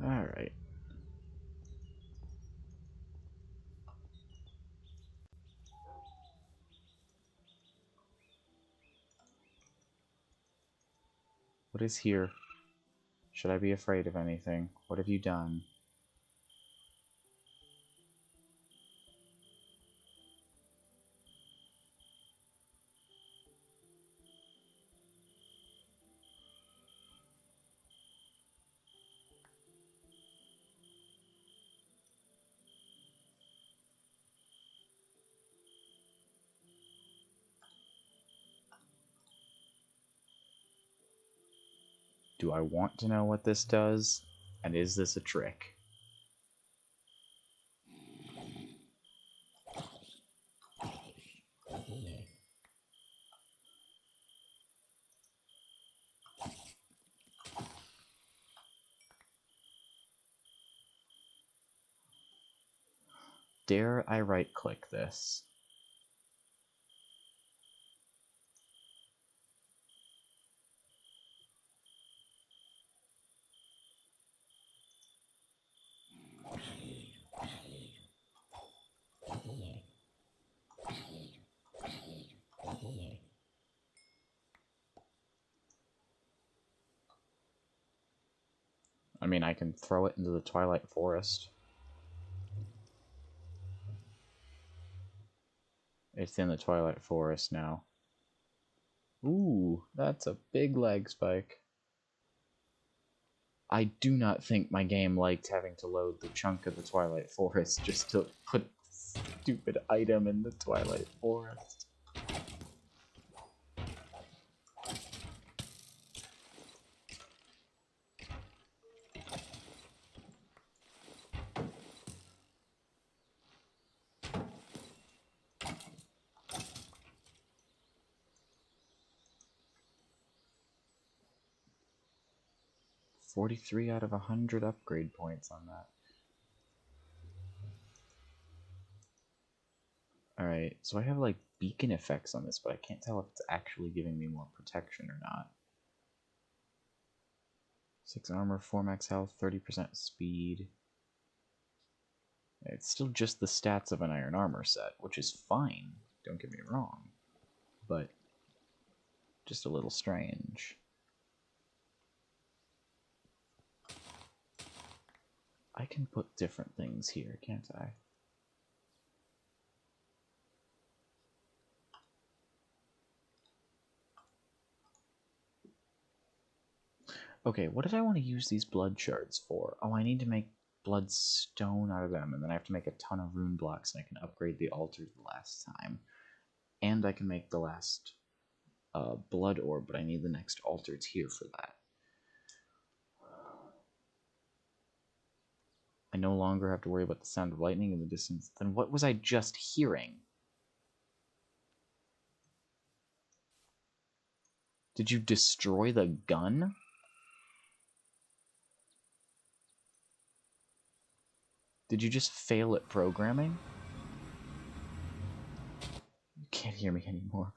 Alright. What is here? Should I be afraid of anything? What have you done? Do I want to know what this does? And is this a trick? Dare I right-click this? I mean, I can throw it into the Twilight Forest. It's in the Twilight Forest now. Ooh, that's a big lag spike. I do not think my game liked having to load the chunk of the Twilight Forest just to put a stupid item in the Twilight Forest. $43 out of 100 upgrade points on that. Alright, so I have like beacon effects on this, but I can't tell if it's actually giving me more protection or not. 6 armor, 4 max health, 30% speed. It's still just the stats of an iron armor set, which is fine, don't get me wrong, but just a little strange. I can put different things here, can't I? Okay, what did I want to use these blood shards for? Oh, I need to make bloodstone out of them, and then I have to make a ton of rune blocks, and I can upgrade the altar the last time. And I can make the last blood orb, but I need the next altar tier for that. I no longer have to worry about the sound of lightning in the distance. Then what was I just hearing? Did you destroy the gun? Did you just fail at programming? You can't hear me anymore.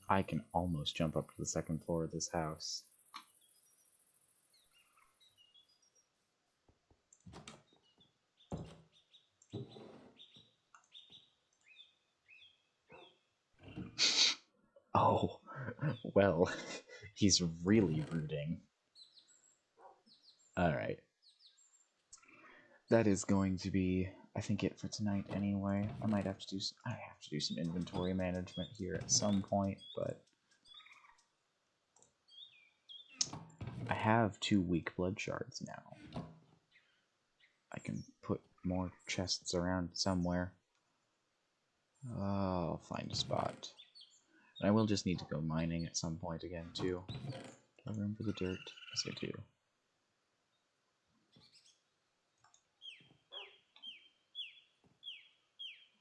I can almost jump up to the second floor of this house. Oh, well, he's really brooding. Alright. That is going to be, I think, it for tonight anyway. I have to do some inventory management here at some point, but I have 2 weak blood shards now. I can put more chests around somewhere. I'll find a spot. And I will just need to go mining at some point again, too. Do I have room for the dirt? Yes, I do.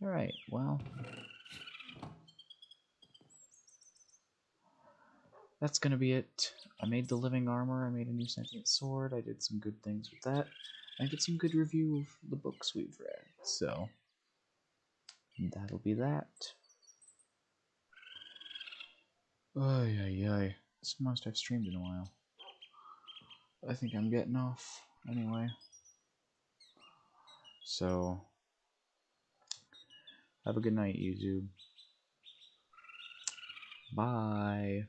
Alright, well... that's gonna be it. I made the living armor, I made a new sentient sword, I did some good things with that. I did some good review of the books we've read, so that'll be that. Ay, ay, ay. It's the most I've streamed in a while. I think I'm getting off anyway. So, have a good night, YouTube. Bye.